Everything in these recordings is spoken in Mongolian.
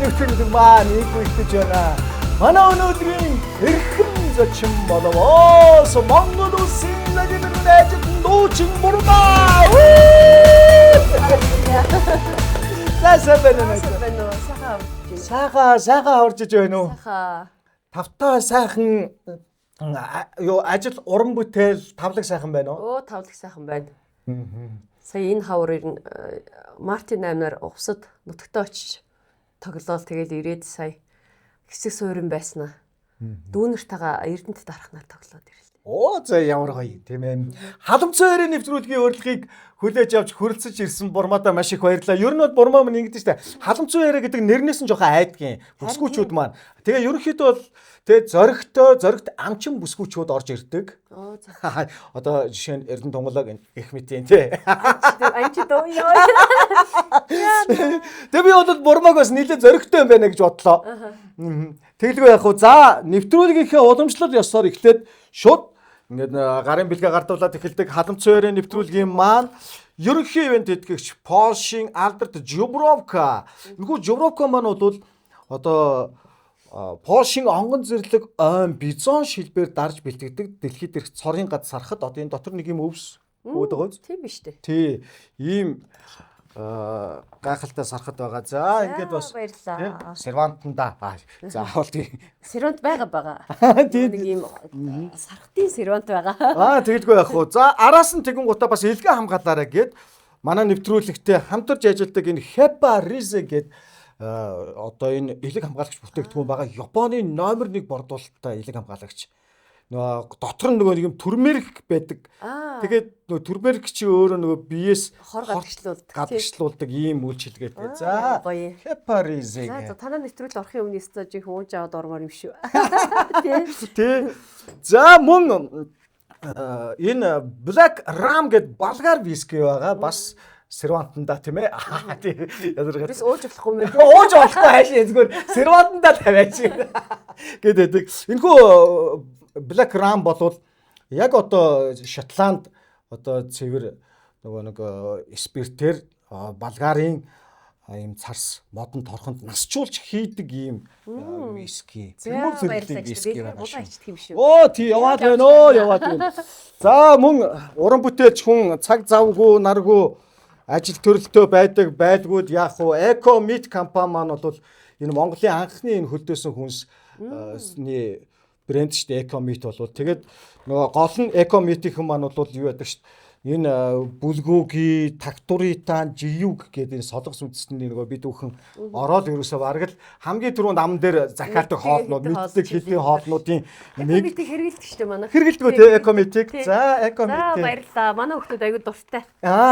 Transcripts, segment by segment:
нөхцөл маань ийгүйтгэж байна. Манай өнөөдрийн эрхэм зочин боловоос Монгол улсын нэгэн ажил дуучин бурмаа. Сайхан оржиж байна уу? Тавтаа сайхан юу ажил уран бүтээл тавлаг сайхан байна уу? Оо тавлаг сайхан байна. Сая энэ хаврын Мартин 8-аар увсад нутагтаа очиж тоглоал тэгэл ирээд сая хэсэг суурин байснаа. Дүүнэртэйгээ Эрдэнэт дарахнаар тоглоод ирлээ. Оо за ямар гоё тийм ээ. Халамцсан өрөө нэвтрүүлгийн урилгыг хүлээж авч хүрэлцэж ирсэн бурмаадаа маш их баярлалаа. Ер нь бол бурмаа мань ингэдэж штэ. Халамцсан өрөө гэдэг нэрнээс нь жоохон айдгийн бүсгүүчүүд маань. Тэгээ ерөнхийдөө бол тэгээ зоригт амчин бүсгүүчүүд орж ирдэг. Оо за. Одоо жишээ нь Эрдэнэ тунгалаг гэх мэт юм тий. Амчи дөө ёо. Тэгээ би бол бурмааг бас нэлээд зоригтой юм байна гэж бодлоо. Тэгэлгүй яг хуу за нэвтрүүлгийнхээ уламжлал ёсоор эхлээд шууд ингээд гарын бэлгээ гардуулаад эхэлдэг халамцсан өрөө нэвтрүүлгийн маань ерөнхий ивент тэтгэгч Польшийн Альберт Жубровка. Энэхүү Жубровка маань бол одоо Польшийн онгон зэрлэг бизон шилбээр дарж бэлтгэдэг дэлхийд дээрх цорын гад сарахад одоо энэ дотор нэг юм өвс өөд байгаа биз? Тийм биш үү? Тий. Ийм гайхалтай сарахад байгаа. За ингээд бас баярлалаа. сервантанда заавал тийм Сервант байгаа. Тийм. Нэг юм сархтын сервант байгаа. Тэгэлгүй яг хуу. За араас нь тэгэн гутаа бас илгээ хамгаалаарай гэд манай нэвтрүүлэгтээ хамтарч ажилладаг энэ Hepa Rize гэд одоо энэ элэг хамгаалагч бүтээгдэхүүн байгаа. Японы номер 1 бордуулалттай элэг хамгаалагч. Нөгөө дотор нь нөгөө нэг юм түрмерик байдаг. Тэгээд нөгөө түрмерик чи өөрөө нөгөө биеэс Хор гадагшлуулдаг ийм үйлчилгээтэй. За Hepa Rize. За танаа нэвтрүүл орохын өмнө өстөө жих ууж аваад ормоор юм шүү. Тий. За мөн энэ Black Ram гэд болгар виски байгаа. Бас сервантанда тийм ээ. Тий. Ядаргаар. Бис ууж болохгүй юм. Ууж болохгүй хайшаа зүгээр сервантанда тавиач гэдэг. Энэхүү Black Ram болвол яг одоо Шотланд одоо цэвэр нөгөө нэг спиртээр болгарын ийм царс модон торхонд насчуулж хийдэг ийм виски. Тэрмөр зэрэглийн виски байна шүү. Оо тий яваад байна. За мөн уран бүтээлч хүн цаг завгүй наргүй ажил төрөлтөө байдгууд яах вэ? Eco Meat компани маань бол энэ Монголын анхны энэ хөлдөөсөн хүнсний брэнд шүү дээ. Eco Meat бол тэгээд нөгөө гол нь Eco Meat-ийн маань бол юу яадаг шүү. Энэ бүлгүүгийн тактуритан жиюг гэдэг энэ солонгос үндэстний нөгөө бид бүхэн ороод ерөөсөө бараг л хамгийн түрүүнд ам дээр захиалдаг хоолнууд мэддэг хэдийн хоолнуудын нэг хэрэгэлдэг шүү дээ манай. Хэрэгэлдэг үү Eco Meat-ийг. За Eco Meat. За баярлалаа. Манай хүмүүс аягүй дуртай.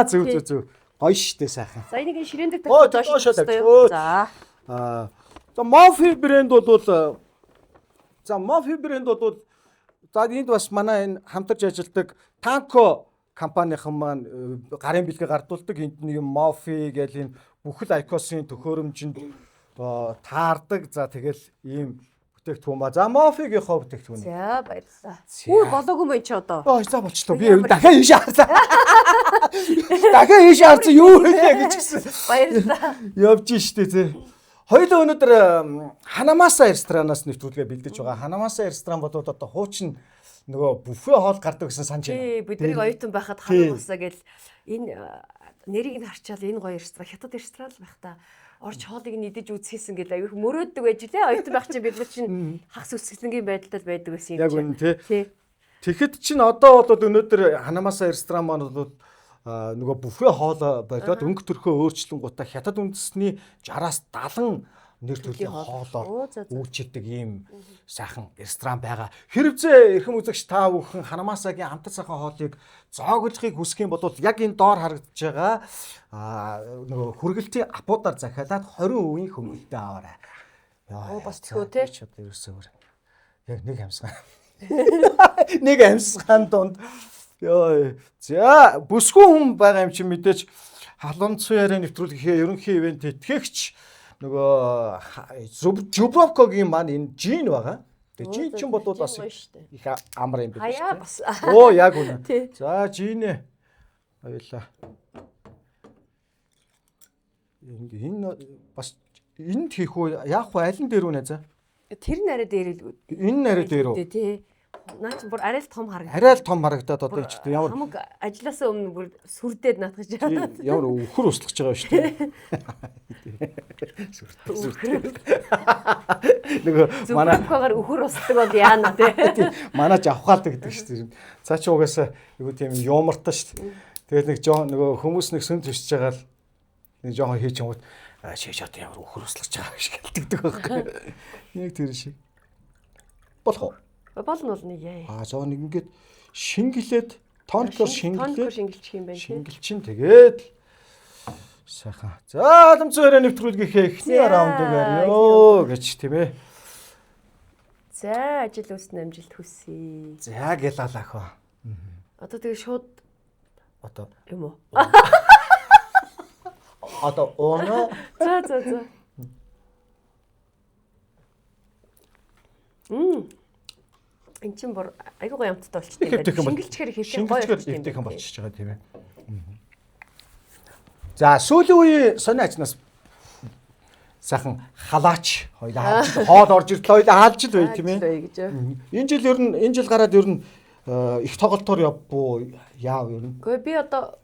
Зөв. Гоё штэ сайхан. За энийг ширээндээ доош тавьчих. За Mofi брэнд бол за энд бас манай энэ хамтарч ажилладаг Tanko компанийн маань гарын бэлгээ гардуулдаг энд нэг юм Mofi гэл энэ бүхэл Icos-ын төхөөрөмжөнд таардаг. За тэгэл ийм бүтээгдэхүүн ба. За Mofi-гийнхоо бүтээгдэхүүн. За баярлалаа. Үгүй болоогүй мэн чи одоо. За болчлоо. Би дахиад ийш харсан. Юу вэ гэж гисэн. Баярлалаа. Явж штэ тий. Хоёулаа өнөөдөр Ханамаса ресторанаас нэвтрүүлгээ бэлдэж байгаа. Ханамаса ресторан бол одоо хуучин нөгөө бүфе хоол гардаг гэсэн санаж байна. Тий, бид нарыг оюутан байхад Ханамаса гэл энэ нэрийг нь харчаал энэ гоё ресторан, хятад ресторан л байх та. Орж хоолыг нь идэж үзчихсэн гэл аюух мөрөөддөг байж лээ. Оюутан байх чинь бид нар чинь хагас үсгэлэнгийн байдалд байдаг гэсэн юм. Яг үнэ тий. Тэгэхэд чинь одоо бол өнөөдөр Ханамаса ресторан маань бол нөгөө бүфе хоол болоод өнгө төрхөө өөрчлөнгуудаа хятад үндэсний 60-аас 70 нэр төрлийн хоолоор үйлчилдэг ийм сайхан ресторан байгаа. Хэрвээ эрхэм үзэгч та бүхэн Ханамасагийн амтар сайхан хоолыг зооглохыг хүсэх юм бол яг энэ доор харагдаж байгаа нөгөө хүргэлтийн апуудаар захиалаад 20% хөнгөлөлтөд аваарай. Бас тэгвэл тий. Яг нэг амьсган донд за бүсгүй хүн байгаа юм чи мэдээч халамцсан ярэ нэвтрүүлгийн ерөнхий ивент тэтгэгч нөгөө Жубровкогийн маань энэ жин байгаа. Тэгээ жин ч бол бас их амар юм байна шүү. Оо яг үнэ. За жинэ. Баялаа. Энэ бас энд хийх үү? Яах вэ? Алин дээр үү нэ? Тэр нарай дээр Энэ нарай дээр үү? тий. Наа чи бүр арай л том харагдав. Арай л том харагдаад одоо ч тийм ямар хамаг ажилласаа өмнө бүр сүрдээд наатгаж байгаа. ямар өхөр услах байгаа шүү дээ. Нөгөө манай зүгээргээр өхөр усдаг бол яана тий. Манай авхаалдаг гэдэг шүү дээ. Цаа чи угаасаа нөгөө тийм юмартай шүү дээ. Тэгээд нэг жоо нөгөө хүмүүс нэг сүн төсөж байгаа л нэг жоохон хийж чамд шиш одоо ямар өхөр услах байгаа гэж гэлтэгдэг байхгүй. Яг тэр шиг. Болох уу? Болно яа. Зоо нэг ингээд шингэлээд тонкор шингэлчих юм байна тий. Шингэлчин тэгээд сайхан. За адамцаараа нэвтрүүлгийнхээ эхний раундыг арьё гэж тийм ээ. За ажил үсн амжилт хүсье. За гэлалаа хөө. Одоо тэгээ шууд Одоо юм уу? Одоо оо. За. Эн чин бүр айгуу гоё амттай болчихсон юм байна. Шингэлчээр хийх гоё болчихсон болчихж байгаа тийм ээ. За сүүлийн үеийн сони ажнаас сайхан халаач хоёлаа хоол орж иртэл хоёлаа хаалж л бай тийм ээ. Энэ жил гараад ер нь их тоглолтоор явбуу яав ер нь. Гэхдээ би одоо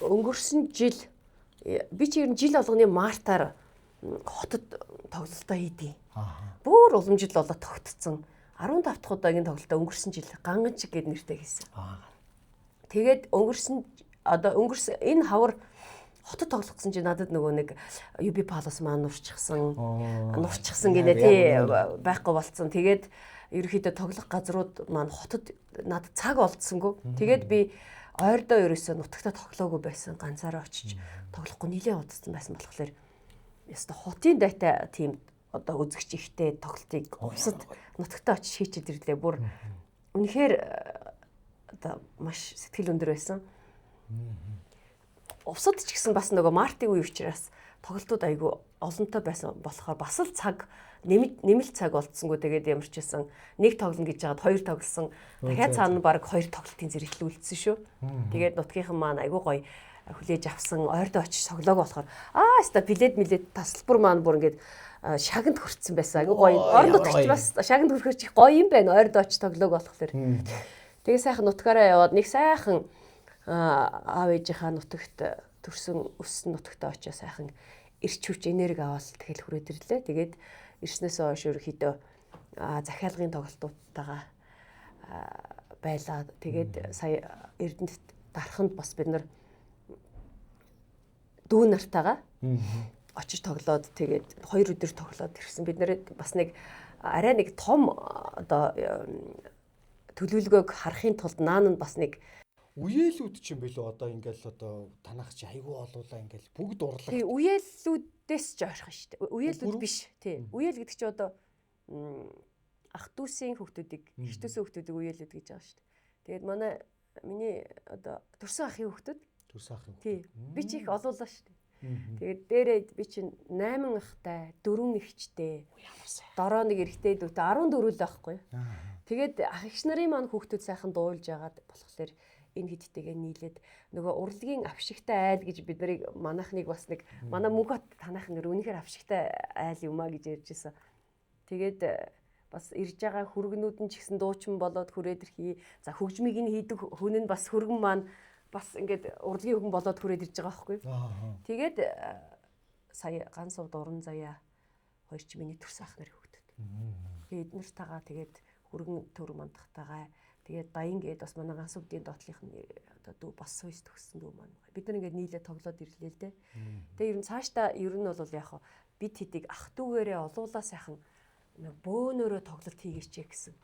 өнгөрсөн жил би чи ер нь жил болгоны мартаар хотод тоглолтоо хийдий. Бүр улам жил болоод тогтцсон. 15 дахь удаагийн тоглолтоо өнгөрсөн жил ганган чиг гэд нэртэй хийсэн. Тэгээд өнгөрсөн энэ хавар хотод тоглосон чинь надад нөгөө нэг UB Palace маань нурчихсан гинэ тий байхгүй болцсон. Тэгээд ерөөхдөө тоглох газрууд маань хотод надад цаг олдсонгүй. Тэгээд би ойрдоо ерөөсөө нутагтаа тоглоогүй байсан. Ганцаараа очиж тоглохгүй нэлээд удсан байсан болохоор ёстой хотын дайтай тийм одоо үзэгч ихтэй тоглолтыг увсад нутагтаа очиж хийчихэд ирлээ. Бүр үнэхээр одоо маш сэтгэл өндөр байсан. Увсад ч гэсэн бас нөгөө мартын үе учраас тоглолтууд айгүй олонтой байсан болохоор бас л цаг нэмэлт цаг олдсонгүй. Тэгээд ямар ч байсан нэг тоглоно гэж жагаад хоёр тоглосон. Дахиад цаана баг хоёр тоглолтын зэрэглэл үлдсэн шүү. Тэгээд нутгийнхан маань айгүй гоё хүлээж авсан. Ойрдоо очиж тоглоог болохоор хэвээ билет тасалбар маань бүр ингээд шаганд хүрсэн байсан. Айгүй гоё. Орон нутагч бас шаганд хүрэхэр чих гоё юм байна. Ойрдоо очиж тоглоог болохоор. Тэгээ сайхан нутгаараа яваад нэг сайхан аав ээжийнхаа нутагт төрсөн өссөн нутагтаа очиж сайхан эрч хүч энерги аваад тэгэл хүрээд ирлээ. Тэгээд ирснээс хойш ерөөхдөө захиалгын тоглолтуудтайгаа байлаа. Тэгээд сая Эрдэнэт дараханд бас бид нар дүү нартайгаа очиж тоглоод тэгээд 2 өдөр тоглоод ирсэн. Бид нэр бас нэг арай нэг том одоо төлөвлөгөөг харахын тулд наан нь бас нэг үеэлүүд ч юм билүү одоо ингээл одоо танах чи айгүй олуулаа ингээл бүгд урлаг. Тий үеэлүүдээс ч ойрхон шүү дээ. Үеэлүүд биш. Тий. Үеэл гэдэг чи одоо ах дүүсийн хүүхдүүдийг, эх дүүсийн хүүхдүүдийг үеэлүүд гэж байгаа шүү дээ. Тэгээд миний одоо төрсөн ахын хүүхдүүд. Тий. Би ч их олуулаа шүү дээ. Тэгээд дээрээ би чинь 8 ахтай, 4 эгчтэй. Ямар сайн. Дороо нэг эрэгтэй дүүтэй 14 л байхгүй. Тэгээд ах эгч нарын маань хүүхдүүд сайхан дуулж яагаад болохоор энэ хэдтэйгээ нийлээд нөгөө урлагийн авшигтай айл гэж бид нарыг манайхныг бас нэг манай мөнхөд танайх нэр үнэхээр авшигтай айл юм а гэж ярьжсэн. Тэгээд бас ирж байгаа хүргэнүүд нь ч гэсэн дуучин болоод хүрээд ирхий. За хөгжмийг нь хийдэг хүн нь бас хүргэн маань бас ингээд урлагийн хүн болоод хүрээд ирж байгаа байхгүй. Тэгээд сая ганц сувд уран заяа хоёр ч миний төрсөн ах нарын хүүхдүүд. Тэгээд эднэртайгаа тэгээд хүргэн төр мандахтайгаа тэгээд даян гээд бас манай ганц өвдийн доотлих нь одоо дүү бас сүйс төгссөн дүү маань. Бид нар ингээд нийлээ тоглоод ирлээ л дээ. Тэгээ ер нь цаашдаа ер нь бол яг бид хэдийг ах дүүгээрээ олуулаа сайхан бөөнөрөө тоглолт хийгээч гэсэн.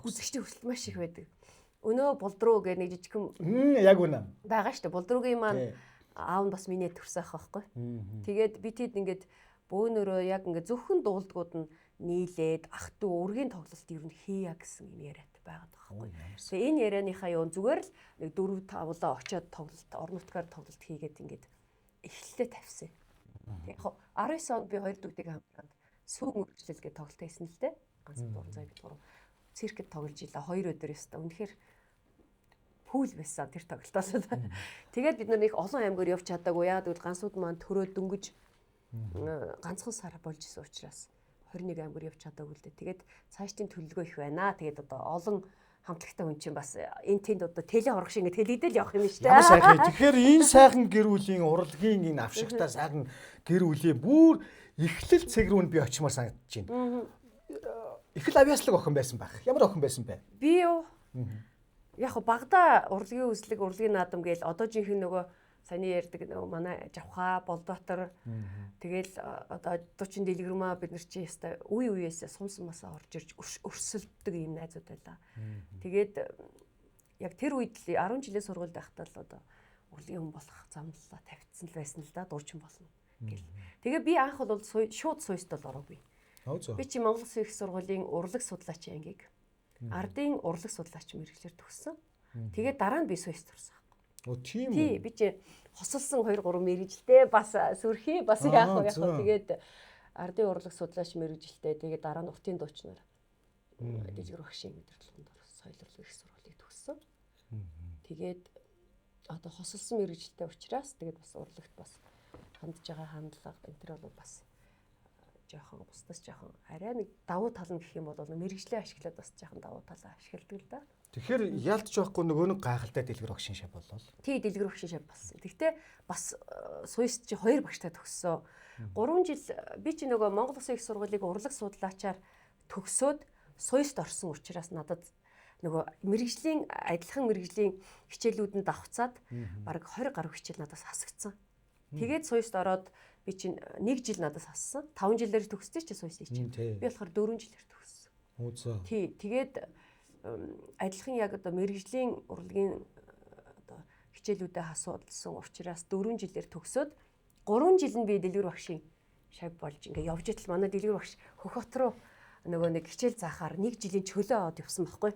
Үзэгчдийн хүсэл маш их байдаг. Өнөө булдруу гэх нэг жижигхэн яг үнэ. Байгаа шүү дээ. Булдруугийн маань аав нь бас миний төрсөн ах байхгүй. Тэгээд бид хэд ингээд бөөнөрөө яг ингээд зөвхөн дуулдгууд нь нийлээд ах дүү ургийн тоглолт ер нь хийя гэсэн юм яриад байгаад байгаа байхгүй. Тэгээ энэ ярианыхаа юу зүгээр л нэг 4 5 очиод тоглолт орон нутгаар тоглолт хийгээд ингээд эхлэлээ тавьсан. Яг 19 онд би хоёр дүүтэйг хамтраад сүүн үргэлжлэл гэж тоглолт хийсэн л дээ. Ганц дуран зай бид гурав циркэд тоглож илаа 2 өдөр өстө. Үнэхээр пүүл байсан тэр тоглолтоос. Тэгээд бид нар нэг олон аймгаар явж чадаагүй. Яагаад гэвэл ганцууд маань төрөө дөнгөж ганцхан сар болж исэн учраас 21 аймгаар явж чадаагүй л дээ. Тэгээд цаашдын төлөвлөгөө их байна. Тэгээд одоо олон хамтлагтай хүн чинь бас энэ тэнд одоо теле орох шиг ингэ теледэл явах юм шүү дээ. Ямар сайхан. Тэгэхээр энэ сайхан гэр бүлийн урлагийн энэ авшигтай сайхан гэр бүлийн бүр эхлэл цэг рүү би очимоор санагдаж байна. Эхлэл авьяаслаг охин байсан байх. Ямар охин байсан бэ? Би юу? Яг багада урлагийн үзлэг, урлагийн наадам гээл одоо жинхэнэ нөгөө саяны ярьдаг нөгөө манай Жавха, Болдбаатар тэгэл одоо Дучин Дэлгэрмаа бид нар чи яста үе үеэсээ сумсмасаа орж ирж өрсөлддөг юм найзууд байлаа. Тэгээд яг тэр үед л 10 жилийн сургуульд байхдаа л одоо урлагийн хүн болох замналаа тавьчихсан л байсан л да дурчин болно гэл. Тэгээ би анх бол шууд суйст бол ороогүй. Би чи Монгол Улсын их сургуулийн урлаг судлаачийн ангийг ардын урлаг судлаач мэргэжлэр төгссөн. Тэгээд дараа нь би суйст орсон. Тийм үү. Тий, би чи хосолсон 2 3 мэргэжилтэй бас сүрхий бас яах вэ? Тэгээд ардын урлаг судлаач мэргэжилтэй тэгээд дараа нь уртын дуучнаар дэлгэр багшийн мэдрэлтэнд соёл урлаг их сургуулийг төгссөн. Тэгээд одоо хосолсон мэргэжилтэй учраас тэгээд бас урлагт бас хандж байгаа хандлага энэ төр бол бас жоохон бусдаас жоохон арай нэг давуу тал нь гэх юм бол мэргэжлээ ашиглаад бас жоохон давуу талаа ашигладаг л да. Тэгэхээр ялдж байхгүй нөгөө нэг гайхалтай дэлгэр багшийн шав болол. Тий, дэлгэр багшийн шав болсон. Гэхдээ бас суйст чи 2 багштай төгссөн. 3 жил би чи нөгөө Монгол Улсын их сургуулийг урлаг судлаачаар төгсөөд суйст орсон учраас надад нөгөө мэргэжлийн адилхан мэргэжлийн хичээлүүдэнд давхцаад бараг 20 гаруй хичээл надаас хасагдсан. Тэгээд суйст ороод би чинь 1 жил надаас хассан. 5 жилээр төгссөн чи суйстыг чинь. Би болохоор 4 жилээр төгссөн. Үгүй. Тий, тэгээд адилхан яг одоо мэргэжлийн урлагийн одоо хичээлүүдэд асуудалсан учраас 4 жилээр төгсөөд 3 жил нь би дэлгэр багшийн шав болж ингээ явж идэл манай дэлгэр багш Хөхөт руу нөгөө нэг хичээл заахаар 1 жилийн чөлөө аваад явсан байхгүй.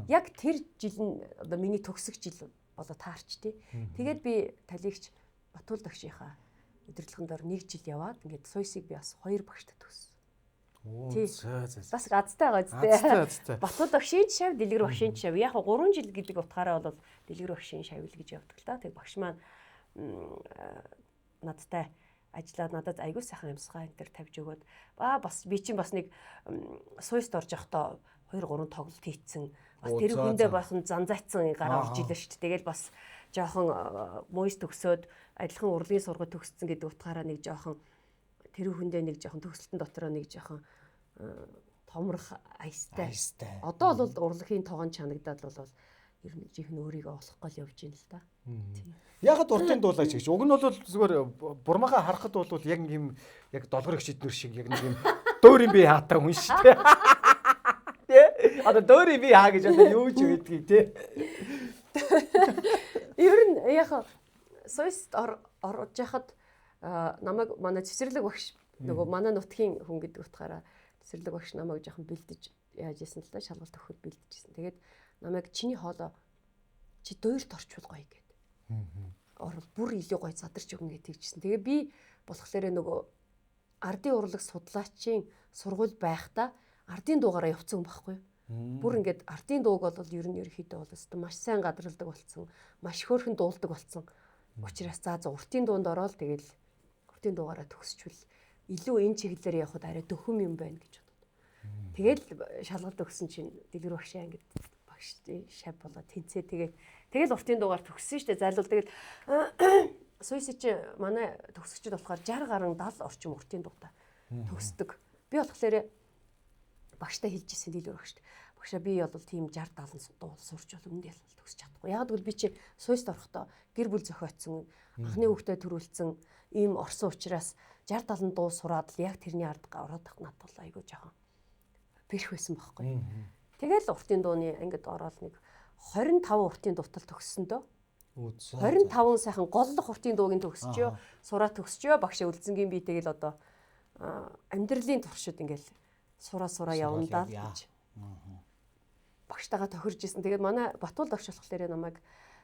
Яг тэр жил нь одоо миний төгсөх жил болоо таарч тий. Тэгээд би талигч Батуул дагшийнхаа удирдлагын дор 1 жил яваад ингээд суйсыг би бас 2 багштай төгссөн. Бас газтай байгаа зү. Батуул багшийн шав, дэлгэр багшийн шав. Яг 3 жил гэдэг утгаараа бол дэлгэр багшийн шав л гэж явдаг л та. Тэг багш маань надтай ажиллаад надад аягүй сайхан амьсгаа энэ төр тавьж өгөөд бас би чинь бас нэг суйст орж явахдаа 2 3 тоглолт хийцэн бас тэр хүндээ бахан занзаацсан гараа орж илээ шүү дээ. Тэгэл бас жоохон мойс төгсөөд адилхан урлагийн сургууль төгссөн гэдэг утгаараа нэг жоохон тэр хүндээ нэг жоохон төгсөлтөн дотороо нэг жоохон томрох аястай. Одоо бол урлагийн тоогон чанагдаад бол ер нь жинхэнэ өөрийгөө олох гол явж байна л да. Ягаад уртын дуулаач гэж. Уг нь бол зүгээр бурмагаа харахад бол яг юм яг долгор их шиднэр шиг яг нэг юм дөөрийн би хаатаа хүн шүү дээ. Тэ? Одоо дөөрийн би хаа гэж одоо юу ч өгдгийг те. Ер нь яг суйст орж яхад намайг манай цэцэрлэг багш нөгөө манай нутгийн хүн гэдэг утгаараа цэцэрлэг багш намайг жоохон бэлдэж яаж яасан л да шалгалт өгөхөд бэлдэжсэн. Тэгээд намайг чиний хоолоо чи дуурьт орчвол гоё гэд. Орол бүр илүү гоё задарч өгнө гэж тэгжсэн. Тэгээ би болохоор нөгөө ардын урлаг судлаачийн сургууль байхдаа ардын дуугаараа явцсан юм байхгүй юу? Бүр ингээд ардын дууг бол ер нь ерөөхдөө бол өстө маш сайн гадралдаг болсон, маш хөөрхөн дуулдаг болсон. Учираас уртын дуунд ороод тэгэл уртын дуугаараа төгсчвөл илүү энэ чиглэлээр явхад арай дөхөм юм байна гэж бодод. Тэгэл шалгалт өгсөн чинь дэлгэр багшаа ингээд багшийн шав болоо тэнцээ тэгэл уртын дуугаар төгссөн шүү дээ. Зайлуул тэгэл суйс чи манай төгсөгчд болохоор 60 гаруй 70 орчим уртын дуутай төгсдөг. Би болохоор багштай хэлжсэн дэлгэр багшд. Багшаа би бол тийм 60 70 дуу сурч бол өмнөд ял төгсөж чадахгүй. Яг гэвэл би чи суйст орохдоо гэр бүл зохиоцсон, анхны хүүхдээ төрүүлсэн ийм орсон учраас 60 70 дуу сураад л яг тэрний ард ороод авах надад бол айгүй жоохон бэрх байсан байхгүй. Тэгэл уртын дууны ангид ороод нэг 25 уртын дуутал төгссөндөө 25 сайхан голлох уртын дуугийн төгсчөө, сураа төгсчөө багшаа үлдсэнгийн би тэгэл одоо амьдралын туршид ингээл сураа явна даа гэж. Багштайгаа тохирж исэн. Тэгээд манай Батуул багш болохоор намайг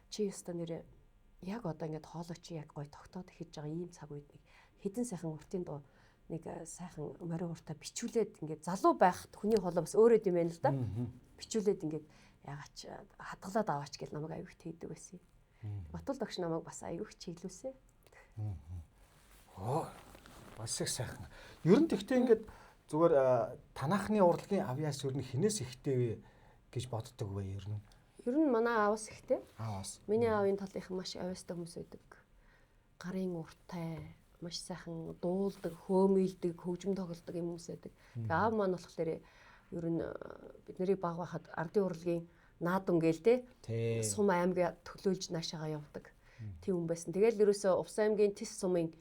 чи өстө нэрээ яг одоо ингээд хоолой чи яг гоё тогтоод хийж байгаа ийм цаг үед нэг хідэн сайхан уртын дуу нэг сайхан морин уртаа бичүүлээд ингээд залуу байхад хүний хоолой бас өөрөө юм байна л да. Бичүүлээд ингээд яагач хадгалаад аваач гэж намайг аяг тэгдэг байсан юм. Батуул багш намайг бас аяг чиглүүлсэн. Бас их сайхан. Ер нь тэгтээ ингээд зүгээр танахны урлагийн авьяас ер нь хинээс ихтэй вэ гэж боддог вэ ер нь? Ер нь манай аавс ихтэй. Аавас. Миний аавын талынхан маш авьяастай хүмүүс байдаг. Гарын уртай, маш сайхан дуулдаг, хөөмөйлдөг, хөгжим тоглодог юм хүмүүс байдаг. Тэгээ аав маань болохоор ер нь бид нарыг баг байхад ардын урлагийн наадам гээл те сум аймгаа төлөөлж наашаага явдаг. Тийм хүн байсан. Тэгэл ерөөсөө Увс аймгийн Тис сумын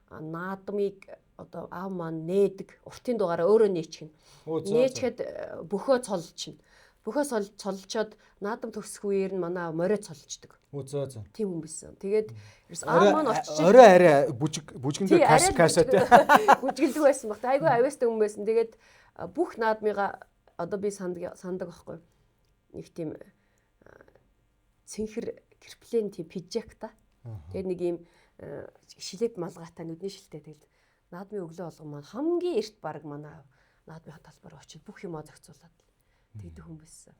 наадмыг одоо аав маань нээдэг. Уртын дугаараа өөрөө нээчихнэ. Нээчихэд бөхөө цолчихно. Бөхөө цолчоод наадам төгсөх үеэр нь манай морио цолчдөг. Үзөө. Тийм хүн байсан. Тэгээд ерөөс аав маань очиж орой арай бүжгэндээ касет бүжгэлдэг байсан баг. Айгүй авьяастай хүн байсан. Тэгээд бүх наадмыгаа одоо би сандаг байхгүй. Нэг тийм цэнхэр кирплен тийм пижак та. Тэгээд нэг юм шилэг малгайтай нүдний шилтэй тэгэл наадмын өглөө болгон маань хамгийн эрт баг манай наадмын талбар очиж бүх юмаа зохицуулаад тэгдэг хүн байсан.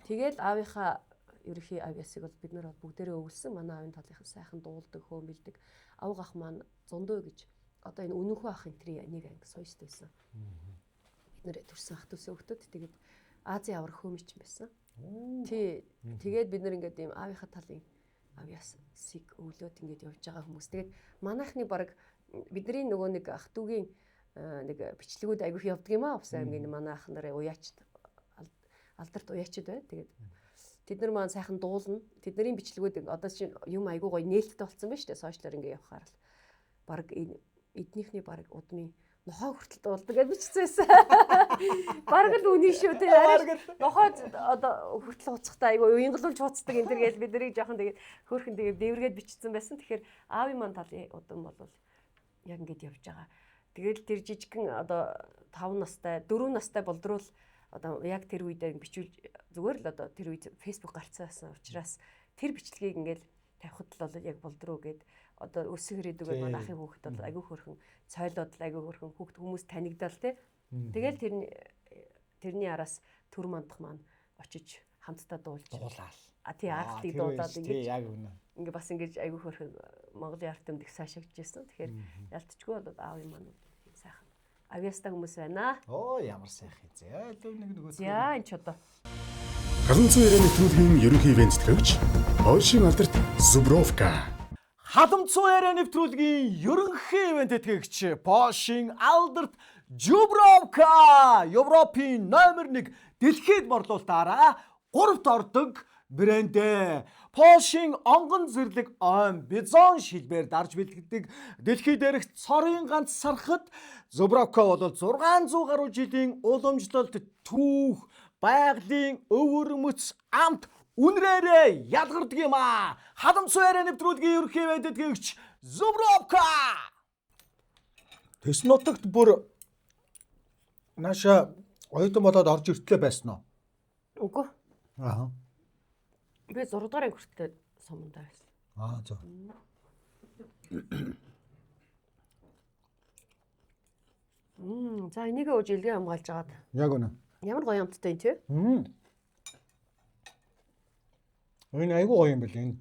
Тэгээд аавынхаа ерөнхий авьяасыг бол бид нар бүгдээрээ өвлсөн. Манай аавын талынхан сайхан дуулдаг, хөөмбөлдөг. Авга ах маань зундуу гэж одоо энэ үнэнхүү ах энтрийн нэг анги соёст байсан. Бид нэр төрсөн ах төсөө хөлтөд тэгээд Азийн аврах хөмич байсан. Тий. Тэгээд бид нар ингээд ийм аавынхаа талын авьяасыг өвлөөд ингээд явж байгаа хүмүүс. Тэгээд манайхны баг бидний нөгөө нэг ах дүүгийн нэг бичлэгүүд аявих явдаг юм аа. Увс аймгийн манай ах нарын уяачд алдарт уяачд бай. Тэгээд тэд нар маань сайхан дуулна. Тэдний бичлэгүүд одоо чинь юм айгуу гоё нээлттэй болсон байна шүү дээ. Сошиалаар ингээд явахаар л баг эднийхний баг удмын нохоо хүртэл дуулдаг гэж бичсэн. Бараг л үний шүү дээ. Нохоо одоо хүртэл уцахтай айгуу уянгалуулж хуцдаг энэ төр гэж бид нарыг жоохон тэгээд хөөхөн тэгээд дээвэргээд бичсэн байсан. Тэгэхээр аавын маань талын удам бол яг ингэж явж байгаа. Тэгэл тэр жижигхэн одоо 5 настай, 4 настай болдрол одоо яг тэр үедээ бичүүл зүгээр л одоо тэр үед Facebook гарцсан учраас тэр бичлэгийг ингээл тавихад л бол яг болдроо гээд одоо өссөн хэрэгдүүгээр манай ахын хүүхэд бол айгүй хөрхөн цойлоод айгүй хөрхөн хүүхэд хүмүүс танигдал те. Тэгэл тэрний араас төр мандах маань очиж хамтдаа дуулж. А тий ааглыг дуулаад ингэж яг үнэ. Ингээ бас ингэж айгүй хөрхөн Монголын арт өмд их сайшаагдж байсан. Тэгэхээр ялцчгүй бол аавын маань сайхан авьяастай хүмүүс байна. Оо ямар сайхан зэ. Нэг нөгөө. За энэ ч одоо Халамцсан ярианы нэвтрүүлгийн ерөнхий ивент тэтгэгч Польшийн алдарт Зубровка. Халамцсан ярианы нэвтрүүлгийн ерөнхий ивент тэтгэгч Польшийн алдарт Зубровка. Европын номер 1 дэлхийд борлуулалтаараа 3-т ордог брэнд. Польшийн онгон зэрлэг ойн бизон шилбээр дарж бэлтгэдэг дэлхий дээрх цорын ганц сархад Зубровка бол 600 гаруй жилийн уламжлалт түүх байгалийн өвөрмөц амт үнрээрээ ялгардаг юм аа. Халамцсан ярианы нэвтрүүлгийн ерөнхий ивент тэтгэгч Зубровка. Тэс нутагт бүр наша оюутан болоод орж иртлээ байсан уу? үгүй. Аа. Би 6 дугаар анги хүртэл сумандаа байсан. Аа зөв. За энийг өөж илгээ хамгаалж агаад. Яг үнэ. Ямар гоё амттай энэ тий? Энэ айгүй гоё юм байна энэ.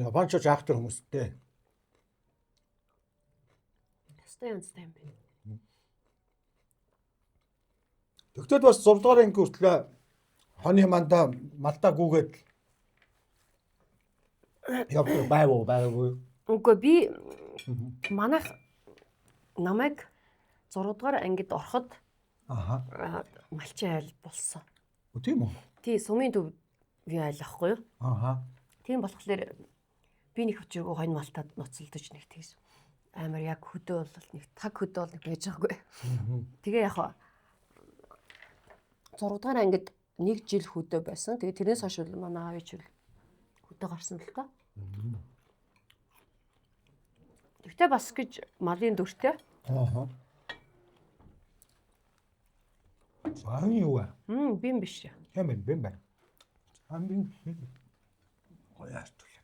Японч жаахтар хүмүүстэй. Ястай янзтай юм байна. Тэгтээд бас 6 дугаар анги хүртэл хоны мандаа малтаа гүгээд явдаг байгаагүй. Үгүй би манайх намайг 6 дугаар ангид ороход малчин айл болсон. Тийм үү? Тий сумын төв би айл ахгүй юу? Тийм болохоор би нэг өчргөө хонь малтаад ноцолдож нэг тэгс амар яг хөдөө бол нэг таг хөдөө бол нэг байж байгаагүй. Тэгээ яг 6 дугаар ангид 1 жил хөдөө байсан. Тэгээ тэрнээс хойш манай аав ич хөдөө гарсан л та. Тэгтээ бас гэж малын дүртэй. Аа юу вэ? Би юм биш. Хэмээн би байна. Би гоёарт үл.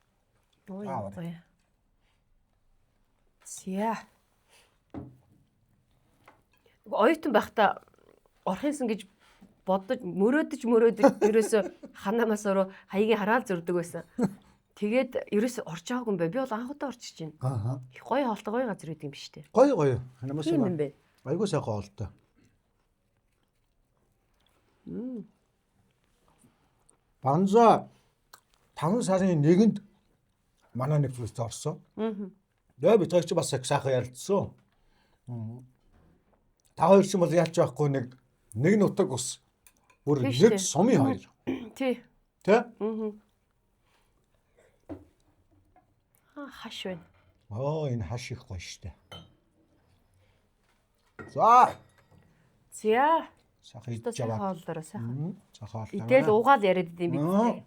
Гоё. Сия. Оюутан байхдаа орхинсан гэж бодож мөрөөдөж ерөөсө ханаамаас өрөө хаягийн хараал зөрдөг байсан. Тэгээд ерөөс орж байгаагүй юм байна. Би бол анх удаа орчиж байна. Аа. Их гоё хоолтой гоё газар үүд юм биш үү? Гоё. Намаас Тийм юм. юм бэ. Айгуу сайхан хоолтой. Банза 5 сарын 1-нд манай Netflix орсон. Яа би тагч бас их сайхан ярилцсан. 5-2 ч юм бол яач байхгүй нэг нутаг ус. Бүр Тийш нэг дээ. сумын хоёр. Тий. Тэ? Хаш байна. Энэ хаш их гоё штэ. За, Зя. сайхан Та идэж сайхан аваа. хооллороо сайхан. Сайхан хоолтой. Идэл уугаал яриад идэм биз.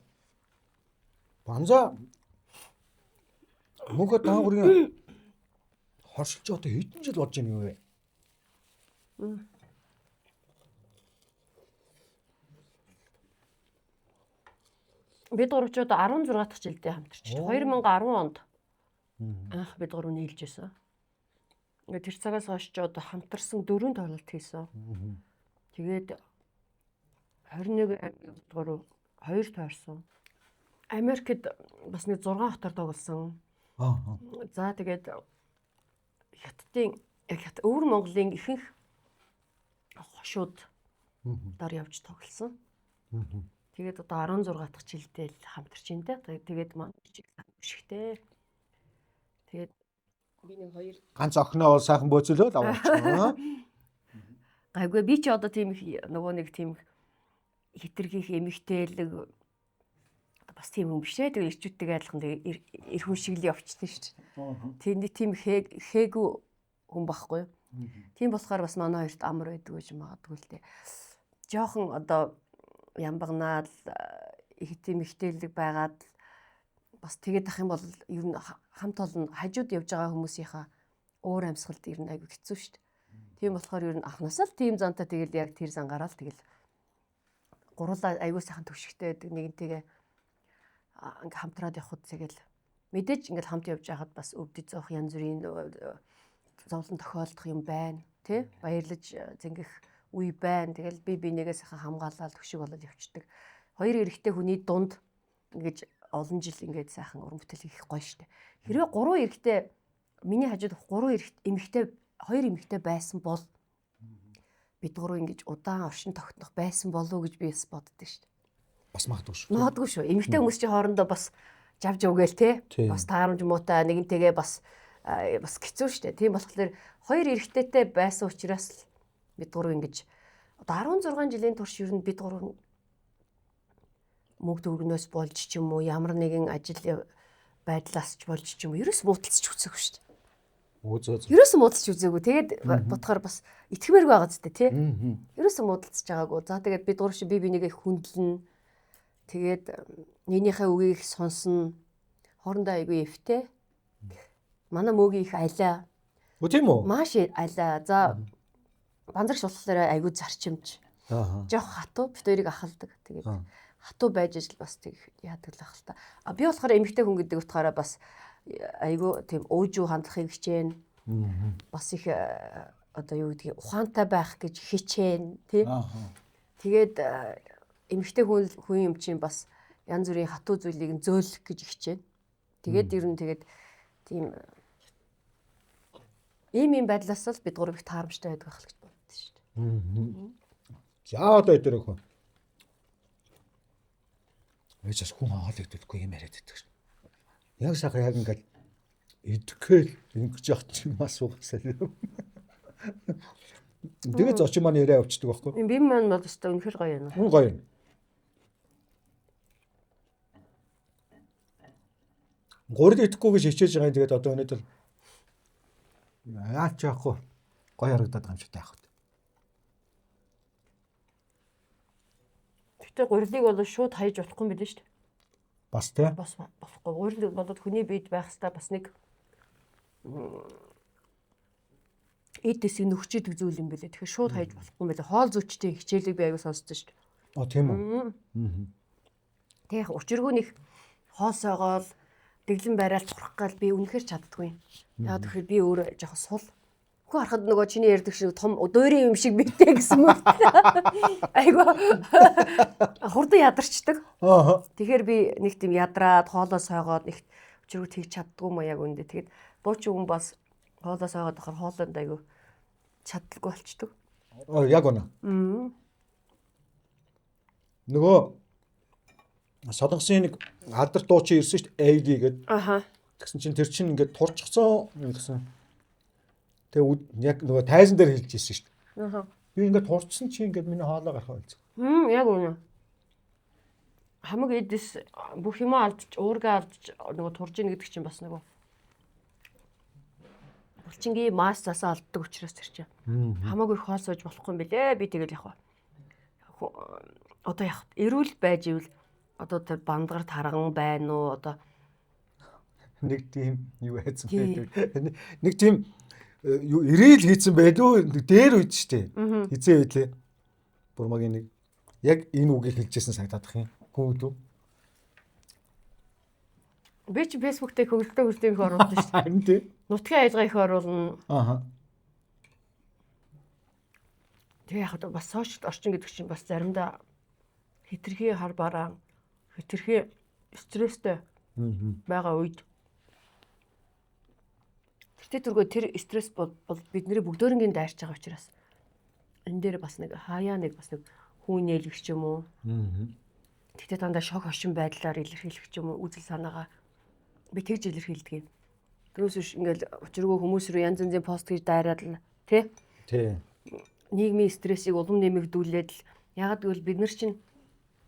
Банза мөнхөд даагурын хоршилж одоо хэдэн жил болж байна юм бэ? Бид гуравчууд 16 дахь жилдээ хамтарч. 2010 онд. Анх бид гурав нийлж байсан. Ингээд тэр цагаас хойш ч одоо хамтарсан 4 тоглолт хийсэн. Тэгээд 21 гурав 2 тойрсон. Америкт бас нэг 6 хотоор тоглосон. За тэгээд хятадын өвөр Монголын ихэнх хошууд дор явж тоглосон. Тэгээд одоо 16 дахь жилдээ л хамтарч ин дээ. Тэгээд маань чиг шигтэй. Тэгээд би нэг хоёр Ганц охиноо бол сайхан бөөцөлөө л аваач. гайгүй би ч одоо тийм их нөгөө нэг тийм хитргийх эмэгтэйлэг бас тийм хүн биш ээ. Тэгээд ирчүүдтэйгээ адилхан тэгээд эр хүн шиг л явчихсан шүү дээ. Тэнд тийм хээгүү хүн байхгүй юу? Тийм болохоор бас манай хоёрт амар байдаг гэж магадгүй л дээ. Жохон одоо ямбагнаад их эмэгтэйлэг байгаад бас тэгээд ах юм бол ер нь хамт олон хажууд явж байгаа хүмүүсийнхаа уур амьсгалд ер нь айгүй хэцүү шүү дээ. Тийм болохоор ер нь анхнаасаа л тийм зантай тэгэл яг тэр зангараа л тэгэл гурлаа айгүй сайхан төвшигтэй байдаг нэгнтэйгээ ингээ хамтраад явхад тэгэл мэдээж ингээ хамт явж байхад бас өвдөж зоох янз бүрийн зовлон тохиолдох юм байна тий баярлаж зингэх үе байна тэгэл би бинийгээ сайхан хамгаалаад төвшиг болоод явчихдаг хоёр эрэгтэй хүний дунд ингэж олон жил ингээд сайхан уран бүтээл хийх гоё штэ хэрвээ гурван эрэгтэй миний хажууд гурван эмэгтэй хоёр эмэгтэй байсан бол бид гурав ингэж удаан оршин тогтнох байсан болов уу гэж би бас боддог штэ Бас магадгүй шүү. магадгүй шүү. Эмэгтэй хүмүүс чинь хоорондоо бас жавж өгөөл те. Бас таарамж муутай нэгнтэйгээ бас хэцүү шүү дээ. Тийм болохоор хоёр эрэгтэйтэй байсан учраас бид гурав ингэж одоо 16 жилийн турш ер нь бид гурав мөнгө төгрөгнөөс болж ч юм уу ямар нэгэн ажил байдлаас ч болж ч юм уу ерөөс муудалцж үзээгүй шүү дээ. Ерөөс муудалцж үзээгүй. Тэгээд бодохоор бас итгэмээр байгаа зү тий. Ерөөс муудалцж байгаагүй. За тэгээд бид гурав чи би бинийгээ хүндлэн тэгээд нэгнийхээ үгийг сонсно. Хоорондоо айгүй эвтэй. Манай мөөгийн их алаа. Үгүй тийм үү? Маш алаа. За банзарч болохоор айгүй зарчимж. Жох хатуу бид хоёрыг ахалдаг. Тэгээд хатуу байж ижил бас тэг яадаг л ах л та. А би болохоор эмэгтэй хүн гэдэг утгаараа бас айгүй тийм өөжүү хандлахыг хичээн. Бас их одоо юу гэдгийг ухаантай байх гэж хичээн тий. Тэгээд эмэгтэй хүн юм чинь бас янз бүрийн хатуу зүйлийг зөөлөх гэж хичээн. Тэгээд ер нь тэгээд тийм ийм байдлаас л бид гурав их таарамжтай байдаг байх л гэж боддоо шүү дээ. За одоо өдөр өгөө. Эцэс хүн хаалагддаггүй юм яриад байдаг шүү. Яг сайхан яг ингээд идэхэл ингэж явах чинь бас угсаа. Тэгээд зочин маань яриа авчдаг байхгүй. Би маань бол өстой үнэхэр гоё юм. Хүн гоё юм. Гурил идэхгүй гэж хичээж байгаа юм. Тэгээд одоо өнөөдөр яач яахгүй гоё харагдаад байгаа юм шиг таах. Гэтэ гурилыг бол шууд хайж болохгүй юм билээ шүү дээ. Бас тий. Бас болохгүй. Гурил болоод хүний биед байх хэвээр бас нэг эдэсийг нөхчихэд зүйл юм билээ. Тэгэхээр шууд хайж болохгүй юм билээ. Хоол зүйчдийн хичээлийг би аягүй сонссон шүү дээ. Тийм үү. Тэг учиргүй нэг хоосоогоол дэглэн барайл турах гал би үнэхээр чаддгүй. Яг тэгэхээр би өөрөө жоохон сул Хүү харахад нөгөө чиний ярьдаг шиг том дуурийн юм шиг битээ гэсэн мөр. Айгу. Хурдан ядарчдаг. Тэгэхээр би нэг тийм ядраад хоолоо сойгоод нэг өчрөө тэгж чаддгүй маяг яг үндэ. Тэгээд дуучин хүн бас хоолоо сойгоод ахаар хоолонд айгу чаддаггүй болчдөг. Яг үнэ. Нөгөө Солонгосын нэг алдарт дуучин ирсэн шүү дээ AD гэдэг. Тэгсэн чинь тэр чинь ингээд турчгцсан гэсэн. Тэгээ яг нөгөө тайзан дээр хэлж ирсэн шүү дээ. Би ингээд турчсан чинь ингээд миний хоолоо гарах байлцсан. Яг үнэ. Хамаг эдэс бүх юм алдчих, уургаа алдчих нөгөө турж ийн гэдэг чинь бас нөгөө булчингийн масс засаа алддаг учраас тэр чинь. Хамаагүй их хоол сууж болохгүй юм билээ. Би тэгэл яг одоо яг эрүүл байж ивэл одоо тэр бандгар тарган байна уу одоо нэг тийм юу хайцсан байдаг. Нэг тийм юу ирээл хийцэн байлгүй дээр үйд штэ. Хизээ үйдлээ. Бурмагийн нэг яг энэ үгийг хэлжсэн санагдах юм. Гүйлүү. Би чи Facebook дээр хөвгөлтэй их оруулдаг штэ. Харин тий. Нутгийн аялгаа их оруулна. Тэгээ яг бас сошиал орчин гэдэг чинь бас заримдаа хитрхи хар бараа хитрхи стресстэй байгаа үед тэртээ түргөө тэр стресс бол бидний бүгдөөрингийн дайрч байгаа учраас энэ дээр бас нэг хаяа нэг бас нэг хүн нээлгэх ч юм уу. Тэгтээ дандаа шок хошин байдлаар илэрхийлэх ч юм уу үзэл санаагаа би тэгж илэрхийлдэг юм. Тэрөөс биш ингээл өчргөө хүмүүс рүү янз янзын пост хийж дайраад л тий. Нийгмийн стрессийг улам нэмэгдүүлээд л ягаад гэвэл бид нар чинь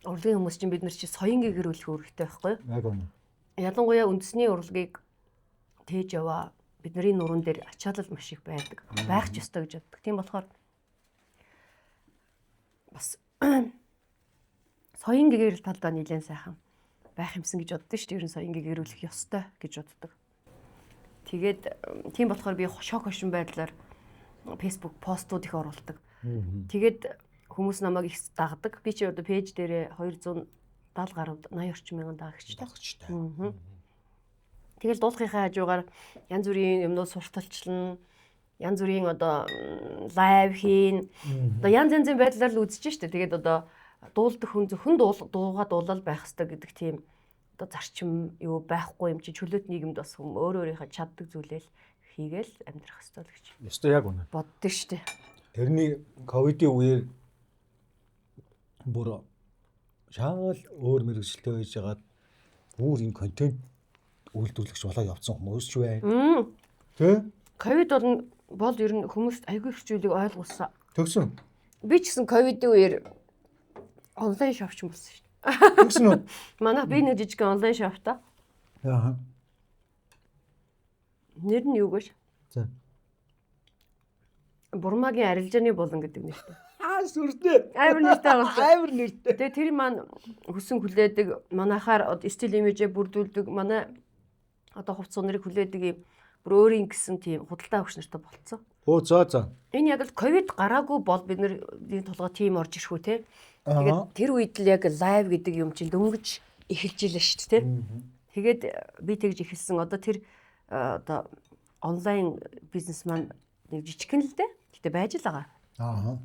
урлагийн хүмүүс чинь бид нар чинь соён гэгэрүүлэх үүрэгтэй байхгүй юу? Яг үнэ. Ялангуяа үндэсний урлагийг тээж яваа бидний нуруунд дээр ачаалал маш их байдаг. Байх ч ёстой гэж боддог. Тийм болохоор бас соён гэгэрэл талдаа нэлээд сайхан байх юмсан гэж боддоо шүү дээ. Ер нь соён гэгэрүүлэх ёстой гэж боддог. Тэгээд тийм болохоор би шок хошин байдлаар Facebook постууд их оруулдаг. Тэгээд хүмүүс намайг их дагдаг. Би чи одоо пэйж дээрээ 270 гаруй 80 орчим мянган дагагчтай. Тэгэл дуулахынхаа хажуугаар янз бүрийн юмнууд сурталчлан, янз бүрийн одоо лайв хийн. Одоо янз янзын байдлаар л үзэж штэ. Тэгээд одоо дуулдаг хүн зөвхөн дуугаа дуулал байх хэрэгтэй гэдэг тийм одоо зарчим юу байхгүй юм чи чөлөөт нийгэмд бас хүн өөрийнхөө чаддаг зүйлээл хийгээл амьдрах хэрэгтэй л гэж. Ёстой яг үнэ. Боддог штэ. Тэрний ковидын үеэр бүр шаал өөр мэрэгчлээ байж хагаад бүр энэ контент үйлдвэрлэгч болоо явцсан хүмүүс ч байна. Тэ? Ковид бол ер нь хүмүүст аягүй их зүйлийг ойлгуулсан. Төгсөн. Би ч гэсэн ковидын үеэр онлайн шопч болсон шүү дээ. Төгсөн үү? Манай би нэг жижиг онлайн шопта. Аа. Нэр нь юу гэж? За. Бурмагийн арилжааны булан гэдэг нэртэй. Сүрдээ. Амар нэртэй болсон. Амар нэртэй. Тэгээ тэр маань хүсэн хүлээдэг, манайхаар стил имижээ бүрдүүлдэг, манай одоо хувцс нэрийг хүлээдэг юм бүр өөрийн гэсэн тийм худалдаа өгч нартай болцсон. Оо за. Энэ яг л ковид гараагүй бол бидний толгой тим орж ирэх үү те. Тэгээд тэр үед л яг лайв гэдэг юм чинь дөнгөж эхэлж илээ шүү дээ те. Тэгээд би тэгж эхэлсэн. Одоо тэр одоо онлайн бизнес маань нэг жижигхэн л дээ. Гэтэ байж л байгаа.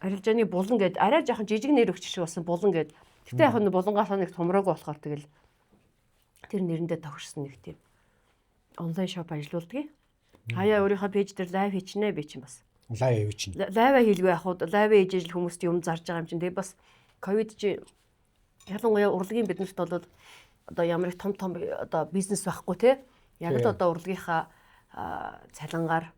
Арилжааны булан гэдэг арай жоохон жижиг нэр өгч шиг болсон булан гэдэг. Гэтэ яг нь булангаасаа нэг томроогүй болохоор тэгэл тэр нэрэндээ тохирсон нэг тийм онлайн шоп ажиллаулдаг. Хаяа өөрийнхөө пэйж дээр лайв хийчнэ би чинь бас. Лайв чинь. Лайв хийлгүй яхууд лайв хийж ижил хүмүүст юм зарж байгаа юм чинь. Тэгээ бас ковид чи ялангуяа урлагийн биднэрт бол одоо ямар их том одоо бизнес байхгүй те. Яг л одоо урлагийнхаа цалингаар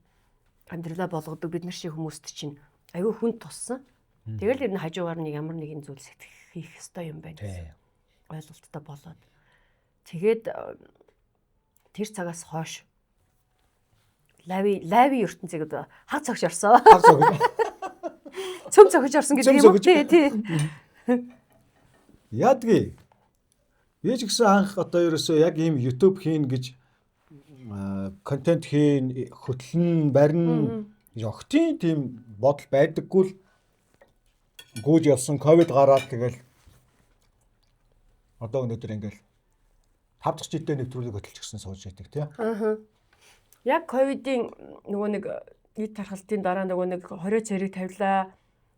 амьдралаа болгодог бид нар шиг хүмүүст чинь аюу хүн туссан. Тэгэл ер нь хажуугаар нэг ямар нэгэн зүйл хийх ёстой юм байна гэсэн ойлголттой болоод. Тэгээд тэр цагаас хойш лайви ертөнцийг одоо хаг цогж орсон. Хаг цогж. Цөм цогж орсон гэдэг юм уу? Тий. Ядгүй. Би ч гэсэн анх одоо ерөөсөө яг ийм YouTube хийн гэж контент хийн, хөтлөн, барин ёхтын тийм бодол байдаггүй л гүйж явсан ковид гараад тэгэл одоо өнөөдөр ингээл 5 дахь жилдээ нэг төрөлийг хөтөлж гисэн сууж байдаг тий. Яг ковидын нөгөө нэг нийт тархалтын дараа нөгөө нэг 20 цэрэг тавилаа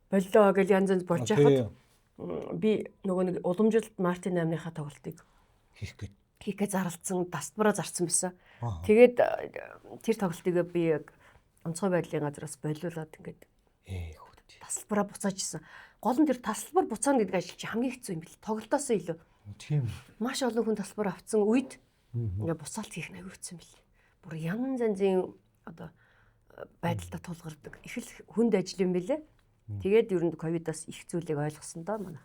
боллоо гэж янз янз болж байхад би нөгөө нэг уламжилт Мартин 8-ныхаа тоглолтыг хийхгээ зарлцсан, тасалбараа зарцсан байсан. Тэгээд тэр тоглолтыг би яг онцгой байдлын газраас болиулаад ингээд тасалбараа буцааж исэн. Гол нь тэр тасалбар буцаана гэдэг ажил чи хамгийн хэцүү юм бэл. Тоглолтоосоо илүү. Тийм. Маш олон хүн тасалбар авцсан үед ингээд буцаалт хийх нь аюу хэцүү юм бэл. Бүр янз янзын одоо байдалтай тулгардаг. Их л хүнд ажил юм бэлээ. Тэгээд ер нь ковидоос их зүйлийг ойлгосон доо манай.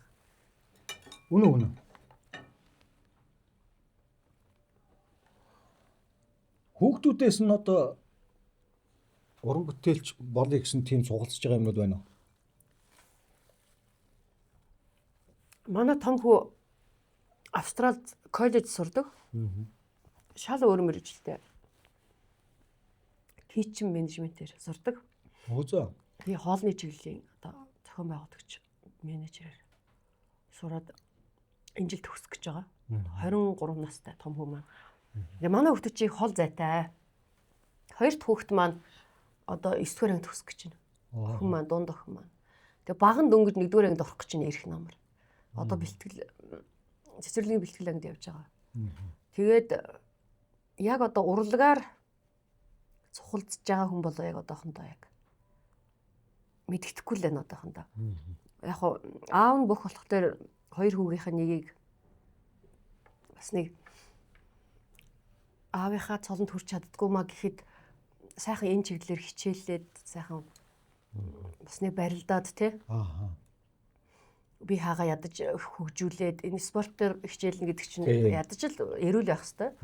Үнэ. Хүүхдүүдээс нь одоо уран бүтээлч болъё гэсэн тийм сугалцж байгаа юмнууд байна уу? Манай том хүү Австралид коллеж сурдаг. Шал өөр мэргэжилтэй. Kitchen management-ээр сурдаг. Өөзөө. Тэгээ хоолны чиглэлийн одоо зохион байгуулагч менежерээр сураад энэ жил төгсөх гэж байгаа. 23 настай том хүү маань. Тэгээ манай хүүхдүүд чи хол зайтай. Хоёр дахь хүүхд маань одоо 9 дугаар анги төгсөх гэж байна. Охин маань дунд охин маань. Тэгээ баган дөнгөж 1 дугаар ангид орох гэж байна эрх намар. Одоо бэлтгэл цэцэрлэгийн бэлтгэл ангид явж байгаа. Тэгээд яг одоо урлагаар цухалдж байгаа хүн болоо яг одоохондоо яг мэддэхгүй л байна одоохондоо. Яг аав нь бүх болохоор хоёр хүүгийнхээ нэгийг бас нэг аавынхаа цолонд хүрч чаддгүй маа гэхэд сайхан энэ чиглэлээр хичээллээд сайхан бас нэг барилдаад тий. Би хаага ядаж хөгжүүлээд энэ спортоор хичээлнэ гэдэг чинь ядаж л эрүүл байх хэвээр.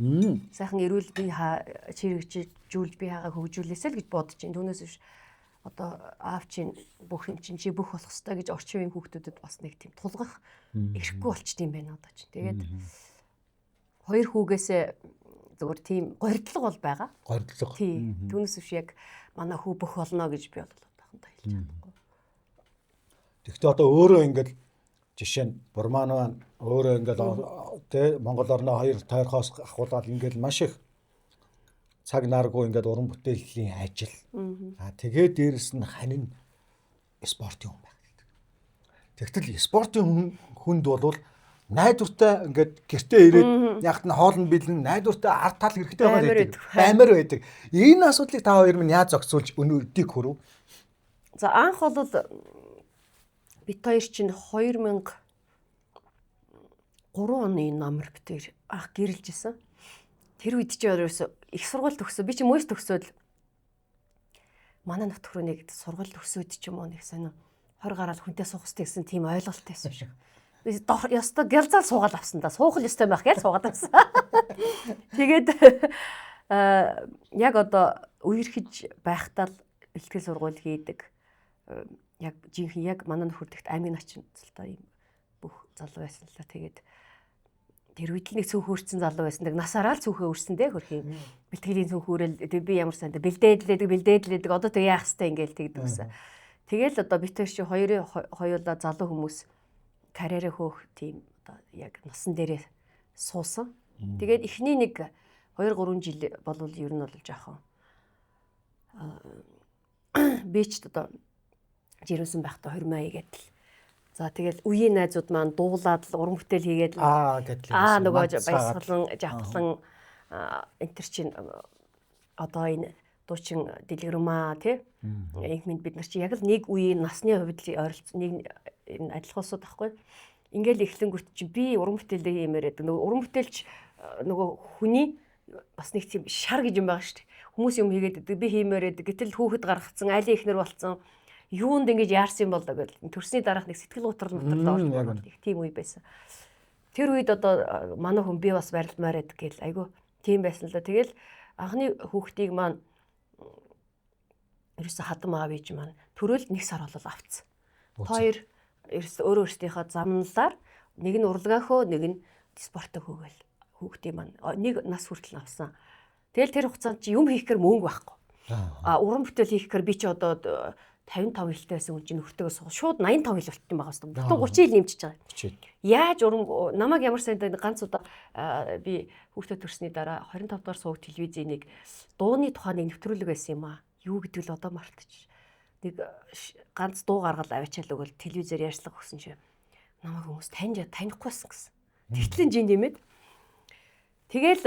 Сайхан эрүүл би чирэгжүүлж би хаага хөгжүүлээсэй л гэж бодож байна. Түүнээс биш одоо аав чинь бүх юм чинь чи бүх болох хэвээр гэж орчин үеийн хүүхдүүдэд бас нэг тийм тулгах ирэхгүй болчт юм байна одоо чинь. Тэгээд хоёр хүүгээсээ зүгээр тийм горьдлого бол байгаа. Горьдлого. Тийм. Түүнээс биш яг манай хүү бүх болно гэж би бол одоохондоо хэлж чадахгүй. Тэгэхдээ одоо өөрөө ингээд жишээ нь Бурман маань өөрөө ингээд тэ Монгол орны хоёр тойрхоос ахуулаад ингээд маш их цаг наргүй ингээд уран бүтээлийн ажил. Тэгээд дээрэс нь ханин спортын хүн байх гэдэг. Тэгтэл спортын хүнд бол найдвартай ингээд гэртээ ирээд ягт нь хоолнд бэлэн найдвартай ард тал хэрэгтэй байгаа баймар байдаг. Энэ асуудлыг та хоёр минь яаж зохицуулж өнөөдийг хүрв? За анх бол бит хоёр чинь 2003 оны намар битээр анх гэрэлж исэн. Тэр үед чи ерөөсө их сургууль төгсөө би чи мөс төгсөөл манай нутг руу нэг сургууль төгсөөд ч юм уу нэг сонио 20 гараал хүнтэй суух хэрэгтэй гэсэн тийм ойлголт байсан шиг. Би ёстой гялзаал суугаад авсан да. Суухал ёстой байх гэж суугаад авсан. Тэгээд яг одоо үерхэж байхдаа л бэлтгэл сургууль хийдэг. Яг жинхэнэ яг манай нөхөрдөгт аймгийн начин та юм бүх залуу байсан л та. Тэгээд тэр үед л нэг цүнх өөрсөн залуу байсан. Насаараа л цүнхээ өөрсөн дээ хөрх юм. Бэлтгэлийн цүнх өөрөл би ямар сайн бэлдээдлээдэг одоо тэг яах хэвтэй ингээл тэгдэг гэсэн. Тэгэл одоо бид тэр чи хоёулаа залуу хүмүүс карьерээ хөөх тийм одоо яг насан дээрээ суусан. Тэгээд эхний нэг 2-3 жил болвол ер нь бол жоохон би ч одоо жирэмсэн байхдаа 20 мая гэдэл. За тэгэл үеийн найзууд маань дуулаад л уран бүтээл хийгээд нөгөө баясгалан жавхлан энтер чин одоо энэ дуучин дэлгэрмаа тий инх минь бид нар чи яг л нэг үеийн насны хувьд ойролцоо нэг энэ адилхан усуд байхгүй. Ингээл эхлэнгүүт чи би уран бүтээлээ хиймээр байдаг. Нөгөө уран бүтээлч нөгөө хүний бас нэг тийм шар гэж юм байгаа шүү дээ. Хүмүүс юм хийгээд байдаг. Би хиймээр байдаг. Гэтэл хүүхэд гаргацсан, айлын ихнэр болцсон. Юунд ингэж яарсан юм бол гэж төрсний дараах нэг сэтгэл готрол орж их тийм үе байсан. Тэр үед одоо манай хүн би бас барилдмаар байдаг гэл айгу тийм байсан л да. Тэгэл анхны хүүхдийг маань ерөөсө хадам аав ээж маань төрөөл 1 сар болол авцсан. Хоёр ерөөсө өөрөө өөрсдийнхөө замналаар нэг нь урлагаахөө нэг нь спортоо хөөгөл хүүхдийн маань нэг нас хүртэл авсан. Тэгэл тэр хугацаанд чи юм хийхээр мөнгө байхгүй. Уран бүтээл хийхээр би чи одоо 55 хэлтэй байсан хүн чинь нөхөртөөгөө суугаад шууд 85 хэл болтсон байгаа хэвээр. Бүтэн 30 хэл нэмчихэж байгаа. 30. Яаж намайг ямар сайн ганц удаа би хүүхдээ төрсний дараа 25 дугаар сууг телевизийн нэг дууны тухай нэг нэвтрүүлэг байсан юм аа. Юу гэдэг л одоо мартчих. Нэг ганц дуу гаргал авчаал өгөл телевизээр ярьцлага өгсөн чинь намайг хүмүүс танихгүйсэн гэсэн. Тэгтлэн жин нэмээд тэгэл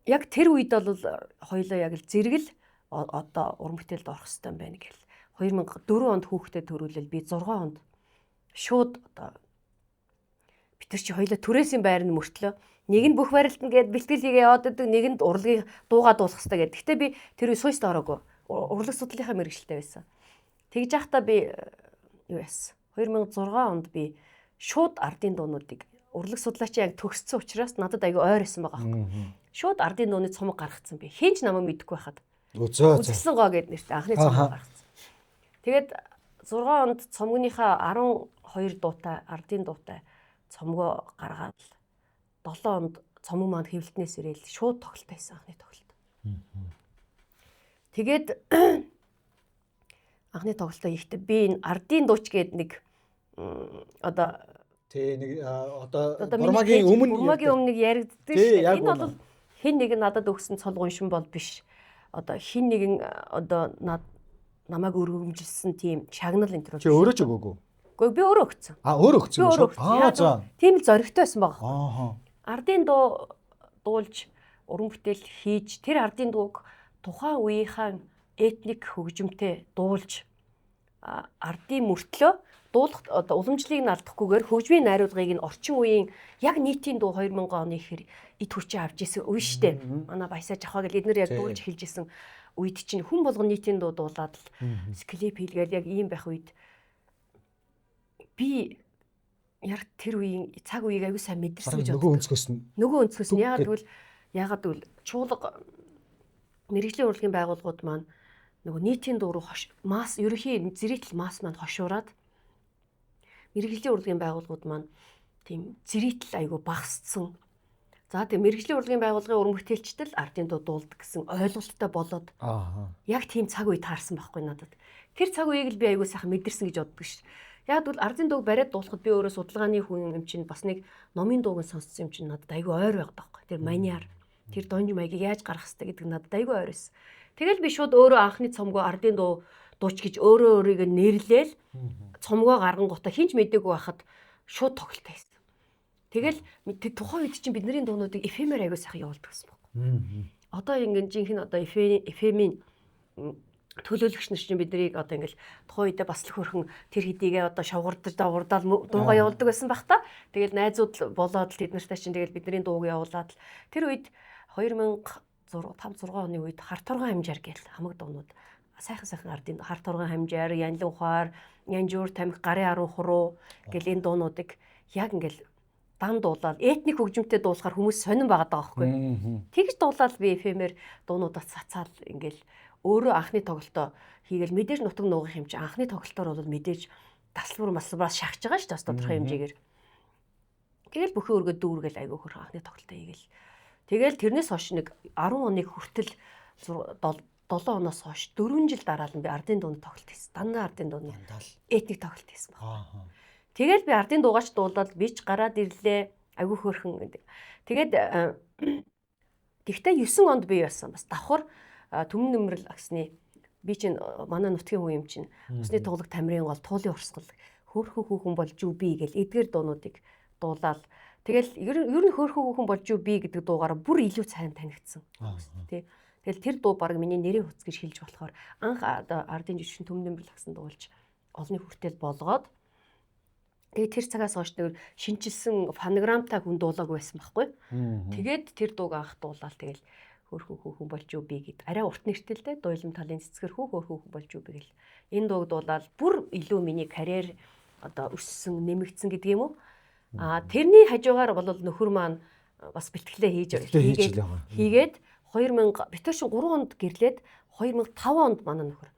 яг тэр үед бол хоёлоо яг л зэрэгэл одоо уран бүтээлд орох хэрэгтэй юм байна гэл 2004 онд хүүхдэд төрүүлэл би 6 онд шууд одоо бид нар чи хоёлоо түрээсийн байр нь мөртлөө нэг нь бүх барилтанд гээд бэлтгэл хийгээ яваад байдаг, нэгэнд урлагийг дуугаа дуулах хэрэгтэй гэдэг. Гэтэ би тэр үе суйст ороогүй. Урлаг судлалынхаа мэргэжилтэй байсан. Тэгж яхтаа би юу яасан. 2006 онд би шууд ардын дуунуудыг урлаг судлаачийн яг төгссөн учраас надад аягүй ойрсон байгаа байхгүй. Шууд ардын дууны цомог гаргацсан би. Хинч намайг мэдэхгүй байхад. Үзсэн гоо гэд нэртэй анхны цомог гаргацсан. Тэгээд 6 онд цомгийнхаа 12 дуутай ардын дуутай цомгоо гаргаад 7 онд цомог маань хэвлэлтнээс ирээл шууд тоглолт байсан анхны тоглолт. Тэгээд анхны тоглолтоо ихтэй би энэ ардын дууч гээд нэг одоо нэг одоо бурмагийн өмнө яригддаг шүү дээ. Энэ бол хин нэг нь надад өгсөн цол гуншин бол биш. Одоо хин нэгэн одоо намайг өргөмжилсэн тийм шагнал энэ төр. Чи өөрөө ч өгөөгүй. Гэхдээ би өөрөө өгсөн. Өөрөө өгсөн юм шүү. За. Тийм л зоригтой байсан байгаа. Ардын дуу дуулж уран бүтээл хийж тэр ардын дууг тухайн үеийнхэн этник хөгжимтэй дуулж ардын мөртлөө дуулах одоо уламжлалыг нь алдахгүйгээр хөгжмийн найруулгыг нь орчин үеийн яг нийтийн дуу 2000 оны ихэр эд хүчээ авч исэн үе штэ. Манай баясаа жахаа гэл эднэр яг дуулж хэлж исэн үед чинь хүн болгон нийтийн дуу дуулаад л клип хийлгээл яг ийм байх үед би яг тэр үеийн цаг үеийг аягүй сайн мэдэрсэн гэж боддог. Нөгөө өнцгөөс нь яагаад гэвэл чуулга мэрэгжлийн урлагийн байгууллагууд маань нөгөө нийтийн дуу руу масс ерөнхий зэрэгтэл масс маань хошуураад мэрэгжлийн урлагийн байгууллагууд маань тийм зэрэгтэл аягүй багасцсан. За тийм мэрэгжлийн урлагийн байгууллагын уран бүтээлчдэл ардын дуу дуулдаг гэсэн ойлголттой болоод яг тийм цаг үе таарсан байхгүй надад. Тэр цаг үеийг л би аягүй сайхан мэдэрсэн гэж боддог ш. Яг бол ардын дууг бариад дуулахад би өөрөө судалгааны хүн юм чинь бас нэг номын дууг сонссон юм чинь надад аягүй ойр байдаг байхгүй. Тэр маниар тэр донж маягийг яаж гаргах хэрэгтэй гэдэг надад аягүй ойр байсан. Тэгэл би шууд өөрөө анхны цомгоо ардын дуу дууч гэж өөрийгөө нэрлээл цомгоо гаргангуудаа хинч мэдээгүй байхад шууд тоглолт хийсэн. Тэгэл тухайн үед чинь бидний дуунуудыг FM-ээр аягүй сайхан явуулдаг гэсэн байна. Одоо ингээд жинхэнэ одоо FM-ийн төлөөлөгч нар чинь биднийг одоо ингээл тухайн үедээ бас л хөрхөн тэр хэдийгээ одоо шавгардаж давгурдаал дуугаа явуулдаг байсан бах та. Тэгэл найзууд болоод л тэд нартай чинь тэгэл бидний дууг явуулаад л тэр үед 2005-6 оны үед харт торгон хамжаар гээл хамаг дуунууд сайхан ардын харт торгон хамжаар янлан ухаар янжуур тамхи гарын 10 хуруу гэл энэ дуунуудыг яг ингээл дан дуулаад этник хөгжимтэй дуулахаар хүмүүс сонирн байгаад байгаа байхгүй. Тэгж дуулаад би FM-ээр дуунуудаа цацаал ингээл өөрөө анхны тоглолтоо хийгээл мэдээж нутаг нуугах юм чи анхны тоглолтоор бол мэдээж таслбар масбараас шахаж байгаа шүү дээ тодорхой хэмжээгээр. Тэгэл бүхэн өргөө дүүргээл айгүй хөрх анхны тоглолтоо хийгээл. Тэгэл тэрнээс хойш нэг 10 оныг хүртэл 7 оноос хойш 4 жил дараа нь би ардын дуунд тоглолт хийсэн. Дандаа ардын дууны этник тоглолт хийсэн байна. Тэгэл би ардын дуугаач дуулаад би ч гараад ирлээ. Айгүй хөөрхөн. Тэгээд тэгтээ 9 онд би байсан. Бас давхар төмөн нөмрөл агсны би чинь манай нутгийн хүн юм чинь усны тоглог тамирын гол туулын урсгал хөөрхөн хүүхэн болж юу би гэл эдгээр дуунуудыг дуулаад тэгэл ер нь хөөрхөн хүүхэн болж юу би гэдэг дуугаараа бүр илүү сайн танигдсан. Тэ. Тэгэл тэр дуу баг миний нэрийн хуц гэж хэлж болохоор анх ардын жишгэн төмөн нөмрөл агсан дуулж олны хүртэл болгоод тэгээд тэр цагаас хойш нэг шинжилсэн фонограмтай хүн дуулаагүй байсан байхгүй. Тэгээд тэр дууг анх дуулаад тэгэл хөөрхөн хүүхэн болж юу би гэд арай урт нэртэлтэй дуйлам талын цэцгэр хөөрхөн хүүхэн болж юу би гэл энэ дууг дуулаад бүр илүү миний карьер одоо өссөн нэмэгдсэн гэдэг юм уу. Тэрний хажуугаар бол нөхөр маань бас бэлтгэлээ хийгээд 2000 битэр шин 3 онд гэрлээд 2005 онд манай нөхөр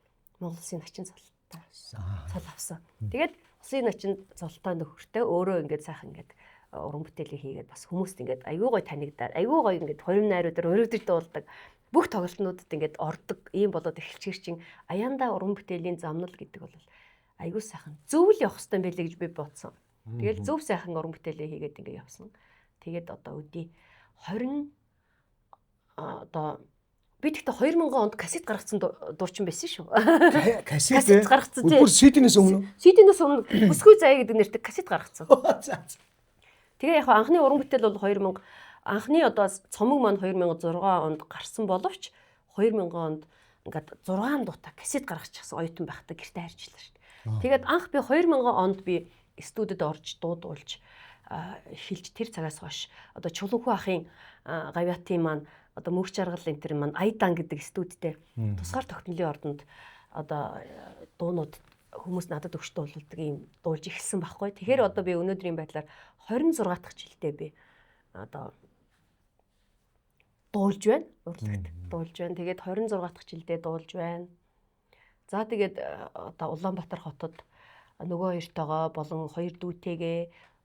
Монгол Улсын начин цал авсан. Тэгээд Улсын начин цолтой нөхөртэй өөрөө ингээд сайхан ингээд уран бүтээлийг хийгээд бас хүмүүст ингээд аюу гой танигдаад аюу гой ингээд хорим найруудаар өрөвдөж дуулдаг бүх тоглолтнуудад ингээд ордог ийм болоод эхэлчихэр чинь аяндаа уран бүтээлийн замнал гэдэг бол аюу сайхан зөв л явах хэрэгтэй байлээ гэж би бодсон. Тэгэл зөв сайхан уран бүтээлээ хийгээд ингээд явсан. Тэгээд одоо өдий 20 одоо би тэгтээ 2000 онд кассет гаргацсан дуучин байсан шүү. Кассет гаргацсан тий. Бүр CD-нээс өмнө. CD-нээс өмнө Бүсгүй заяа гэдэг нэртэй кассет гаргацсан. Тэгээ яг анхны уран бүтээл бол 2000 анхны одоо цомог маань 2006 онд гарсан боловч 2000 онд ингээд 6 дуутай кассет гаргачихсан оюутан байхдаа гэртээ харьжлаа шүү дээ. Тэгээд анх би 2000 онд би студид орж дуудуулж хэлж тэр цагаас хойш одоо Чулууху ахын гавьяатын маань одоо мөнх жаргал энэ төр маань Айдан гэдэг студидтэй тусгаар тогтнолын ордонд одоо дуунууд хүмүүс надад өгч дуулдаг юм дуулж эхэлсэн байхгүй. Тэгэхээр одоо би өнөөдрийн байдлаар 26 дахь жилдээ би одоо дуулж байна. Урлагт дуулж байна. Тэгээд 26 дахь жилдээ дуулж байна. За тэгээд одоо Улаанбаатар хотод нөгөө хоёртойгоо болон хоёр дүүтэйгээ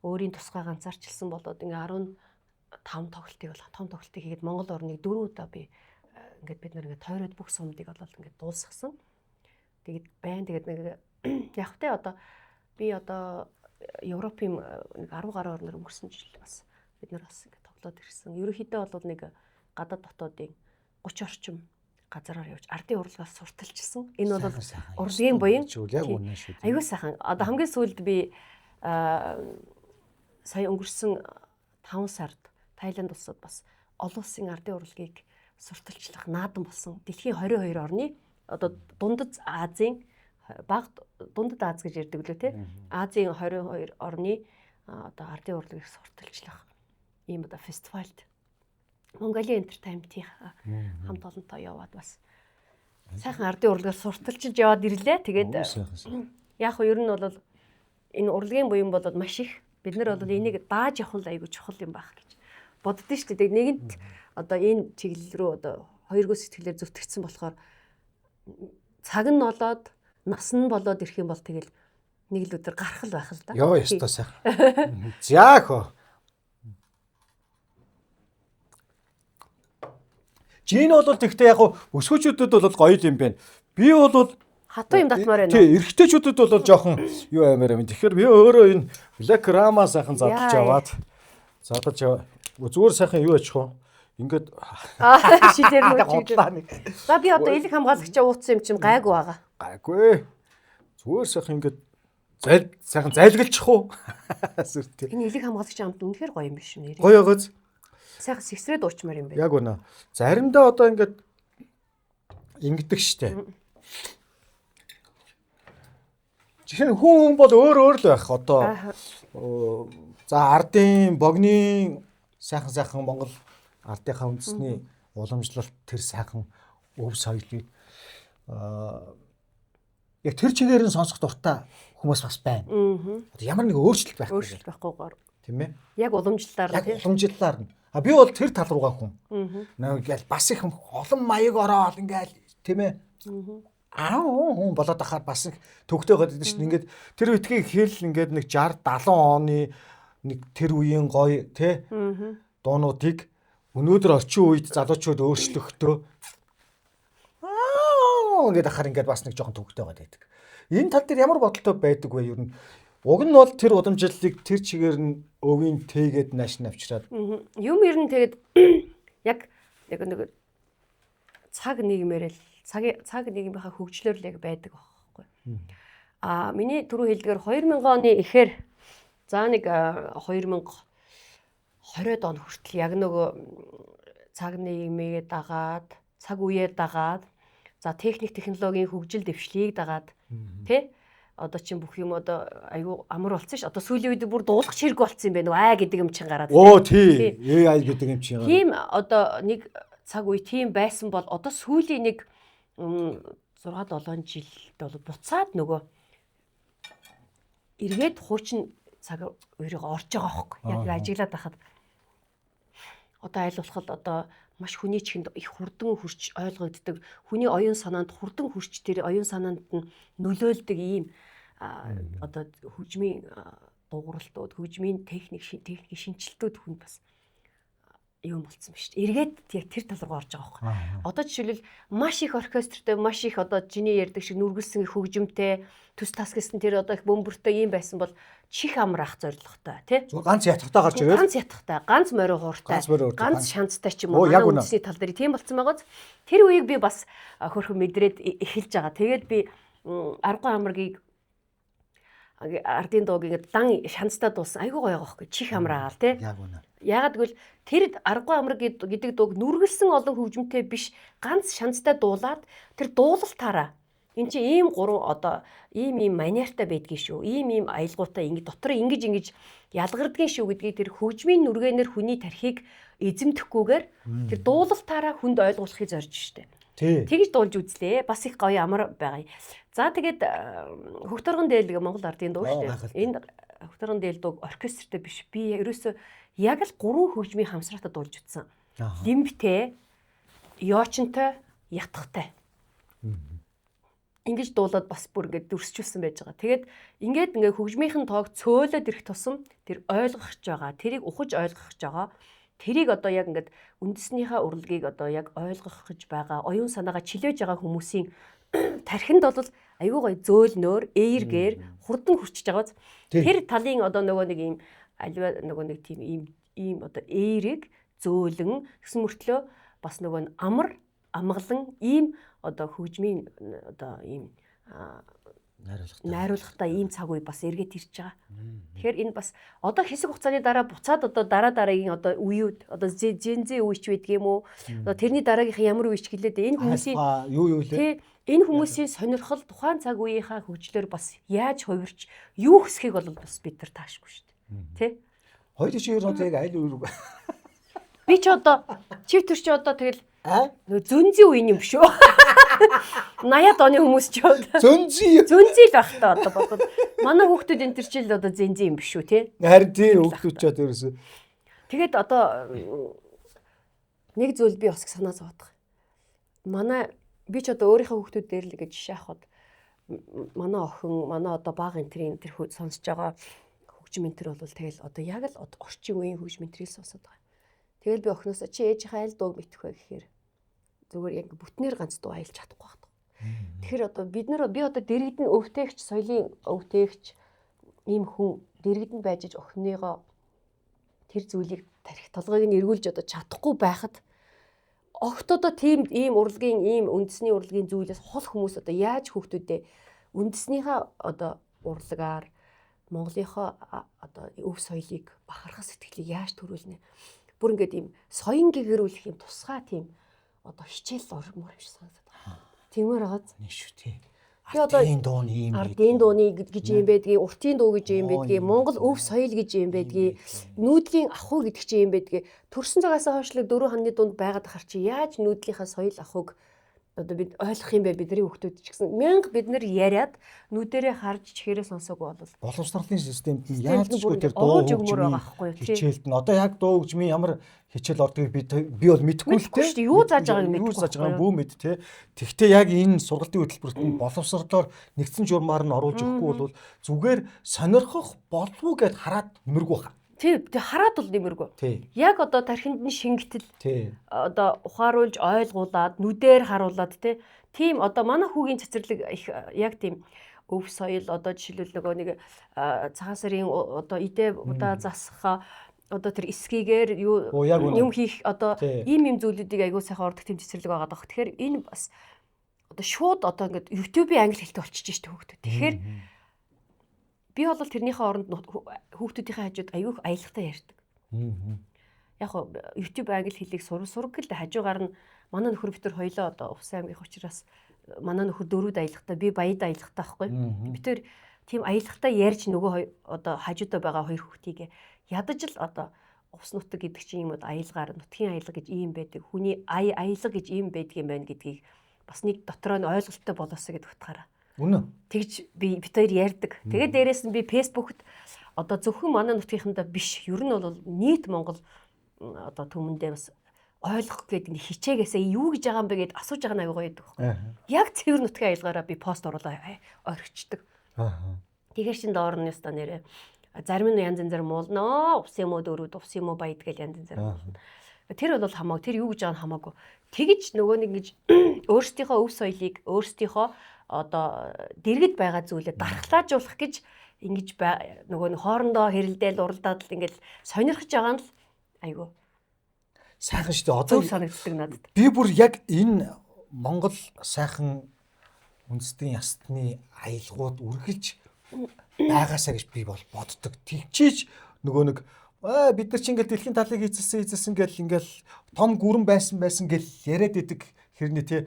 өөрийн тусгай ганцаарчилсан болоод ингээ 15 тоглолтыг бол том тоглолтыг хийгээд Монгол орныг 4 удаа би ингээд бид нар ингээд тойроод бүх сумдыг болол ингээд дуусгасан. Тэгээд байна. Тэгээд нэг яг тэ одоо би одоо Европын нэг 10 гаруй орноор өнгөрсөн жил бас бид нар бас ингээд тоглоод ирсэн. Ерөнхийдөө бол нэг гадаад дотоодын 30 орчим газараар явж ардын урлагаас сурталчилсан. Энэ бол урлагийн буян. Аюу сайхан. Одоо хамгийн сүүлд би сая өнгөрсөн 5 сард Тайланд улсад бас олон улсын ардын урлагийг сурталчлах наадам болсон. Дэлхийн 22 орны одоо дундад Азийн баг дундад Аз гэж ярьдаг лөө те. Азийн 22 орны одоо ардын урлагийг сурталчлах ийм одоо фестивальд Mongolia Entertainment-ийн хамт олонтой яваад бас сайхан ардын урлагаар сурталчилж яваад ирлээ. Тэгээд яг нь ер нь бол энэ урлагийн буян болоод маш их бид нар бол энийг дааж явах нь айгүй чухал юм байх гэж боддөө шүү дээ. Нэгэнт одоо энэ чиглэл рүү одоо хоёргоо сэтгэлээр зүтгэгдсэн болохоор цаг нь болоод нас нь болоод ирэх юм бол тэгэл нэг л өдөр гарах л байх л да. Йоо ёстой сайхан. За хөө. Жин бол тэгтээ яг өсгөөчүүдэд бол гоё юм байна. Би бол хатуу юм татмаар байна. Тий, эрэгтэйчүүдэд бол жоохон юу аймаар юм. Тэгэхээр би өөрөө энэ Black Rama сайхан задлж аваад зүгээр сайхан юу ачих вэ? Ингээд шидээр нууж гэж. За би одоо элэг хамгаалагчаа ууцсан юм чинь гайгүй байгаа. Гайгүй. Зүгээр сайхан ингээд сайхан зайлгалчих уу? Сүртэй. Энэ элэг хамгаалагч амт үнэхээр гоё юм биш үү? Гоё гоц. Сайхан сэгсрээд уучмаар юм байна. Яг үнэ. Заримдаа одоо ингээд ингэдэг штэ. Жишээ нь хүн бол өөр л байх. Одоо за ардын, богны сайхан Монгол ардынхаа үндэсний уламжлалт тэр сайхан өв соёлыг яг тэр чигээр нь сонсох дуртай хүмүүс бас байна. Одоо ямар нэг өөрчлөлт байх гэж байхгүйгээр тийм ээ. Яг уламжлалаар тийм. Уламжлалаар нь. Би бол тэр тал руугаа хүн. Нэг ингээл бас их олон маяг ороод ингээл тийм ээ. Хүн болоод ахаар бас их төгтөө гадаг шүү дээ. Ингээд тэр үтгийг хэл ингээд нэг 60 70 оны нэг тэр үеийн гоё тий дуунуудыг өнөөдөр орчин үед залуучууд өөрчлөхдөө ингээд ахаар ингээд бас нэг жоохон төгтөө гадаг. Энэ тал дээр ямар бодолтой байдаг вэ ер нь? Уг нь бол тэр удамжлалыг тэр чигээр нь өвийн тээгээд нааш навчраад. Юм ер нь тэгээд яг нэг цаг нийгмээр л цаг нийгмийнхаа хөгжлөөр л яг байдаг байхгүй. Миний түрүү хэлдгээр 2000 оны эхээр за нэг 2020 он хүртэл яг нөгөө цаг нийгмээ дагаад, цаг үеэ дагаад, за техник технологийн хөгжил дэвшлийг дагаад тий одоо чинь бүх юм одоо аюу амар болсон ш. Одоо сүүлийн үед бүр дуулах хэрэг болсон юм байна. Аа гэдэг юм чинь гараад. Оо тий. AI гэдэг юм чинь. Тийм одоо нэг цаг үе тийм байсан бол одоо сүүлийн нэг 6-7 жилд бол буцаад нөгөө эргээд хуучин цаг үеийг орж байгаа хөөхгүй. Яг ажиглаад байхад одоо айл болоход одоо маш хүний чихэнд их хурдан хурц ойлгогддог. Хүний оюун санаанд хурдан хурц тэр оюун санаанд нь нөлөөлдөг ийм одоо хөгжмийн дууралтууд, хөгжмийн техникийн шинжилтүүд хүнд бас юм болцсон ба шүү дээ. Эргээд яг тэр тал руу орж байгаа байхгүй. Одоо жишээлбэл маш их оркестртэй, маш их одоо чиний ярьдаг шиг нүргэлсэн их хөгжимтэй, төс тас гэсэн тэр одоо их бөмбөртэй юм байсан бол чих амраах зорилготой тий. Зүгээр ганц ятгахтай гарч ирээ. Ганц ятгахтай, ганц морин хууртай, ганц шанцтай ч юм уу манай үндэсний тал дээр тийм болцсон байгааз тэр үеийг би бас хөрхөн мэдрээд эхэлж байгаа. Тэгээд би Аргуй амрагийг ардын дууг ингээд дан шанцтай дуусан айгуу гоё байхгүй чих амраагаал тий. Яг үнэ. Ягаад гэвэл тэр Аргуй амраг гэдэг дууг нүргэлсэн олон хөгжмөнтэй биш ганц шанцтай дуулаад тэр дуулалтаараа эн чинь ийм гурван одоо ийм манертай байдгийн шүү. Ийм аялгаутай ингэ дотор ингэж ялгардгийн шүү гэдгийг тэр хөгжмийн нүргээнээр хүний тархийг эзэмдэхгүйгээр тэр дуулалтаараа хүнд ойлгуулахыг зорж штэ. Тэгж дуулж үзлээ. Бас их гоё амар байгаа. За тэгээд Хөгторгон дээл Монгол ардын дуу штэ. Энэ Хөгторгон дээл дуу оркестртэй биш. Би ерөөсөө яг л гурван хөгжмийн хамсраатай дуулж утсан. Лимбтэй, ёочонтой, ятгахтай. Ингэж дуулаад бас бүр ингэж дүрсчүүлсэн байж байгаа. Тэгээд ингээд хөгжмийнхэн тоог цөөлөд ирэх тусам тэр ойлгох гэж байгаа. Тэрийг ухаж ойлгох гэж байгаа. Тэрийг одоо яг ингээд үндэснийхээ урлагийг одоо яг ойлгох гэж байгаа. Оюун санаагаа чилээж байгаа хүмүүсийн тархинд бол айгүй гоё зөөлнөөр, эергээр хурдан хүрчиж байгааз тэр талын одоо нөгөө нэг ийм альва нөгөө нэг тийм ийм одоо эерэг зөөлөн гэсэн мөртлөө бас нөгөө амар амгалан ийм одоо хөгжмийн одоо ийм найруулгатай ийм цаг үе бас эргээд ирж байгаа. Тэгэхээр энэ бас одоо хэсэг хугацааны дараа буцаад одоо дараагийн одоо үеуд одоо зензэ үеч байдаг юм уу? Одоо тэрний дараагийнх ямар үеч гэлээд энэ хүмүүсийн юу лээ? Энэ хүмүүсийн сонирхол тухайн цаг үеийнхаа хөгжлөөр бас яаж хувирч юу хүсхийг бол бас бид нар таашгүй шүү дээ. Тэ? 2092 он яг аль үе би ч одоо чивтэр чи одоо тэгэл зөнзийн үеийн юм шүү. 80-аад оны хүмүүс ч зөнзий л байх та одоо бодоход. Манай хүүхдүүд энэ төр чил одоо зензийн юм биш үү те? Харин тийм хүүхдүүд ч одоо ерөөсөө. Тэгээд одоо нэг зүйл би бас санаа зовоодох. Би ч одоо өөрийнхөө хүүхдүүд дээр л гэж жишээ авахад манай охин, манай одоо бага энтрийн тэр сонсож байгаа хөгжим энтер бол тэгэл одоо яг л орчин үеийн хөгжим энтрийг сонсоод байгаа. Тэгэл би охиноосоо чи ээжийнхээ аль дууг мэдэх вэ гэхээр зүгээр яг бүтнээр ганц дуу аялж чадахгүй байна. Тэгэхээр одоо би одоо дэрэгдэн өвтэйгч, соёлын өвтэйгч ийм хүн дэрэгдэн байж охиныгоо тэр зүйлийг тарих толгойг нь эргүүлж одоо чадахгүй байхад огт одоо тийм ийм урлагийн ийм үндэсний урлагийн зүйлээс хол хүмүүс одоо яаж хүүхдүүдээ үндэснийхээ одоо урлагаар Монголынхоо одоо өв соёлыг бахархах сэтгэлийг яаж төрүүлнэ? Бүр ингээд ийм соён гэгэрүүлэх юм тусгай тийм одоо хичээл ормор юм шиг санагдаад байна. Тиймэр хааз. Нэг шүү тий. Би одоо ардын дууны гэж юм байдгийг, уртын дуу гэж юм байдгийг, Монгол өв соёл гэж юм байдгийг, нүүдлийн ахуй гэдэг чинь юм байдгийг төрсөн цагаас хойш л 4 хоногны дунд байгаад ахаар чи яаж нүүдлийнхаа соёл ахуйг одоо бид ойлгох юм бэ бидний хүүхдүүд ч гэсэн мянга бид нар яриад нүдэрээ харж чихээрээ сонсоогүй бол боловсролын системд нь яалцгүй тэр дуу хөгжмөр байгаа байхгүй юу хичээлд нь одоо яг дуу хөгжмийн ямар хичээл ордгийг би бол мэдэхгүй л тийм юу зааж байгааг мэдэхгүй бүү мэд те. Тэгвэл яг энэ сургалтын хөтөлбөрт нь боловсролоор нэгдсэн журмаар нь оруулж өгөхгүй бол зүгээр сонирхох болов гэд хараад нэмэргүй хаа. Тийм хараад бол нэмэргүй. Яг одоо тархинд нь шингэтэл одоо ухааруулж ойлгуулад нүдээр харуулад тийм одоо манай хүүгийн цэцэрлэг их яг тийм өв соёл одоо жишээлбэл нөгөө нэг цагаан сарын одоо идэ удаа засах одоо тэр эсгийгээр юм хийх одоо ийм зүйлүүдийг аягүй сайхан ордог тийм цэцэрлэг байгаа даа. Тэгэхээр энэ бас одоо шууд одоо ингээд YouTube-ийн англи хэлтэй болчихж штэ хүүхдүүд. Тэгэхээр би бол тэрнийхээ оронд хүүхдүүдийнхээ хажууд аягүй аялахтаа ярьдаг. Яг хоо YouTube англи хэлийг сураг л хажуугаар нь манай нөхөр битэр хоёлоо одоо Увсан аймгийнх учраас манай нөхөр дөрүүд аялахтаа би баяд аялахтаа байхгүй. Битэр тийм аялахтаа ярьж нөгөө одоо хажуудаа байгаа хоёр хүүхдийг ядаж л одоо Увс нутаг гэдэг чинь юм уу аялгаар нутгийн аялга гэж ийм байдаг. Хүний аялга гэж ийм байдаг юм байна гэдгийг бас нэг дотроо нь ойлголттой болоосоо гэдэгт утгаараа. Үнэ. Тэгж би бид хоёр ярьдаг. Тэгээд дээрэс нь би фэйсбүүкт одоо зөвхөн манай нутгийнхандаа биш, ер нь бол нийт Монгол одоо түмэндээ бас ойлгох гэдэг нэг хичээгээсээ юу гэж байгаа юм бэ гэд асууж байгаа нэг гоё байдаг байхгүй. Яг цэвэр нутгийн аялгаараа би пост оруулаа орхичдаг. Тэгэхээр чин доор нь яста нэрээ зарим нь янз янзаар муулнаа. Ус юм уу дөрүүд, ус юм уу баяд гэж янз янзаар. Тэр бол хамаагүй. Тэр юу гэж байгаа нь хамаагүй. Тэгэж нөгөө нэг ингэж өөрсдийнхөө өв соёлыг өөрсдийнхөө одоо дэргэд байгаа зүйлээ дархлаажуулах гэж ингэж нөгөө нэг хоорондоо хэрэлдээл уралдаад л ингэж сонирхож байгаа нь л айгүй сайхан шүү дээ. Одоо зөв санагддаг надад. би бүр яг энэ Монгол сайхан үндэстэн ястны аялгууд үргэлж байгаасаа гэж би бол боддог. Тэгчиж нөгөө нэг бид нар чи ингээл дэлхийн талыг эзэлсэн гэл ингээл том гүрэн байсан гэл яриад идэг хэрнээ те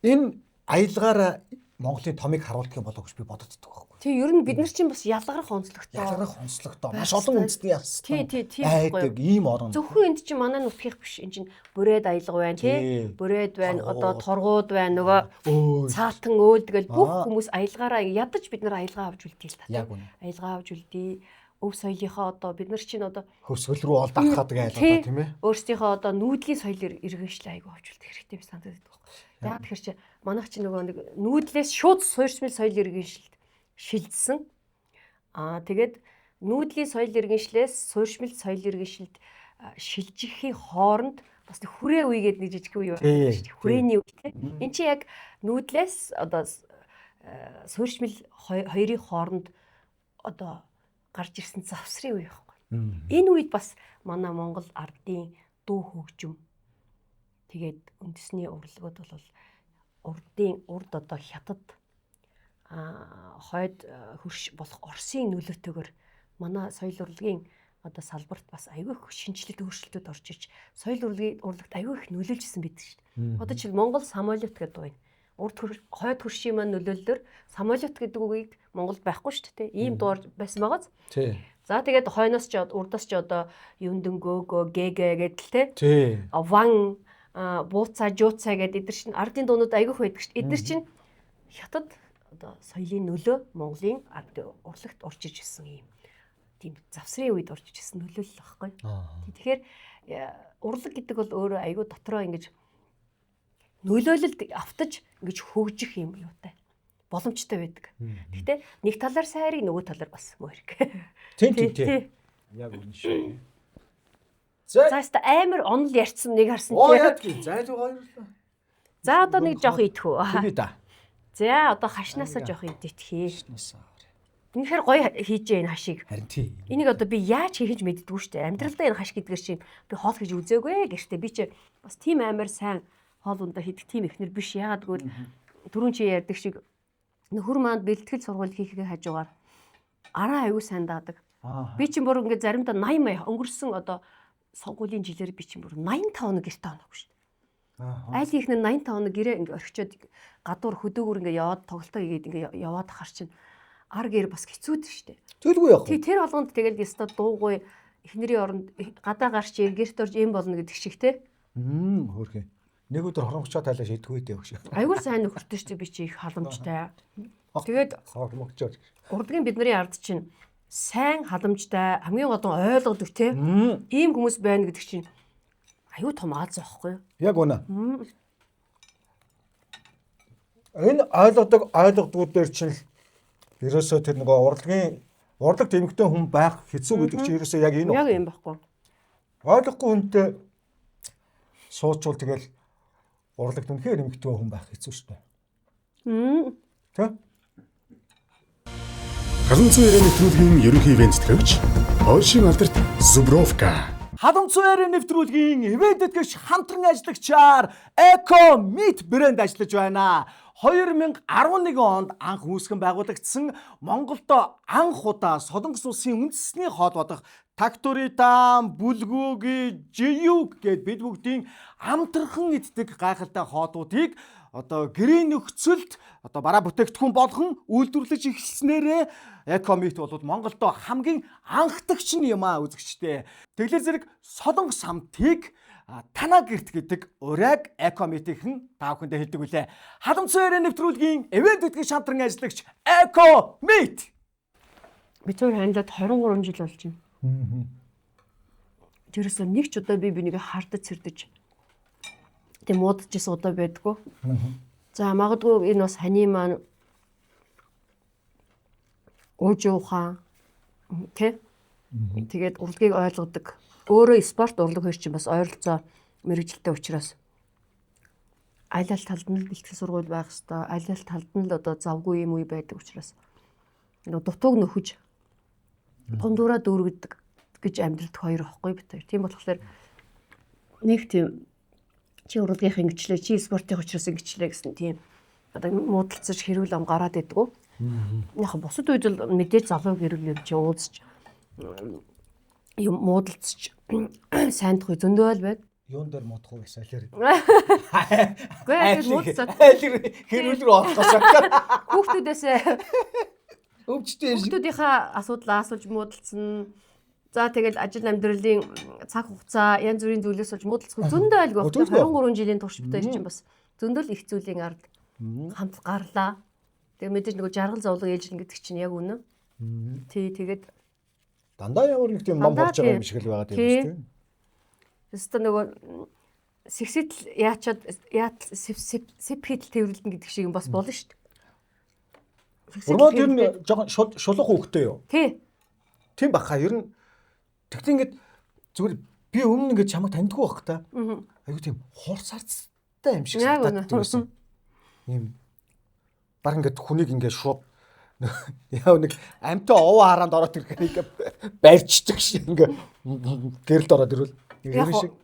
энэ аялгаараа Монголын томыг харуулдаг юм болов уу гэж би боддог байхгүй. Тий, ер нь бид нар чинь бас ялгарах онцлогтой. Маш олон үндэстэн яс. Тийм байдаг ийм орон. Зөвхөн энд чинь манай нутгийнх биш. Энд чинь бүрээд аялга байна тий. Бүрээд байна, одоо торгууд байна, нөгөө цаатан өөлдгөл бүх хүмүүс аялгаараа ядаж бид нар аялгаа авч үлдээ л та. Яг үнэ. Аялгаа авч үлдээ. Өв соёлынхоо одоо бид нар чинь одоо хөвсгөл рүү ол дагахад айлгаа тийм ээ. Өөрсдийнхөө одоо нүүдлийн соёлыг иргэншлээ айгу авч үлдэх хэрэгтэй би санагдаад байна. Яг тэгэхээр чи манайх чи нөгөө нэг нүүдлээс шууд суурьшмал соёл иргэншилд шилжсэн. Тэгээд нүүдлийн соёл иргэншлээс суурьшмал соёл иргэншилд шилжихийн хооронд бас хүрээ үе гэдэг нэг жижиг үе байна шүү дээ. Хүрээний үе тийм. Энд чи яг нүүдлээс одоо суурьшмал хоёрын хооронд одоо гарч ирсэн завсрын үе байхгүй. Энэ үед бас манай Монгол ардын дуу хөгжим тэгээд үндэсний урлагууд бол урд одоо хятад хойд хөрш болох Оросын нөлөөтэйгээр манай соёл урлагийн одоо салбарт бас аюул их шинжилэлт өөрчлөлтүүд орж ирж соёл урлагт аюул их нөлөөлжсэн байдаг шүү дээ. Одоо жишээл Монгол самолет гэдэг байна. Хойд хөршийн маань нөлөөллөөр самолет гэдэг үгийг Монголд байхгүй шүү дээ. Ийм дуур байсан байгааз. Тий. За тэгээд хойноос ч урдаас ч одоо юндөнгөөгөө гэгэ гэдэл те. Тий. Ван бууцаа жууцаа гэдэг эдгээр чинь ардын дуунууд аюул их байдаг шүү дээ. Эдгээр чинь хятад одоо соёлын нөлөө Монголын ард урлагт орж иж ирсэн юм. Тийм завсрын үед орж иж ирсэн нөлөөлөл байхгүй. Тэгэхээр урлаг гэдэг бол өөрөө аюул дотроо ингэж нөлөөлөлд автаж ингэж хөгжих юм юутай боломжтой байдаг. Гэхдээ нэг талаар сайрыг нөгөө талаар бас мөрг. Тийм. Яг үнэ шүү. Заasta амар онол ярьсан нэг харсан тийм. Зайлуу хоёр л. За одоо нэг жоох идэх үү? Би да. За одоо хашнаасаа жоох идэтгэе. Үнэхээр гоё хийж энэ хашиг. Харин тий. Энийг одоо би яаж хийж мэддэггүй шүү дээ. Амьдралдаа энэ хаш гэдгээр чинь би хоол гэж үзээгүй гэжтэй. Би чи бас тийм амар сайн хоол ундаа хийдэг тийм ихнэр биш. Яагаад гэвэл түрүүн чи ярьдаг шиг нөхөр манд бэлтгэл сургууль хийхээ хажуугаар араа аягүй сайн даадаг. Би чинь бүр ингээд заримдаа 80 өнгөрсөн одоо сонгуулийн жилээр би чинь бүр 85 хоног гэртээ оноогүй шүү дээ. Айл ихнэр 85 хоног гэрээ ингээд орхичоод гадуур хөдөөгөр ингээд яваад тоглолтоо хийгээд ингээд яваад ахаар чинь ар гэр бас хэцүүд шүү дээ. Төлгүй яах вэ? Тэр болгонд тэгэл яста дуугүй эхнэрийн оронд гадаа гарч гэрт орж юм болно гэдэг шиг те. Хөөрхөн. Нэг өдөр хормогчоо тайлаа шийдгүй дээ өгш. Айгуул сайн нөхөртэй шүү дээ би чи их халамжтай. Тэгээд хормогчоо. Урдгийн бидний ард чинь сайн халамжтай хамгийн гол нь ойлгодог те. Ийм хүмүүс байна гэдэг чинь аюу том аз واخгүй юу? Яг үнэ. Энэ ойлгодгууд дээр чинь ерөөсөө тэр нөгөө урлаг дэмэгтэй хүн байх хэцүү гэдэг чинь ерөөсөө яг энэ. Яг юм байхгүй. Ойлгохгүй хүнтэй суучвал тэгэл урлагт үнэхээр нэмэгтэй хүн байх хэцүү шүү дээ. Тэ? Халамцсан ярианы нэвтрүүлгийн ерөнхий ивент төгч Польшийн алдарт Зубровка. Халамцсан ярианы нэвтрүүлгийн ивент тэтгэгч хамтран ажиллагчаар Eco Meat брэнд ажиллаж байна. 2011 онд анх үүсгэн байгуулагдсан Монголдо анх удаа Солонгос улсын үндэсний хоол бодох Такторитан, Бүлгүүги, Жиюг гэд бид бүгдийн амтархан иддэг гайхалтай хоолуудыг одоо гэрийн нөхцөлд одоо бараа бүтээгдэхүүн болгон үйлдвэрлэж эхэлснээрээ Eco Meat бол Монголдо хамгийн анхдагч юм үзэгчтэй. Тэглэр зэрэг Солонгос хамтыг танаа гэрт гэдэг ураг Eco Meat-ийн та бүхэндээ хэлдэг үлээ. Халамцсан ярианы нэвтрүүлгийн ивент тэтгэгч хамтран ажиллагч Eco Meat. Би тэр хандаад 23 жил болж байна. Тэрээс нэг ч удаа би бинийг хардаж цэрдэж тийм муудажсэн удаа байдгүй. За магадгүй энэ бас хани маань ууж ухаан Тэ. Тэгээд урлагийг ойлгодог. Өөрөө спорт урлаг хоёр чинь бас ойролцоо мэрэгжилтэй учраас аль талд нь бэлтгэл сургууль байх хэвээр, аль талд нь л одоо завгүй юм уу байдаг учраас дутууг нөхөж дундуура дүүргдэг гэж амьдралд хоёр ихгүй бит. Тийм болохоор нэг тийм чи урлагийнх ингэчлээ, чи спортын учраас ингэчлээ гэсэн тийм одоо муудалцаж хэрүүл ам гараад идэггүй. Яг бусад үед л мэдээж залуу гэрэл юм чи уудсч юм муудалцж сайндах зөндөө л байд. Юун дээр модох уу гэсэлэр. Гэхдээ муудалцаад хэрүүл рүү орохоос хүүхдүүдээсээ өвчтэй юм шиг. хүүхдүүдийнхаа асуудлаа асууж муудалцсан. За тэгэл ажил амьдралын цаг хугацаа янз бүрийн зүйлээс болж муудалцах зөндөө айлг багт 23 жилийн турш битээ чинь бас зөндөө л их зүйлийн ард хамт гарлаа. Тэгээ мэдээж нөгөө жаргал зовлог ээлжлэн гэдэг чинь яг үнэ. Тий тэгээд Дандаа ямар нэг тийм ном болж байгаа юм шиг л байгаа тийм үү? Өстө нөгөө сэгсэдл яачаад сэп хийдэл тэрвэрлэн гэдэг шиг юм бас болно шүү дээ. Урмаа тэр нь жоохон шулуух хөвгтэй юу? Тий. Тийм баха. Ер нь тэгтээ ингээд зүгээр би өмнө ингээд чамайг таньдгүй байх та. Айгу тийм хуурсарцтай юм шиг санагдаад байсан. Ийм баг ингээд хүнийг ингээд шууд яа нэг амтаа овоо хараанд ороод ирэхээр ингээд барьчдаг шиг ингээд гэрэлд ороод ирвэл ер шиг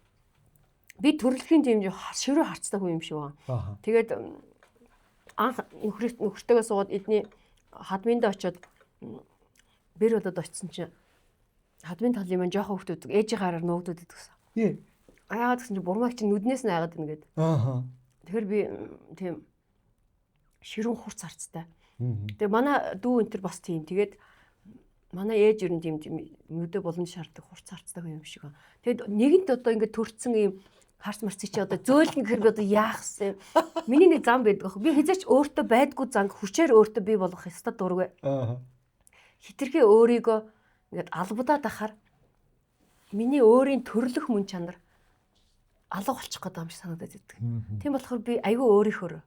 би төрөлхийн тийм ширүү харцтай хүн юм шиг байна. Тэгээд анх нөхөртөөгөө суугаад эдний хадминд очиод бэр болоод очсон чинь хадмын талын маань жоохон хөвгтүүд ээжийн гараар нуугдууд идэгсэн. Тий. Яагаад гэсэн чинь бурмаг чинь нүднээс нь айгаад байна гээд. Тэгэхээр би тийм ширүүн хурц харцтай. Тэгээ манай дүү энэ төр бас тийм. Тэгээд манай ээж ер нь тийм нүдэ боломж шаарддаг хурц харцтай хүн юм шиг байна. Тэгээд нэгэнт одоо ингээд төрцөн ийм харц марцыг чи одоо зөөлнө гэхээр би одоо яах вэ? Миний нэг зам байдаг. Би хизээч өөртөө байдгүй занг хүчээр өөртөө бий болгох ёстой дургүй. Хитрхи өөрийгөө ингээд албадаад ахаар миний өөрийн төрлөх мөн чанар алга болчих гээд байгаа юм шиг санагдаад байдаг. Тийм болохоор би айгүй өөрийнхөө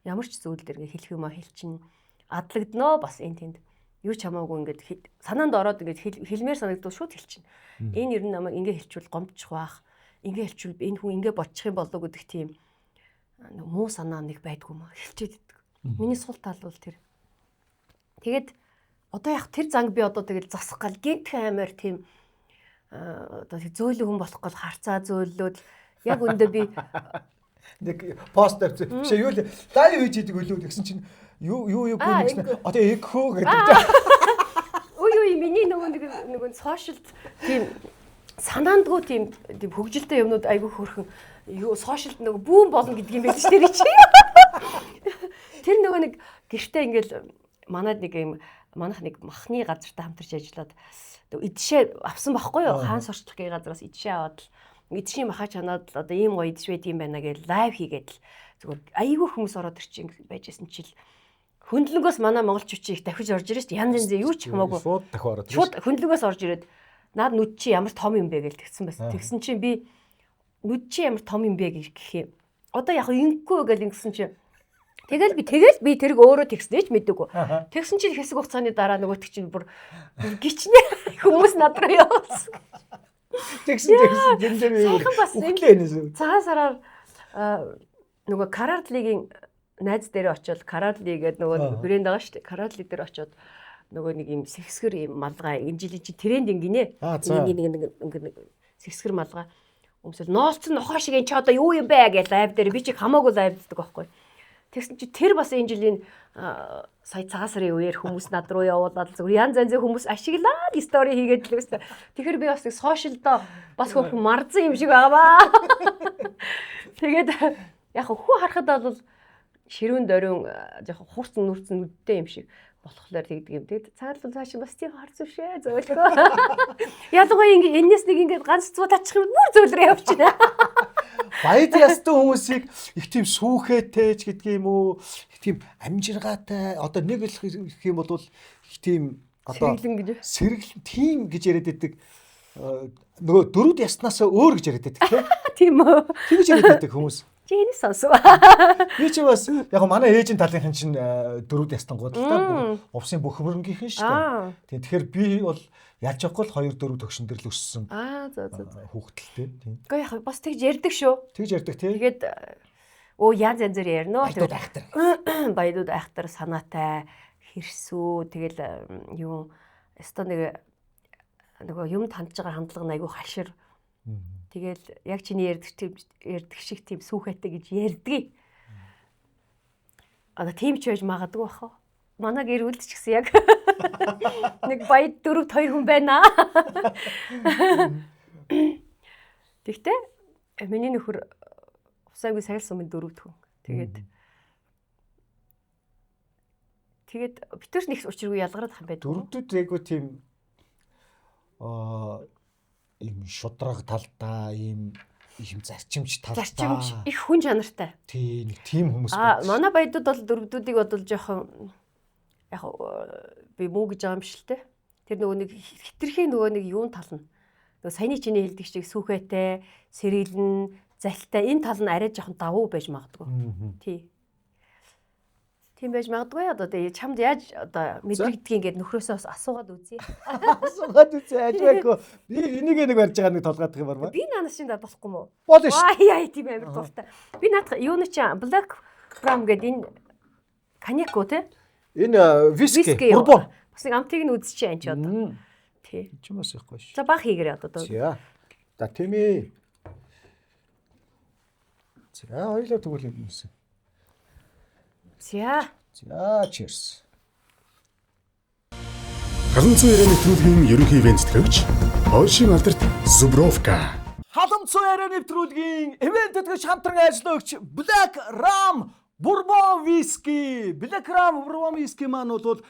ямар ч зүйл дээр ингээд хэлэх юм а хэлчин адлагдноо бас энэ тэнд юу ч хамаагүй ингээд санаанд ороод ингээд хэлмээр санагдвал шууд хэлчин. Энэ ер нь намайг ингээд хэлчихвэл гомдчих баах. Ингээд хэлчихвэл энэ хүн ингээд бодчих юм болов гэдэг тийм муу санаа нэг байдгүй маа хэлчихэд байдаг. Миний сул тал бол тэр. Тэгээд одоо яг тэр занг би одоо тэгэл засах гал гинтхэн аймаар тийм одоо зөөлөн хүн болох гол харцаа зөөллөөд яг өндөө би нэг постэр биш юу л лайв хийж идэг үлээ гэсэн чинь юу гүн гэсэн одоо яг хөө гэдэг. Ой миний нөгөө сошиалд тийм санаандгүй тийм хөгжилтэй юмнууд айгүй хөрхөн юу сошиалд нөгөө бүүн болно гэдэг юм байх ш тэр чи. Тэр нөгөө нэг гэртээ ингээл манайд нэг юм манайх нэг махны газартай хамтарч ажиллаад идшээ авсан байхгүй юу хаан сорчгийн газраас идшээ аваад идшийн махаа чанаад одоо ийм гоё идш байд юм байна гэж лайв хийгээд л зүгээр айгүй хүмүүс ороод ирчих байжсэн чил хөндлөнгөөс манай монголчууд их дахиж орж ирэж янз янз юу ч хамаагүй шууд дахиж ороод шууд хөндлөнгөөс орж ирээд наад нүд чи ямар том юм бэ гэж тэгсэн байсан. Тэгсэн чинь би нүд чи ямар том юм бэ гэх юм. Одоо яг ингэхгүй гэж ингэсэн чинь тэгэл би тэрг өөрөө тэгснэ ч мэдээгүй. Тэгсэн чинь хэсэг хугацааны дараа нөгөөт чинь бүр гिचнэ хүмүүс над руу явуулсан. Тэгсэн зэн дээр юу үхлээ. Цагаан сараар нөгөө Карадлигийн найз дээр очиод Карадли гэдэг нөгөө брэнд байгаа шүү дээ. Карадли дээр очиод нөгөө нэг юм сэхсгэр юм малгай энэ жилийн чи трендинг гинэ. Нэг сэхсгэр малгай өмсөл ноолцсон нохоо шиг энэ ч одоо юу юм бэ гэж лайв дээр би чи хамаагүй лайвддаг байхгүй. Тэгсэн чи тэр бас энэ жилийн сая цагаан сарын үеэр хүмүүс над руу явуулаад зүгээр янз янзын хүмүүс ашиглаад стори хийгээд л байсан. Тэгэхээр би бас нэг сошиалдоо бас хөрхөн марзан юм шиг байгаамаа. Тэгээд яг хүү харахад бол ширүүн дөрөн яг хурцсан нүрцэн нүдтэй юм шиг болохоор тэгдэг юм. Тэгээд цагаал бол цааш бас тийм харц вшээ зөөлгөө. Ялангуяа ингэ энэс нэг ингэ ганц цуу тачих юм бүр зөөлрөө явчихна. Баяд ястай хүмүүсийг их тийм сүүхээтэй ч гэдэг юм уу? Их тийм амжиргаатай одоо нэг л гэх юм бол их тийм одоо сэргэлэн тийм гэж яриад байдаг. Нөгөө дөрүүд яснаасаа өөр гэж яриад байдаг тийм. Тийм үү. Тэгж яриад байдаг хүмүүс. Чи энийг сонсов. Би ч бас яг манай ээжийн талынхын чинь дөрөв ястангууд л та увсын бүх хөрөнгөхийн шүү дээ. Тэгэхээр би бол яаж явахгүй л 2 4 төгшин дээр л өссөн. За. Хүүхдэлтэй тийм. Гэхдээ яг бас тэгж ярьдаг шүү. Тэгж ярьдаг тий. Тэгээд янз янзэр ярина. Баядууд айхтар. Баядууд айхтар санаатай хэрсүү тэгэл юу өстой нөгөө юм тандж байгаа хандлага айгүй хашир. Тэгэл яг чиний ярьдаг шиг тийм сүхэтэй гэж ярьдгийг. Одоо тийм ч байж магадгүй бах. Манай гэр бүлд ч гэсэн яг нэг баяд 4-2 хүн байна. Тэгтээ миний нөхөр усаагүй саялс өмнө 4 хүн. Тэгээд битүүс нэг учиргүй ялгараад хам байдаг. Дөрөвдөд айгу тийм ийм шудраг талдаа ийм зарчимч талдаа. Зарчимч их хүн чанартай. Тийм нэг тийм хүмүүс байна. Манай баядууд бол дөрөвдүүдийг бодвол жоохон яг би муу гэж байгаа юм шиг л те. Тэр нөгөө нэг хитрхийн нөгөө нэг юун тал нь. Нөгөө саяны чиний хэлдэг шиг сүхэтэй, сэрэлэн, залтай энэ тал нь арай жоохон давуу байж магадгүй. Тийм байж магадгүй. Одоо тэгээ чамд яаж одоо мэдрэгдгийг ингээд нөхрөөсөө бас асуугаад үзье. Асуугаад үзье ажиггүй. Би энийг нэг барьж байгаа нэг толгойдох юм байна. Би наанаас чинь болохгүй мó. Болно шүү. Яа тийм амар дуртай. Би наадах юуны чи Black Rum гэдэг энэ коньяк уу те? Энэ виски, бурбон. Бас нэг амтыг нь үзчихээ анч одоо. Тий. Чи бас ихгүй шүү. За баг хийгэрээ одоо. За. За тийм ээ. За хоёлоо тэгвэл юм юмсэн. За cheers. Халамцсан ярианы нэвтрүүлгийн ерөнхий ивент тэтгэгч Польшийн алдарт Зубровка. Халамцсан ярианы нэвтрүүлгийн ивент тэтгэгч хамтран ажиллагч Black Rum Bourbon Whisky. Black Rum Bourbon Whisky маань бол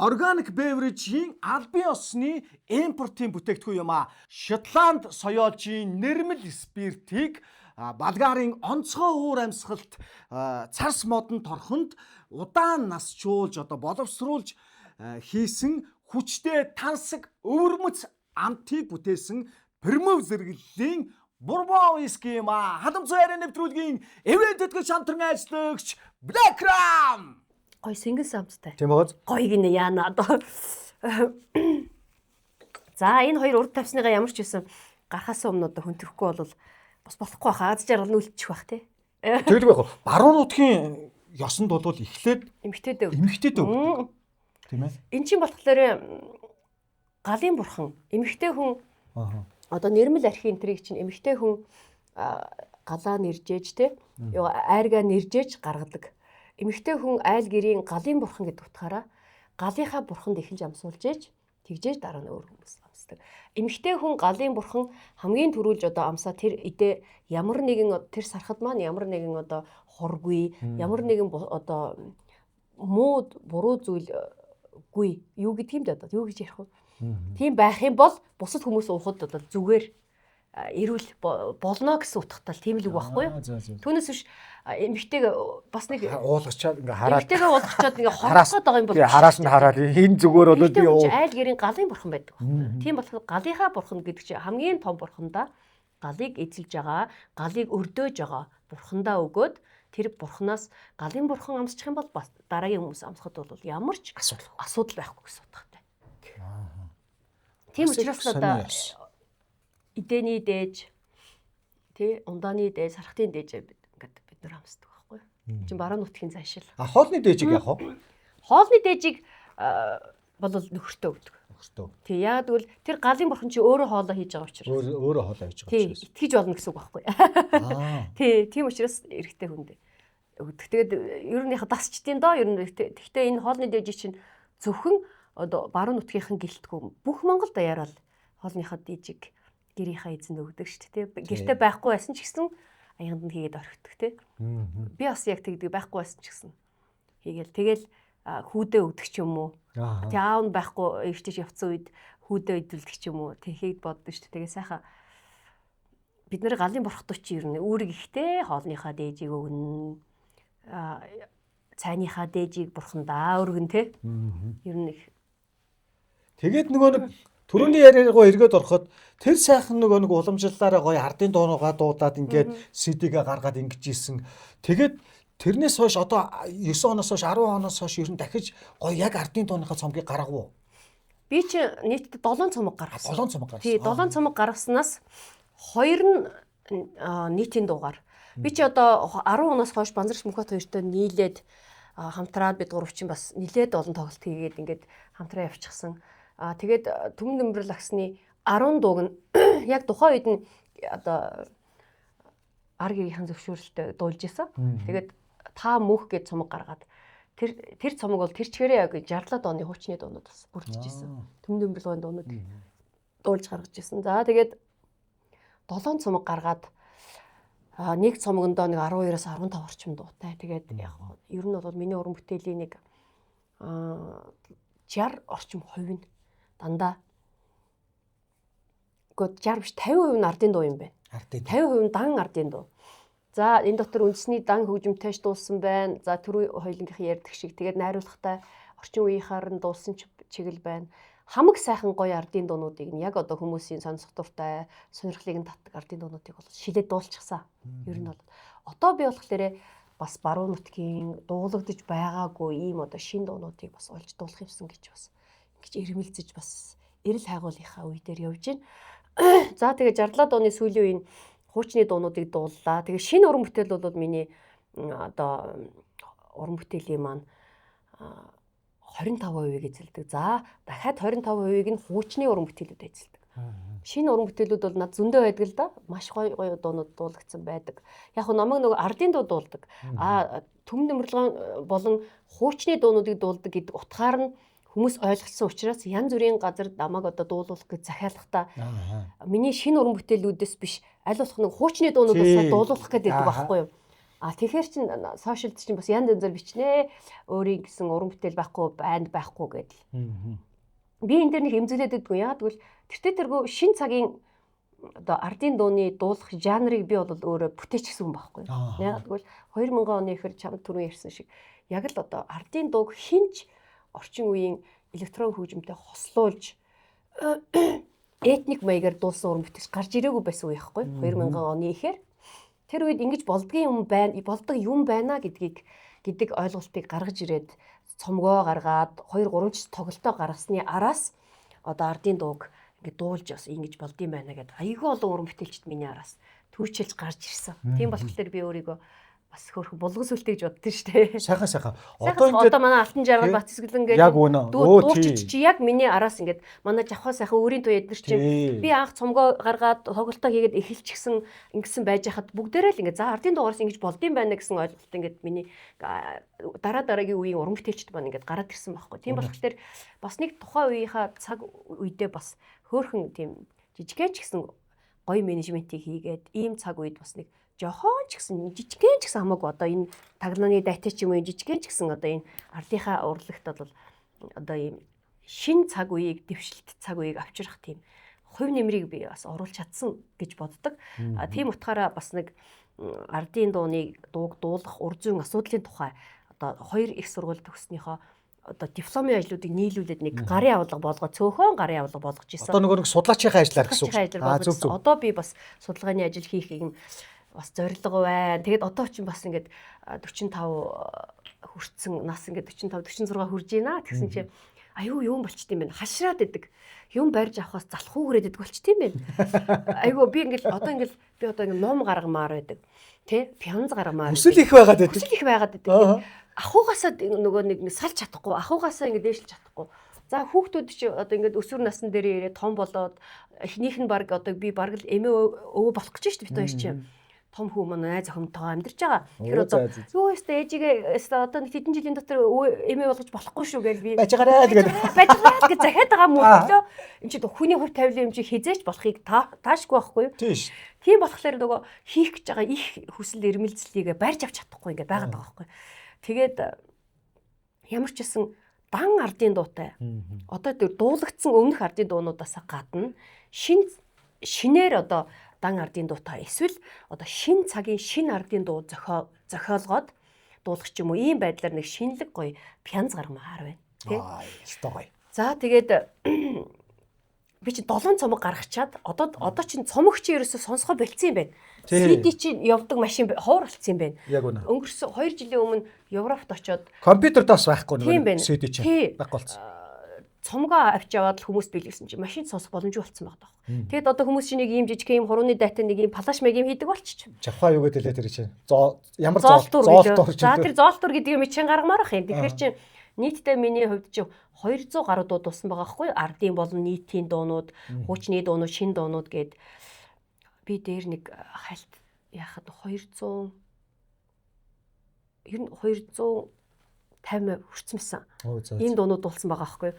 organic beverage-ийн албан ёсны импортын бүтээгдэхүүн юм а. Шотланд соёолжийн нэрмэл спиртийг Болгарын онцгой уур амьсгалт царс модон торхонд удаан насжуулж одоо боловсруулж хийсэн хүчтэй тансаг өвөрмөц амтыг бүтээсэн премиум зэрэглэлийн Bourbon Whisky юм а. Халамцсан ярианы нэвтрүүлгийн ивент тэтгэгч хамтран ажиллагч Black Rum. гой сэнгэн самцтай. Тийм үү? Гой гинэ яана одоо. За энэ хоёр урд тавьсныгаа ямар ч байсан гарахаас өмнө одоо хөнтөхгүй бол бас болохгүй хаа. Аз жаргал нүлчих бах тий. Тэгэл байх. Баруун нутгийн ёсонд бол эхлээд эмхтэйдээ өгдөг. Тийм ээ. Эн чинь болохоор галын бурхан эмхтэй хүн одоо нэрмэл архи энтрийг чинь эмхтэй хүн галаа нэржээж тий. Айргаа нэржээж гаргадаг. Эмхтэй хүн айл гэрийн галын бурхан гэдэг утгаараа галынхаа бурханд ихэнж амсуулж ээж тэгжээж дараа нь өөр хүмүүс амсдаг. Эмхтэй хүн галын бурхан хамгийн түрүүлж одоо амсаа тэр идэ ямар нэгэн тэр сархад маань ямар нэгэн одоо хургүй ямар нэгэн одоо муу буруу зүйлгүй юу гэдэг юм да одоо юу гэж ярих вэ? Тийм байх юм бол бусад хүмүүс уухад одоо зүгээр эрүүл болно гэсэн утгатай тийм л үг байхгүй юу? Түүнээс биш эмхтэйг бас нэг уулгачаад ингээ хараад эмхтэйгээ уулгачаад ингээ хорхоод байгаа юм бол хараас нь хараад хин зүгээр бол би айл гэрийн галын бурхан байдаг байхгүй. Тийм болохоор галынхаа бурхан гэдэг чинь хамгийн том бурхандаа галыг эзэлж байгаа, галыг өрдөөж байгаа бурхандаа өгөөд тэр бурханаас галын бурхан амсчих юм бол дараагийн хүмүүс амсахад бол ямар ч асуудал байхгүй гэсэн утгатай. Тийм учраас одоо эдэний дээж тий ундааны дээж сархтын дээж ингээд бид нар амсдаг байхгүй. Чин баруун нутгийн зайшил. Хоолны дээжийг яах вэ? Хоолны дээжийг бол нөхөртөө өгдөг. Нөхөртөө. Тий яг тэгвэл тэр галын бурхан чи өөрөө хоолоо хийж байгаа учраас. Өөрөө хоолоо хийж байгаа учраас. Тий итгэж болно гэсэн үг байхгүй. Тий тийм учраас эрэгтэй хүнд өгдөг. Тэгээд ер нь яг дасчдیں۔ Доо ер нь тэгтээ энэ хоолны дээж чинь зөвхөн одоо баруун нутгийнхан гэлтгүй бүх Монгол даяараа хоолныхаа дээжийг гэрийнхаа эзэнд өгдөг шүү дээ. Гэртээ байхгүй байсан ч гэсэн аянд нь хийгээд орхидог тий. Би бас яг тэгдэг байхгүй байсан ч гэсэн хийгээл хүүдээ өгдөг ч юм уу. Тэг аав нь байхгүй өвчтөж явцсан үед хүүдээ идүүлдэг ч юм уу. Тэгэхэд боддог шүү дээ. Тэгээ сайхан бид нэр галын бурхтуу чи ер нь үүрэг ихтэй хоолныхаа дээжийг өгнө. Цайныхаа дээжийг бурхандаа өргөн тий. Ер нь их тэгээд нөгөө нэг Төрөний яриагоо эргээд ороход тэр сайхан нэг уламжлалаараа гоё ардын дуунуугаа дуудаад ингээд CD-гээ гаргаад ингэж ийсэн. Тэгээд тэрнээс хойш одоо 9 оноос хойш 10 оноос хойш ер нь дахиж гоё яг ардын дууныхаа цомгийг гаргав уу? Би чи нийтдээ 7 цомог гаргасан. 7 цомог гаргасан. Тий, 7 цомог гаргаснаас 2 нь нийтийн дуугаар. Би чи одоо 10 оноос хойш Банзарч Мөнхбат хоёртой нийлээд хамтраад бид гурав чинь бас нилээд олон тоглолт хийгээд ингээд хамтраа явчихсан. Тэгээд Төмөн Дэмбэрэл агсны 10 дууг нь яг тухайн үед нь одоо ар гэрийнхэн зөвшөөрөлтөд дуулж исэн. Тэгээд та мөх гэж цомог гаргаад тэр цомог бол тэр чигээрээ яг 60-аад оны хуучны дуунууд бас бүрдэж исэн. Төмөн Дэмбэрлийн дуунууд дуулж гаргаж исэн. За тэгээд 7 цомог гаргаад нэг цомогондоо нэг 12-аас 15 орчим дуутай. Тэгээд яг ер нь бол миний уран бүтээлийн нэг 60 орчим хувь нь дандаа. Гэхдээ 60 биш 50% нь ардын дуу юм байна. 50% нь дан ардын дуу. За энэ дотор үндэсний дан хөгжимтэйч дуулсан байна. За түрүү хоёулынхын ярьдаг шиг тэгээд найруулгатай орчин үеийнхаар нь дуулсан чиглэл байна. Хамаг сайхан гоё ардын дуунуудыг нь яг одоо хүмүүсийн сонсох дуртай, сонирхлыг нь татдаг ардын дуунуудыг бол шилээд дуулчихсан. Ер нь бол одоо би болохоор бас баруун нутгийн дуулагдж байгаагүй ийм одоо шин дуунуудыг бас олж дуулах юмсан гэж бас ингэж ирмэлцэж бас эрэл хайгуулынхаа үе дээр явж байна. За тэгээ 60-аад оны сүүлийн үеийн хуучны дуунуудыг дууллаа. Тэгээ шинэ уран бүтээл бол миний одоо уран бүтээлийн маань 25% эзэлдэг. За дахиад 25%-ийг нь хуучны уран бүтээлүүд эзэлдэг. Шинэ уран бүтээлүүд бол над зөндөө байдаг л да. Маш гоё дуунууд дуулагдсан байдаг. Яг нь намайг нөгөө ардын дуу дуулдаг. Төмөн Дэмбэрлэгэн болон хуучны дуунуудыг дуулдаг гэдэг утгаар нь хүмүүс ойлгосон учраас янз бүрийн газар намайг одоо дуулуулах гэж захиалахдаа миний шинэ уран бүтээлүүдээс биш аль болох нэг хуучны дуунуудаас дуулуулах гэдэг байхгүй юу? Тэгэхээр чин сошиалд чинь бас янз янзаар бичнэ. Өөрийн гэсэн уран бүтээл байхгүй, банд байхгүй гэдэл. Би энэ дээр нэг эмзэглээд байдгүй. Яагаад гэвэл тэртээ тэргүй шин цагийн одоо ардын дууны дуулах жанрыг би бол өөрөө бүтээч гэсэн хүн байхгүй. Яагаад гэвэл 2000 оны ихэр чам түрүү ярьсан шиг яг л одоо ардын дууг хинч орчин үеийн электрон хөгжимтэй хослуулж этник маягаар дуулсан уран бүтээлч гарч ирээгүй байсан үе байхгүй. 2000 оны ихэр тэр үед ингэж болдгийн юм байна, болдог юм байна гэдэг ойлголтыг гаргаж ирээд цомгоо гаргаад 2-3 ч тоглолтоо гаргасны араас одоо ардын дууг ингэ дуулж бас ингэж болдгийм байна гэдээ айгүй олон уран бүтээлчд миний араас төрчилж гарч ирсэн. Тийм болохоор би өөрийгөө бас хөөрхөн булгас үлтэй гэж боддоо шүү дээ. Сайхан. Одоо манай Алтан жаргал Бат Цэцгэлэн гэдэг дуулчиж чи яг миний араас ингээд манай жавхаа сайхан өөрийн туу эдгэр чинь би анх цомгоо гаргаад тоглолтоо хийгээд эхэлчихсэн ингэсэн байж хахад бүгдээрээ л ингээд за ардын дугаараас ингэж болдгийм байна гэсэн ойлголт ингээд миний дараагийн үеийн уран бүтээлчд маань ингээд гараад ирсэн байхгүй. Тийм болохоор бас нэг тухайн үеийнхаа цаг үедээ бас хөөрхөн тийм жижигхэн ч гэсэн гоё менежментийг хийгээд ийм цаг үед бас нэг жохон ч гэсэн жижигхэн ч гэсэн хамаагүй одоо энэ таглааны дайтай ч юм уу жижигхэн ч гэсэн одоо энэ ардынхаа урлагт бол одоо ийм шин цаг үеийг дэвшилт цаг үеийг авчрах тийм хувь нэмрийг би бас оруулж чадсан гэж боддог. Тийм утгаараа бас нэг ардын дууны дууг дуулах ур зүйн асуудлын тухай одоо 2 их сургууль төгснөөхөө одоо дипломын ажлуудыг нийлүүлээд нэг гарын авлага болгоод цөөхөн гарын авлага болгож ирсэн. Одоо нөгөө нэг судлаачийн ажиллаар гэсэн үг. Одоо би бас судалгааны ажил хийх юм бас зорилго байна. Тэгээд одоо ч бас ингээд 45 хүрсэн нас ингээд 45 46 хүрж байна. Тэгсэн чинь аюу юм болчт юм байна. Хашраад идэг. Юм барьж авахаас залхуу гэрээд идэг болчт юм байна. Айгу би ингээд одоо ном гаргамаар байдаг. Тэ? Пянз гаргамаар. Хүсэл их байгаад байдаг. Хүсэл их байгаад байдаг. Ахуугаасаа нөгөө нэг салж чадахгүй. Ахуугаасаа ингээд дээшлж чадахгүй. За хүүхдүүд чи одоо ингээд өсвөр насны дээр ирээ том болоод эхнийх нь баг одоо би баг л эмээ өвөө болох гэж шүү дээ бид хоёр чинь. Том хүү манай найз охинтойгоо амьдарч байгаа. Тэр одоо юу өстэй ээжигээ одоо нэг хэдэн жилийн дотор эмээ болгож болохгүй шүү гэж би бажгараа гэж захиад байгаа мөртлөө энэ чи хүний хувь тавилын юм чи хизээч болохыг таашгүй байхгүй юу? Тийм болохоор нөгөө хийх гэж байгаа их хүсэл эрмэлзлийг барьж авч чадахгүй ингээд байгаад байгаа байхгүй. Тэгээд ямар ч гэсэн дан ардын дуутай. Одоо тэр дуулагдсан өмнөх ардын дуунуудаас гадна шинээр одоо дан ардын дуутай эсвэл одоо шин цагийн шин ардын дуу зохиолгоод дуулах ч юм уу ийм байдлаар нэг шинэлэг гоё пянз гармаар байна тий. Гоё. За тэгээд би чи 7 цомог гаргачаад одоо чинь цомог чи ерөөсө сонсгоо болцсон юм байна. Тий. CD чи явдаг машин ховор болцсон юм байна. Яг үнэ. Өнгөрсөн 2 жилийн өмнө Европт очоод Компьютерт бас байхгүй Тийм байна. нэг CD чинь Тий. байхгүй болсон. цомгоо авч яваад л хүмүүс биелүүлсэн чи машин сонсох боломжгүй болцсон байгаа даа. Тэгэд одоо хүмүүс чинь нэг ийм жижиг юм хурууны дайтай нэг ийм палаш мэг юм хийдэг болчих. Жавха юу гэдэг лээ тэр чинь. Ямар Зоолтур зоолтур За тэр зоолтур гэдэг юм чинь гаргамаар ах юм. Тэгэхээр чи нийтдээ миний хувьд чи 200 гаруй дуу дуусан байгаа хгүй ардын болон нийтийн дуунууд, хуучны дуунууд, шин дуунууд гээд би дээр нэг хальт яхад 200 ер нь 250 хүрсэн байсан. Ийм дуунууд дуулсан байгаа хгүй.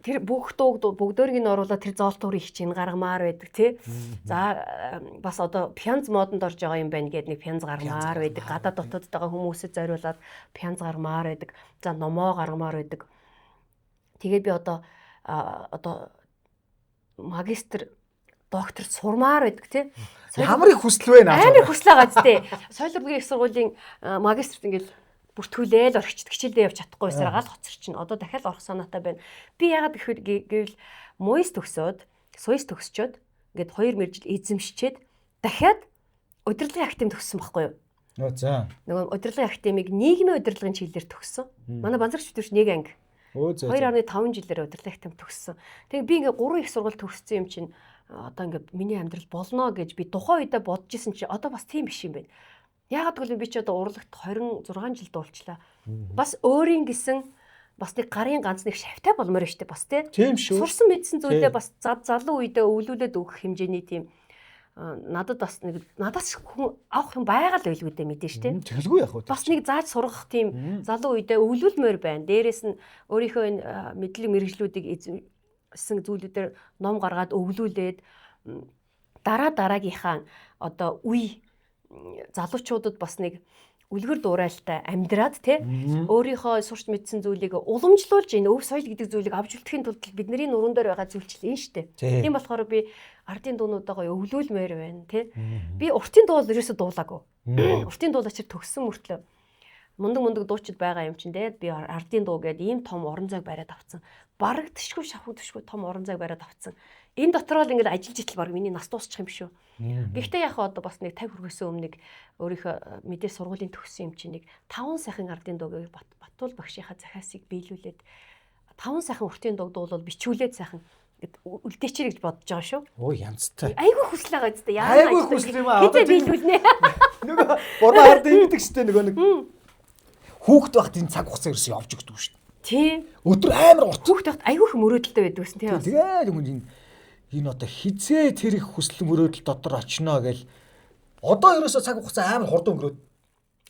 Тэр бүх дууг бүгдөөрийг нь оруулаад тэр зоолтуурыг чинь гаргамаар байдаг тий. За бас одоо пянз модонд орж байгаа юм байна гэдэг нэг пянз гаргамаар байдаг. Гадаад дотоод байгаа хүмүүсэд зориулаад пянз гаргамаар байдаг. За номоо гаргамаар байдаг. Тэгээд би одоо магистр доктор сурмаар байдаг тий. Ямар их хүсэл вэ наа. Амар хүсэл байгаа зү. Соёлын их сургуулийн магистрт ингээд бүртгүүлээл орчид хичээлдээ явж чадахгүй байсаар гал хоцорчин. Одоо дахиад орох санаатай байна. Би яагаад гэвэл МУИС төгсөөд, СУИС төгсчөөд ингээд 2 мэржил эзэмшчээд дахиад удирдлагын академи төгссөн байхгүй юу? За. Нөгөө удирдлагын академиг нийгмийн удирдлагын чиглэлээр төгссөн. Манай банзарч битүүрч нэг анги. 2.5 жилээр удирдлагын академи төгссөн. Тэгээ би ингээд 3 их сургууль төгссөн юм чинь одоо ингээд миний амьдрал болно гэж би тухайн үедээ бодож исэн чи одоо бас тийм биш юм байна. Яагаад гэвэл би ч одоо урлагт 26 жил дуулчлаа. Бас өөрийн гэсэн бас нэг гарын ганц нэг шавтай болмоор штэ бас тийм шүү. Сурсан мэдсэн зүйлээ бас залуу үедээ өвлүүлээд өгөх хэмжээний тийм надад бас нэг надаас хүн авах юм байгаад байлгүй дээ мэдэн штэ. Тэгэлгүй яах вэ? Бас нэг зааж сургах тийм залуу үедээ өвлүүлмээр байна. Дээрээс нь өөрийнхөө энэ мэдлэг мэргэжлүүдийг эзэмсэн зүйлүүдээр ном гаргаад өвлүүлээд дараагийнхаа одоо үе залуучуудад бас нэг үлгэр дуурайлтай амьдраад тий өөрийнхөө сурч мэдсэн зүйлийг уламжлуулж энэ өв соёл гэдэг зүйлийг авч үлдэхийн тулд бидний нуруунд дээр байгаа зүйлчил энэ штэ. Тийм болохоор би ардын дуунуудаа өвлүүлмээр байна тий. Би уртын дуу ерөөсө дуулаагүй. Уртын дуу очир төгссөн мөртлөө мундаг дуучид байгаа юм чинь тий би ардын дуу гэдэг ийм том орон зайг бариад авцсан. Барагдшгүй шавхагдшгүй том орон зайг бариад авцсан. Энэ дотроо л ингээд ажиллаж итэл баг миний нас дуусчих юм шүү. Гэхдээ яг одоо бас нэг 50 хүрээсээ өмнө өөрийнхөө мэдээ сургуулийн төгссөн юм чинь нэг 5 сайхан ардын дуугийг Батуул багшийнхаа захиасыг биелүүлээд 5 сайхан уртын дуу дуулал бичүүлээд сайхан ингээд үлдээчээр гэж бодож байгаа шүү. Өө янзтай. Айгүй хүсэл байгаа зү. Айгүй хүсэл юм аа. Хэзээ биелүүлнэ. Нөгөө буруу ард ингэдэг штэ нөгөө нэг хүүхэд багт энэ цаг хугацаа ерөөсөө явж өгдөг шүү. Тийм. Өдөр амар урт. Хүүхэд багт айгүй их мөрөөдөлтэй байдаг гэсэн тийм. Тэгээд энэ одоо хизээ тэр их хүсэл мөрөөдөл дотор очно гэл одоо ерөөсөө цаг хугацаа амар хурдан өнгөрөөд.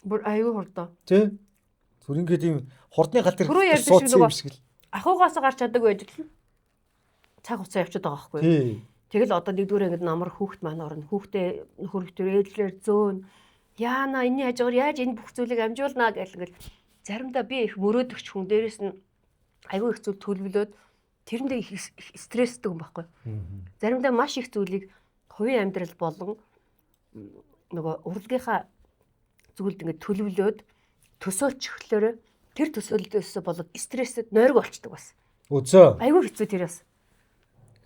Бүр айгүй хурдан. Тий. Зүр ингээд ийм хурдны гал тэр суудсан юм шиг л. Ахуугаас гарч чадаагүй байж л цаг хугацаа явчихад байгаа байхгүй юу? Тий. Тэгэл одоо нэгдүгээр ангид намар хүүхэд маань орно. Хүүхдээ нөхөр өвтөр ээлжлэр зөөн. Яана энэний хажуугаар яаж энэ бүх зүйлийг амжуулнаа гэл ингээл заримдаа би их мөрөөдөгч хүн дээрээс нь айгүй их зүйл төлөвлөөд тэрэндээ их стресстэй хүн байхгүй. Заримдаа маш их зүйлийг хувийн амьдрал болон нөгөө урлагийнхаа зүйлд ингээд төлөвлөөд төсөөлчихлөөрөө тэр төсөөллөөсөө болоод стрессэд нойрог болчдөг бас. Үзөө. Айгүй хэцүү тэрээс.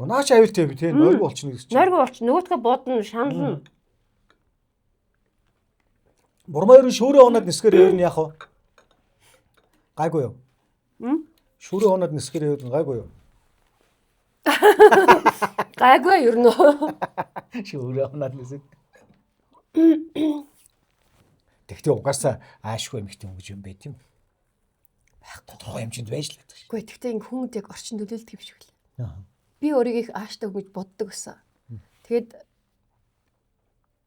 Наач аюултай юм тий нойрог болчихно гэж чинь. Нойрог болч нөгөөдгөө бодно шанална. Бурмаа ерөн шүүрээ унаад нисгээр ер нь яах вэ? Гайгүй юу? Шүүрээ унаад нисгээр ер нь гайгүй юу? Гайгүй ер нь. Шүүрээ унаад нисэх. Тэгтээ угаасаа аашгүй юм ихтэй өнгөж юм байт юм. Байхгүй тоо хэмжээнд байж л байдаг шүү. Гэхдээ тэгтээ энэ хүнд яг орчин нөлөөлдөг юм шиг л. Би өөрийг их ааштай гэж боддог гэсэн. Тэгэд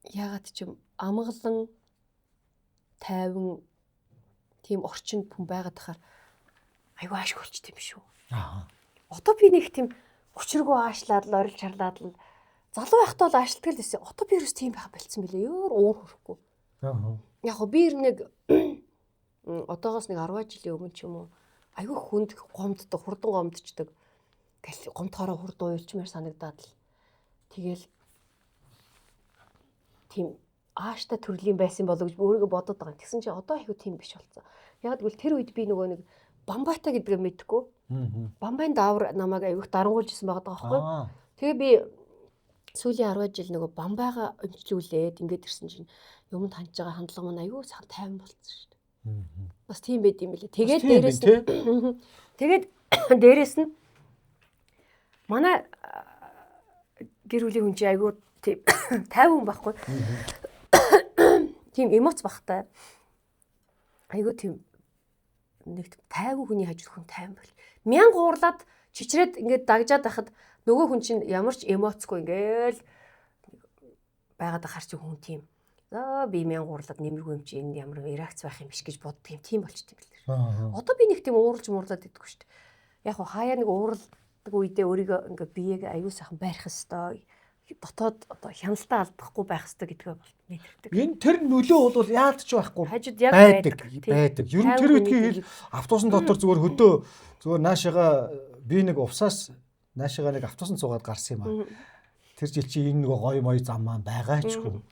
яагаад ч юм амгалан тайван тийм орчинд хүн байгаад тахаар айгүй аашгүй болчт юм шүү. Одоо би нэг тийм учиргүй аашлаад л орил чарлаад л залуу байхдаа л аашилдаг л байсан. Одоо би ерөөс тийм байх болцсон билээ. Өөр уур хөрөхгүй. Яг хоо би нэг одоогоос нэг 10 жилийн өмнө ч юм уу айгүй хүнд гомддог, хурдан гомдчихдаг. Гомдохороо хурдан уйлчмаар санагдаад л тэгэл тийм ааштай төрлийн байсан болов гэж өөрийгөө бодоод байгаа. Тэгсэн чинь одоо айгүй тийм биш болсон. Яг гэвэл тэр үед би нөгөө нэг Бамбайта гэдгээ мэдгүй. Бамбайн даавар намайг аяг дарангуулж исэн байгаа байхгүй. Тэгээ би сүүлийн 10 жил нөгөө бамбайгаа өмчлүүлээд ингээд ирсэн чинь юмд хандж байгаа хандлага маань аягүй сайхан тайван болсон шүү дээ. Бас тийм байд юм билээ. Тэгээд дээрээс нь манай гэр бүлийн хүн чинь аягүй тийм тайван байхгүй. Тийм эмоц багтай. Аягүй тийм нэг тайван хүний хажууд хүн тайван бол. Мянга уурлаад чичрээд ингээд дагжаад байхад нөгөө хүн чинь ямар ч эмоцгүй ингээл байгаад ахаар чи хүн тийм. За би мянга уурлаад нэмэргүй юм чи энд ямар реакц байх юм биш гэж боддог юм. Тийм болчтой юм билээ. Одоо би нэг тийм ууралж муурлаад идэггүй шүү дээ. Яг хаяа нэг ууралдаг үедээ өөрийгөө ингээд биеийг аюу сайхан барих хэвээр дотоод одоо хяналтаа алдахгүй байх хэрэгтэй гэдгээ бол мэдэрдэг. Энэ тэр нөлөө бол яад ч байхгүй. Хажууд яг байдаг. Ер нь тэр үедгийн хэл автобусын дотор зүгээр хөдөө зүгээр наашаага би нэг увсаас наашаага нэг автобусан цугаад гарсан юм аа. Тэр жил чи энэ нэг гоё мой зам маань байгаачгүй.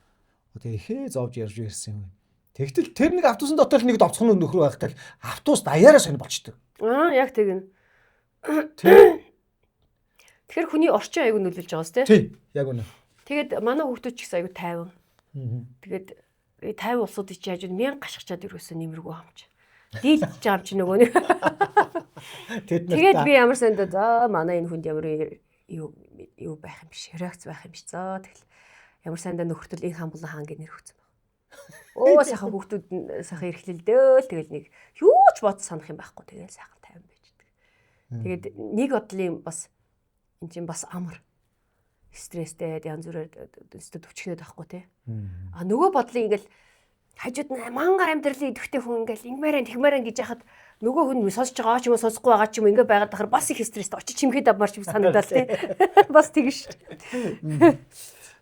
Тэгээ ихээ зовж ярьж ирсэн юм. Тэгтэл тэр нэг автобусан дотор нэг довцхон нөхрөө байхтай автобус даяараа сонир болчдөг. Яг тэгнэ. Тэгэхээр хүний орчин аягүй нөлөөлж байгаа сте. Тий, яг үнэ. Тэгээд манай хүүхдүүд ч гэсэн аягүй тайван. Тэгээд 50 улсуудыг чи хажууд 1000 гашгачаад ерөөсөө нэмэргүй хамч. Дийлж байгаа юм чи нөгөө нэг. Тэгээд би ямар санда за манай энэ хүнд ямар юу байх юм биш, реакц байх юм биш. За тэгэл ямар санда нөхөртөл энэ хамбулан хаан гэж нэр өгсөн баг. Оо сайхан хүүхдүүд сайхан эрхлэлдөө л тэгэл нэг юу ч бод санах юм байхгүй. Тэгэл сайхан тайван байждаг. Тэгээд нэг бодлын бас энэ чинь бас амар стресстэй янз бүрээр өстөд өвчнөд байхгүй тий. А нөгөө бодлын ингээл хажууд мангар амьдралын идэвхтэй хүн ингээл ингэмээрэн тэгмээрэн гэж яхад нөгөө хүн сонсож байгаа ч юм уу сонсохгүй байгаа ч юм ингээ байгаад тахаар бас их стресстэй очиж чимхэд авмарч санагдал тий. Бас тэгш.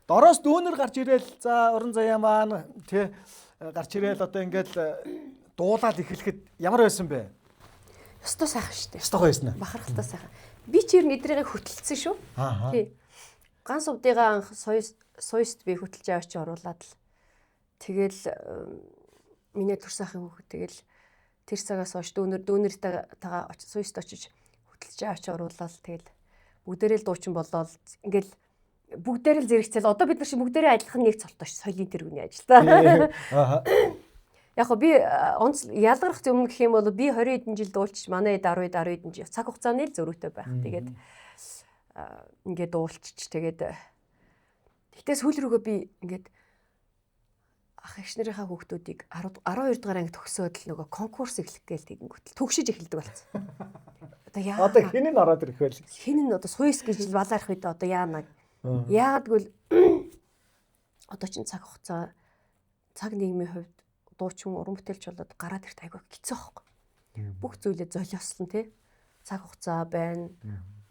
Дороос дүүнер гарч ирээл за уран заяа маань тий гарч ирээл одоо ингээл дуулаад эхлэхэд ямар байсан бэ? Өстой сайхан шүү дээ. Өстой байсан аа. Бахархалтай сайхан. Би ч ер нь эдрийг хөтөлсөн шүү. Тий. Ганц увдыгаа анх соёст би хөтөлж аваач оруулаад л тэгэл миний төр сайхан хүүхэд тэгэл тэр цагаас хойш дүүнэртэйгээ соёст очиж хөтөлж аваач оруулаад тэгэл бүгдээрээ л дуучин болоод ингээл бүгдээрээ л зэрэгцэл одоо бид нар шиг бүгдээрээ ажиллах нь нэг цолтоош соёлын тэргүүний ажил та. Яг би онц ялгарх юм гэх юм бол би 20 хэдэн жил дуулчих манай 10 хэдэн жил цаг хугацааны л зөрүүтэй байх. Тэгээд ингээд дуулчих. Тэгээд тэгтээ сүүл рүүгээ би ингээд ах эгч нарынхаа хүүхдүүдийг 12 дугаар анги төгсөөд л нөгөө конкурс эхлэх гээл тэгэнгүүт төгшиж эхэлдэг болсон. Одоо хэн нь ороод ирэх вэ? Хэн нь одоо суйс гэж балаарх үед одоо яана. Яагадгүй одоо чинь цаг хугацаа цаг нийгмийн хувьд дуучин уран бүтээлч болоод гараад ирт айгүй хэцүү байхгүй. Бүх зүйлээ золиослон тий. Цаг хугацаа байна,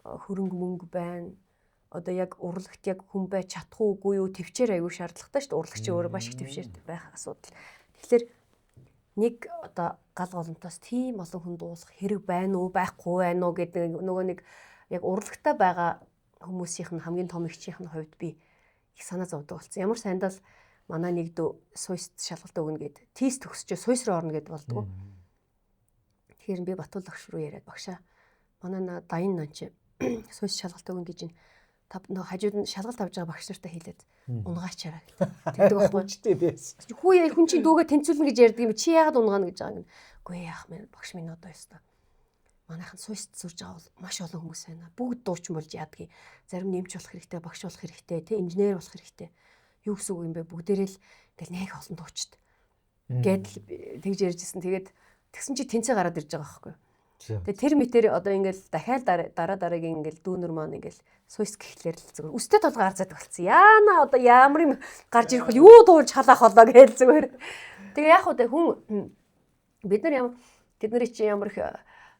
хөрөнгө мөнгө байна. Одоо яг урлагт яг хүн байж чадах уугүй юу төвчээр айгүй шаардлагатай шүү дээ. Урлагчийн өөрөө маш их төвчээр байх асуудал. Тэгэхээр нэг одоо гал голомтоос тийм олон хүн дуусах хэрэг байна уу, байхгүй байна уу гэдэг нөгөө нэг яг урлагтай байгаа хүмүүсийнх нь хамгийн том ихчийнх нь хувьд би их санаа зовдөг болсон. Ямар сайндаа л манай нэг дүү суйст шалгалт өгнө гэд тийс төгсчөө суйс руу орно гэд болдгоо. Тэгэхээр би Батул багш руу яриад багшаа манай дайны нан чи суйс шалгалт өгнө гэж та нөө хажууд нь шалгалт авж байгаа багш нартай хэлээд унгаач хараа гэдэг байхгүй байсан. Хүү хүн чинь дүүгээ тэнцүүлнэ гэж ярьдаг юм чи яагаад унгаана гэж байгаа юм. Үгүй яах мэн багш минь одоо ёстой. Манайхан суйст сурж байгаа бол маш олон хүмүүс байна. Бүгд дуучин болж яадгийг. Зарим нэмч болох хэрэгтэй, багш болох хэрэгтэй, тэ инженер болох хэрэгтэй. Юу гэсэн үг юм бэ? Бүгдээрээ л ингээл нэг олон дуучид. Гэдэл тэгж ярьжсэн. Тэгээд тэгсэн чи тэнцээ гараад ирж байгаа байхгүй. Тэгээд тэр мэтэр одоо ингээл дахиад дараагийн ингээл дүүнер маань ингээл суйс гэхлээр л зүгээр. Өстэй толгой гарцаад болцсон. Яана одоо ямар юм гарч ирэх вэ? Юу дуулж халаах болоо гэж зүгээр. Тэгээ яг хөө хүн бид нар ямар тэдний чи ямар их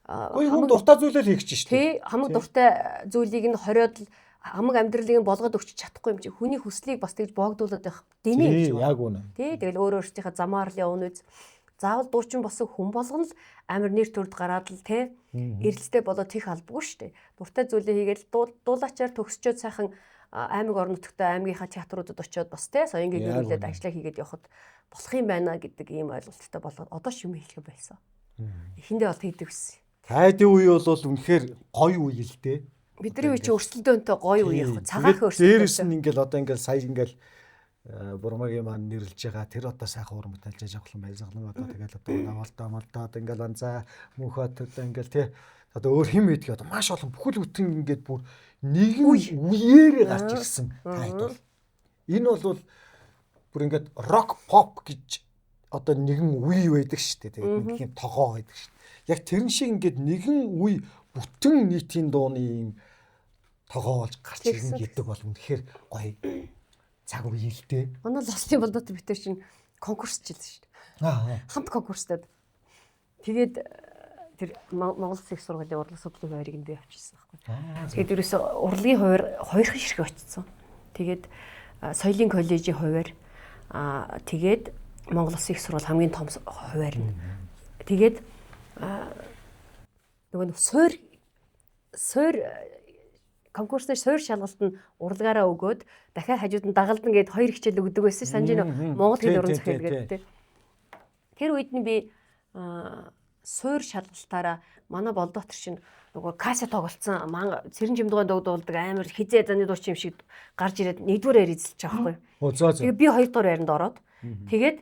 хүн дуртай зүйлээ л хийх гэж шүү дээ. Тий, хамаг дуртай зүйлийг нь хориод л хамаг амьдралыг нь болгоод өгч чадахгүй юм чи хүний хүслийг бас тэгж боогдуулаад байх дэмий гэж байна. Яг үнэ. Тий, тэгэл өөрөө өөртөөхөө замаар л явна үз. Заавал дуучин босон хүн болгоно л амар нэр төрд гараад л тий эрэлттэй болоод тийх албагүй шүү дээ. Дуртай зүйлээ хийгээл дуулаачаар төгсчөөд сайхан аймаг орон нутгтай аймгийнхаа театруудад очиод бас тий соёнгийн гэрүүлээд ажиллаа хийгээд явхад болох юм байна гэдэг ийм ойлголттой болоод одоо ч юм хэлэх байсан. Эхэндээ бол тэгдэг байсан. Тайдын үе бол үнэхээр гоё үе л дээ. Бидний үе чи өрсөлдөөнтэй гоё үе яг цагаах Дээрээс өрсөлдөөнтэй. нь ингээл одоо ингээл сая ингээл Бурмагийн маань нэрлж байгаа тэр одоо сайхан уран бүтээлж явахлан баясгалан одоо тэгэл одоо намалтаа малтаа одоо ингээл анзаа мөнхөд одоо ингээл тий одоо өөр хим мэдгээ одоо маш олон бүхэл бүтэн ингээд бүр нэгэн үеэрээ гарч ирсэн тайд бол энэ бол бүр ингээд рок поп гэж одоо нэгэн үе байдаг шүү дээ. Тэгээд нэг юм тогоо байдаг шүү дээ. Яг тэрэн шиг ингээд нэгэн үе бүтэн нийтийн дууны юм тогоо болж гарч ирнэ гэдэг бол үнэхээр гоё цаг үе л дээ. Манай лостын болдот битэр чинь конкурсч илсэн шүү дээ. Хамт конкурстад. Тэгээд тэр Монгол Улсын их сургуулийн урлаг судлалын хуваарийг энд авчихсан байхгүй. Тэгээд ерөөсө урлагийн хуваар хоёрхан ширхэг очсон. Тэгээд соёлын коллежийн хуваар тэгээд Монгол Улсын их сургууль хамгийн том хуваар нь. Тэгээд нөгөө суур конкурсны суур шалгалт нь урлагаараа өгөөд дахиад хажууд нь дагалдан гээд 2 хичээл өгдөг байсан. Санжин Монгол хэл уран зохиол гэдэг. Тэр үед нь би суур шалгалтаараа манай болдоотор чинь нөгөө касет тоглолцсон цэрэн жимдгоон дуудуулдаг амар хизээ заны дууч юм шиг гарч ирээд нэгдүгээр эзэлж байгаа байхгүй. Тэгээ би 2 дугаар байранд ороод тэгээд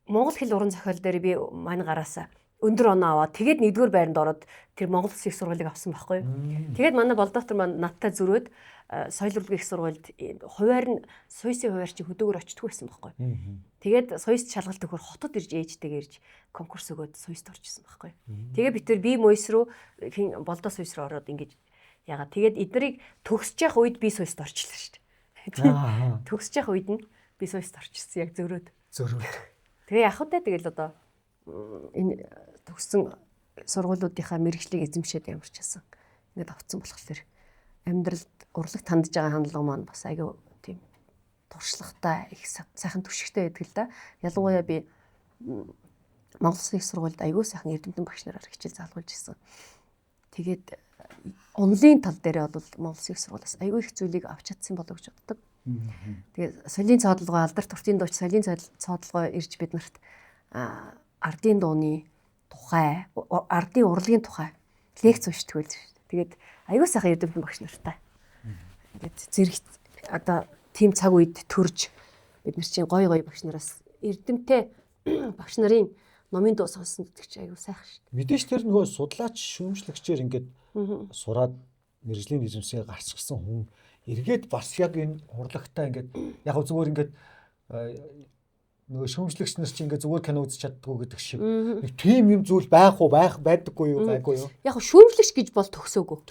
Монгол хэл уран зохиол дээр би мань гараасаа өндөр оноо аваад тэгээд нэгдүгээр байранд ороод тэр Монгол Улсын их сургуулийг авсан байхгүй. Тэгээд манай болдоотор маань надтай зөрөөд соёл урлагийн их сургуульд хуваар нь Сойсын хуваар чи хөдөөгөр очтгүй байсан байхгүй. Тэгээд Сойс шалгалт өгөхөр хотод ирж ээжтэйгээ ирж конкурс өгөөд Сойст орчихсон байхгүй. Тэгээд бид тэр би Мойс руу болдоо Сойс руу ороод ингэж ягаа. Тэгээд эднийг төгсөж явах үед би Сойст орчихлоо шүү дээ. Төгсөж явах үед нь би Сойст орчихсон яг зөрөөд. Тэгээ яг хөтэ тэгэл одоо энэ төгссөн сургуулиудынхаа мэргэжлийг эзэмшээд ямарчсан. Ингээд авцсан болохоор амьдралд урлаг тандж байгаа хандлага маань бас аягүй тийм туршлагатай их сайхан түвшигтэй байдаг л да. Ялангуяа би Монгол Улсын их сургуульд аягүй сайхан эрдэмтэн багш нараар хичээл заалгуулж ирсэн. Тэгээд онлын тал дээр бол Монгол Улсын их сургуулиас аягүй их зүйлийг авч чадсан болов гэж боддог. Тэгээд соёлын цаадлогоо алдар туртын дууч соёлын цаадлогоо ирж бид нарт ардын дууны тухай, ардын урлагийн тухай лекц уншдаг байлж шүү дээ. Тэгээд аягүй сайхан эрдэмтэн багш нартай. Ингээд зэрэг одоо тийм цаг үед төрж бид нар чинь гой багш нараас эрдэмтэй багш нарын номын дуу сонсон гэдэг чинь аягүй сайхан шүү дээ. Мэдээж тэр нөгөө судлаач шүүмжлэгчээр ингээд сураад мэргэжлийн эзэмсгээ гарчсан хүн эргээд бас яг энэ урлагтай ингээд яг зүгээр ингээд нөгөө шүүмжлэгч нар чинь ингээд зүгээр кино үзэж чаддгүй гэдэг шиг нэг тийм юм зүйл байдаггүй юу гайгүй юу. Яг шүүмжлэгч гэж бол төгсөөгүй.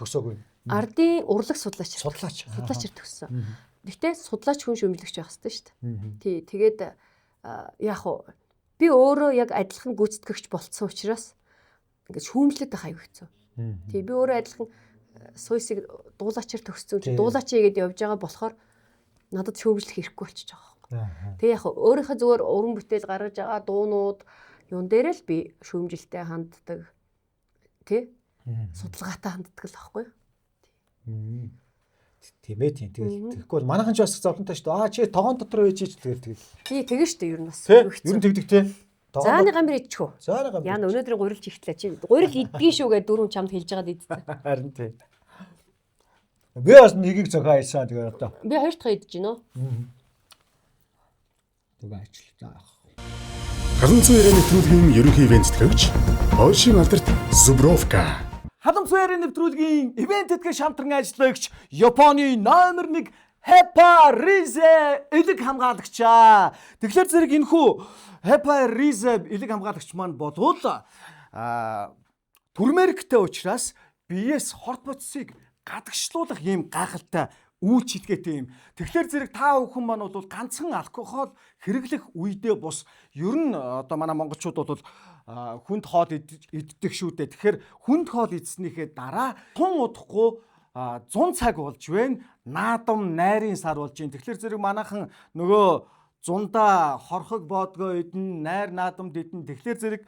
Ардын урлаг судлаачаар төгссөн. Гэхдээ судлаач хүн шүүмжлэгч байх хэрэгтэй шүү дээ. Тий, тэгээд яг би өөрөө яг адилхан гүйцэтгэгч болцсон учраас ингээд шүүмжлээд байх аюу хэцүү. Тий, би өөрөө адилхан Сойсыг дуулаачаар төгссөн. Дуулаач игээд явж байгаа болохоор надад шүүмжлэх хэрэггүй болчихж байгаа. Тэгээ яг өөрийнхөө зүгээр уран бүтээл гаргаж байгаа дуунууд юун дээр л би шүүмжилтэй ханддаг. Тэ? Судалгаатай ханддаг л байхгүй юу? Тийм ээ тийм. Тэгэхгүй бол манайхан ч бас зовлонтой шүү дээ. Чи тогоон дотор байж ч тэгээд. Тий, тэгэн шүү дээ ер нь бас. Ер нь тэгдэг тий. Зааны гамбар идчихв. Зааны гамбар. Яна өнөөдрийн гурилж ихтлээ чи. Гурил иддгийн шүү гэдэг дөрөв чамд хэлж байгаад идсэн. Харин тий. Би бас нэгийг зохио хийсэн тэгээд одоо. Би хоёр дахь идэж гинөө. Тэгээ ажиллаа. Халамцсан ярианы нэвтрүүлгийн ерөнхий ивент тэтгэгч Польшийн алдарт Зубровка. Халамцсан ярианы нэвтрүүлгийн ивент тэтгэгч хамтран ажиллагч Японы номер 1 Hepa Rize элэг хамгаалагчаа. Тэгэхээр зэрэг энэхүү Hepa Rize элэг хамгаалагч маань болвол турмериктэй учраас биеэс хорт бодисыг гадагшлуулах юм гайхалтай үүч итгээтэй юм. Тэгэхээр зэрэг та бүхэн маань бол ганцхан алкогол хэрэглэх үедээ бус ер нь одоо манай монголчууд бол хүнд хоол иддэг шүү дээ. Тэгэхээр хүнд хоол идснийхээ дараа тун удахгүй 100 цаг болж байна. Наадам найрын сар болж байна. Тэгэхээр зэрэг манайхан нөгөө зундаа хорхог боодгоо идэн, найр наадамд идэн. Тэгэхээр зэрэг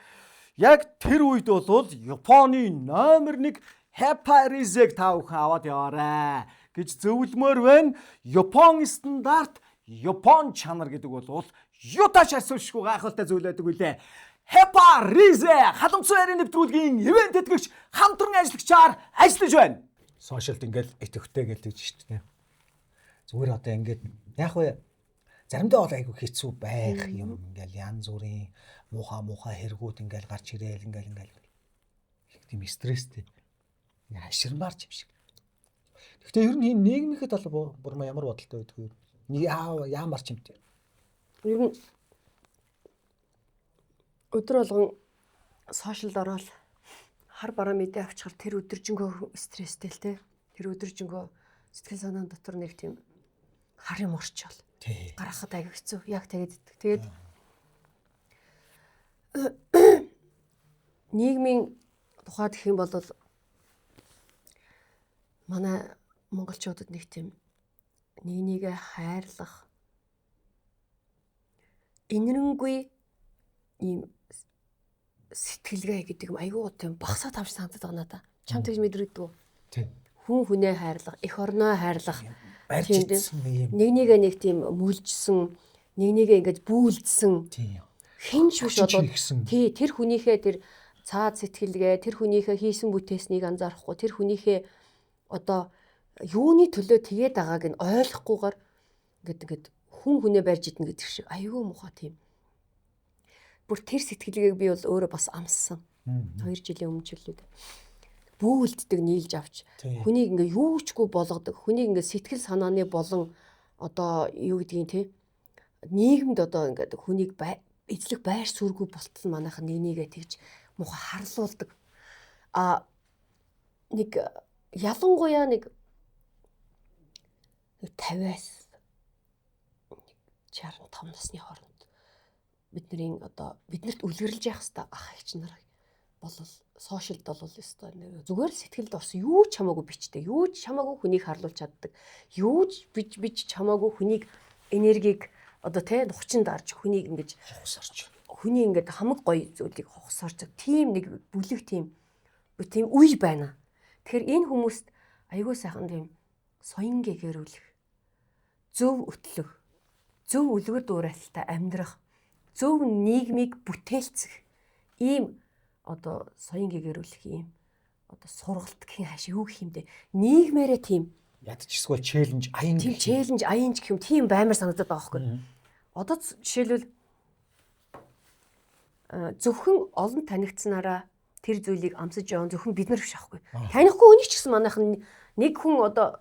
яг тэр үед бол Японы номер 1 Hepa Rize-г та бүхэн аваад яваарай гэж зөвлөмөр байна. Япон стандарт, Япон чанар гэдэг бол юутаач асуушгүй гайхалтай зүйл байдаг үлээ. Hepa Rize халамцсан байрны нэвтрүүлгийн ивент тэтгэгч хамтран ажиллагчаар ажиллаж байна. Сошиалд ингээл итэвхтэй гэлдэж шүү дээ. Зүгээр одоо ингээд яг вэ заримдаа бол айгүй хэцүү байх юм ингээл янз бүрийн муухай хэрэгүүд ингээл гарч ирээл ингээл их тийм стресстэй. Аширмаарч юм шиг. Гэхдээ ер нь нийгмийнхэд бол бурмаа ямар бодолтой байдаг вэ? Яамар ч юм те. Ер нь өдөр болгон сошиалд ороод хар бараа мэдээ авчихар тэр өдөржингөө стресстэй л те. Тэр өдөржингөө сэтгэл санаан дотор нэг тийм харын морчвол. Гаргахад аяг хэцүү. Яг тэгээд нийгмийн тухайд гэх юм бол манай монголчуудад нэг тийм нэгнийгээ хайрлах инэрэнгүй ийм сэтгэлгээ гэдэг юм айгүй тийм багсаа тавч санагдаад байгаа надаа. Чам тэгж мэдрэгдүү. Тийм. Хүн хүнээ хайрлах, эх орноо хайрлах, барьжсэн юм. нэгнийгээ нэг тийм мүлжсэн, нэгнийгээ ингэж бүүлдсэн. Тийм. Хинч биш болоод тий тэр хүнийхээ тэр цаад сэтгэлгээ, тэр хүнийхээ хийсэн бүтээснийг анзаарахгүй, тэр хүнийхээ одоо юуны төлөө тэгээд байгааг нь ойлгохгүйгээр ингээд хүн хүнээ барьж идэх гэдэг шиг айгүй муухай тийм. Бүр тэр сэтгэлгээг би бол өөрөө бас амссан. 2 жилийн өмнө жилүүд бүүлддэг нийлж авч хүнийг ингээ юучгүй болгодог, хүнийг ингээ сэтгэл санааны болон одоо юу гэдгийг те нийгэмд одоо ингээ хүнийг эзлэх байр суурьгүй болтол манайхан нэгнийгээ тэгж муухай харлуулдаг. Нэг ялангуяа нэг 50-аас 65 насны хооронд бидний одоо биднэрт үлгэрлэж явах хэрэгтэй ах эгч нар бол сошиалд бол ёстой зүгээр сэтгэлд орсон юу ч хамаагүй бичдэг, юу ч хамаагүй хүнийг харлуулж чаддаг, юу ч бич хамаагүй хүнийг энергийг одоо тэ нухчин дарж хүнийг ингэж хогсорч хүний ингээд хамаг гоё зүйлийг хогсорч тийм нэг бүлэг тийм үе байна. Тэгэхээр энэ хүмүүст аягүй сайхан тийм соён гэгэрүүлэх, зөв өтлөх, зөв үлгэр дуурайлтаа амьдрах, зөв нийгмийг бүтээлцэх ийм одоо соён гэгэрүүлэх ийм одоо сургалт гэх хааш юу гэх юм бэ? Нийгмээрээ тийм ядчихсгүй челленж аян тийм челленж аян гэх юм тийм баймар санагдаад байгаа байхгүй. Одоо жишээлбэл зөвхөн олон танигдсанараа тэр зүйлийг амсаж явсан зөвхөн бид нар биш аахгүй. Танихгүй үнийг ч гэсэн манайхан нэг хүн одоо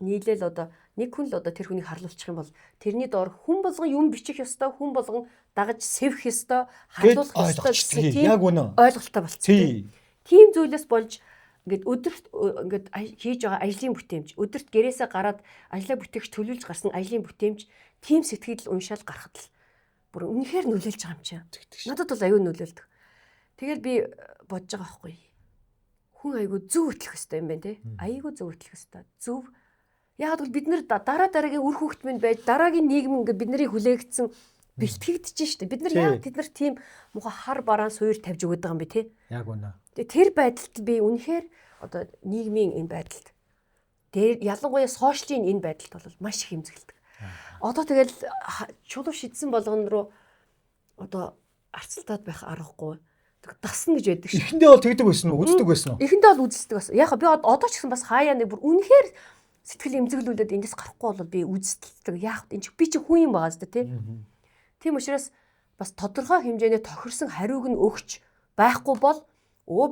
нийлээл одоо нэг хүн л одоо тэр хүнийг харлуулчих юм бол тэрний доор хүн болгон юм бичих ёстой, хүн болгон дагаж сэвэх ёстой, харлуулах ёстой гэсэн тийм ойлголттой болцсон. Тийм зүйлээс болж ингээд өдөрт ингээд хийж байгаа ажлын бүтээмж, өдөрт гэрээсээ гараад ажлаа бүтээгч төлөвлөж гарсан ажлын бүтээмж тийм сэтгэл уншаал гарахад л бүр үнэхээр нөлөөлж байгаа юм чинь. Надад бол аюу нөлөөлдөг. Тэгээд би бодож байгаа байхгүй. Хүн аюу зөв хөтлөх ёстой юм байна те. Аюу зөв хөтлөх ёстой. Зөв. Яг бол бид нэр дараагийн үр хүүхэд минь байж дараагийн нийгэм ингээд биднийг хүлээгдсэн бэлтгэгдэж штэ. Бид нар яг тэд нар тийм муха хар бараан суур тавьж өгöd байгаа юм би те. Яг үнэ. Тэр байдалд би үнэхээр одоо нийгмийн энэ байдалд дээр ялангуяа сошиалын энэ байдалд бол маш их хэмзгэлдэг. Одоо тэгэл чулуу шидсэн болгон руу одоо арцалтаад байх аргагүй дасна гэж байдаг шиг. Эхэндээ бол тэгдэг байсан уу? Үздэг байсан уу? Эхэндээ бол үздэг байсан. Яг би одоо ч гэсэн бас хаяа нэг бүр үнэхээр сэтгэл эмзэглүүлээд эндээс гарахгүй бол би үздэг. Яг энэ би чи хүн юм байгаа зү тэ. Тийм учраас бас тодорхой хэмжээний тохирсон хариуг нь өгч байхгүй бол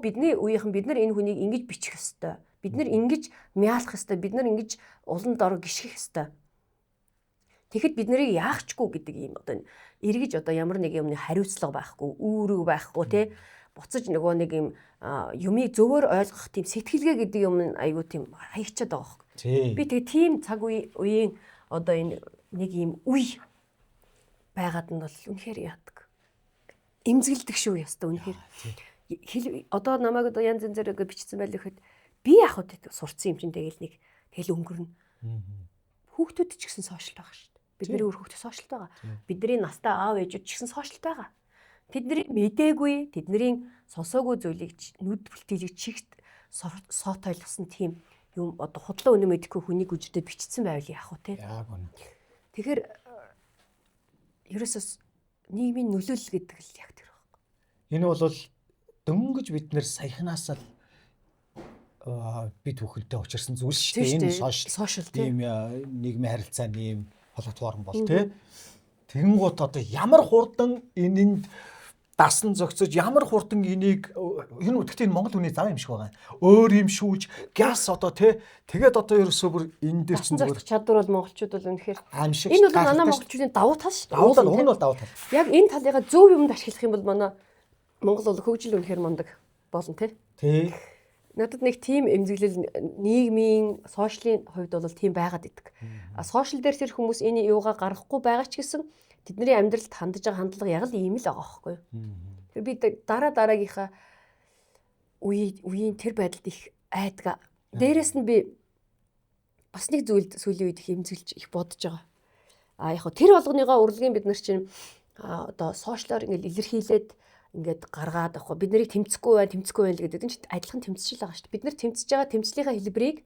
бидний үеийнхэн бид нар энэ хүнийг ингэж бичих ёстой. Бид нар ингэж мяалах ёстой. Бид нар ингэж улан дор гიშгэх ёстой. Тэгэхэд бид нарыг яахчгүй гэдэг юм одоо эргэж одоо ямар нэг юмны хариуцлага байхгүй, үүрэг байхгүй те буцаж нөгөө нэг юм юмыг зөвөр ойлгох тийм сэтгэлгээ гэдэг юм айгүй тийм хаягчаад байгаа байхгүй. Би тэгээ тийм цаг үеийн одоо энэ нэг юм үе байгаад нь бол үнэхээр яадаг. Эмзэглэдэг шүү ястаа үнэхээр. Одоо намайг одоо янз янзаар бичсэн байл гэхэд би яг хөө сурцсан юм чинь тэгэл нэг тэгэл өнгөрнө. Хүүхдүүд ч гэсэн сошиал байгаа шүү. Бидний өөр хүүхдүүд сошиалт байгаа. Бидний настай аав ээжүүд ч гэсэн сошиалт байгаа. Тэдний мэдээгүй, тэдний сонсоогүй зүйлийг нүд бүлтгэлийг чигт сотойлгосон тийм юм одоо худлаа өнөө мэдэхгүй хүнийг үжирдэ бичсэн байвал яах вэ те. Яг үнэ. Тэгэхээр ерөөсөс нийгмийн нөлөөлөл гэдэг л яг тэр байна. Энэ бол дөнгөж бид нэр саяханаас л бид бүхэлдээ учирсан зүйл шүү дээ. Энэ сошиал тийм нийгмийн харилцааны ийм платформ бол тий. Тэгэнгუთ одоо ямар хурдан энэнд дасан зогцож ямар хурдан энийг энэ үтгэж Монгол хүний зав юм шиг байгаа. Өөр юм шүүж газ одоо тий. Тэгээд одоо ерөөсөө бүр энэ дээр чинь зөвхөн чадвар бол монголчууд бол үнэхээр аимшиг. энэ бол манай монголчуудын давуу тал шүү дээ. Уг нь бол давуу тал. Яг энэ талыгаа зөв юмд ашиглах юм бол манай Монгол бол хөгжил үнэхээр мундаг болно тий. Тий. Надад нэг тийм эмзэглэл нийгмийн сошиалын хувьд бол тийм байгаад идэг. Сошиал дээр тэр хүмүүс энэ юугаа гаргахгүй байгаа ч гэсэн тэдний амьдралд хандж байгаа хандлага яг л ийм л байгаа байхгүй юу. Тэр би дараагийнхаа үеийн тэр байдалд их айдгаа. Дээрээс нь би бас нэг зүйлд сүүлийн үед их эмзэглэж их бодож байгаа. Яг тэр болгоныгоо урлагийн бид нар чинь одоо сошиалоор ингээл илэрхийлээд ингээд гаргаад авах. Бид нарыг тэмцэхгүй байна л гэдэг нь ч адилхан тэмцэж байгаа шүү дээ. Бид нар тэмцэж байгаа тэмцлийнхаа хэлбэрийг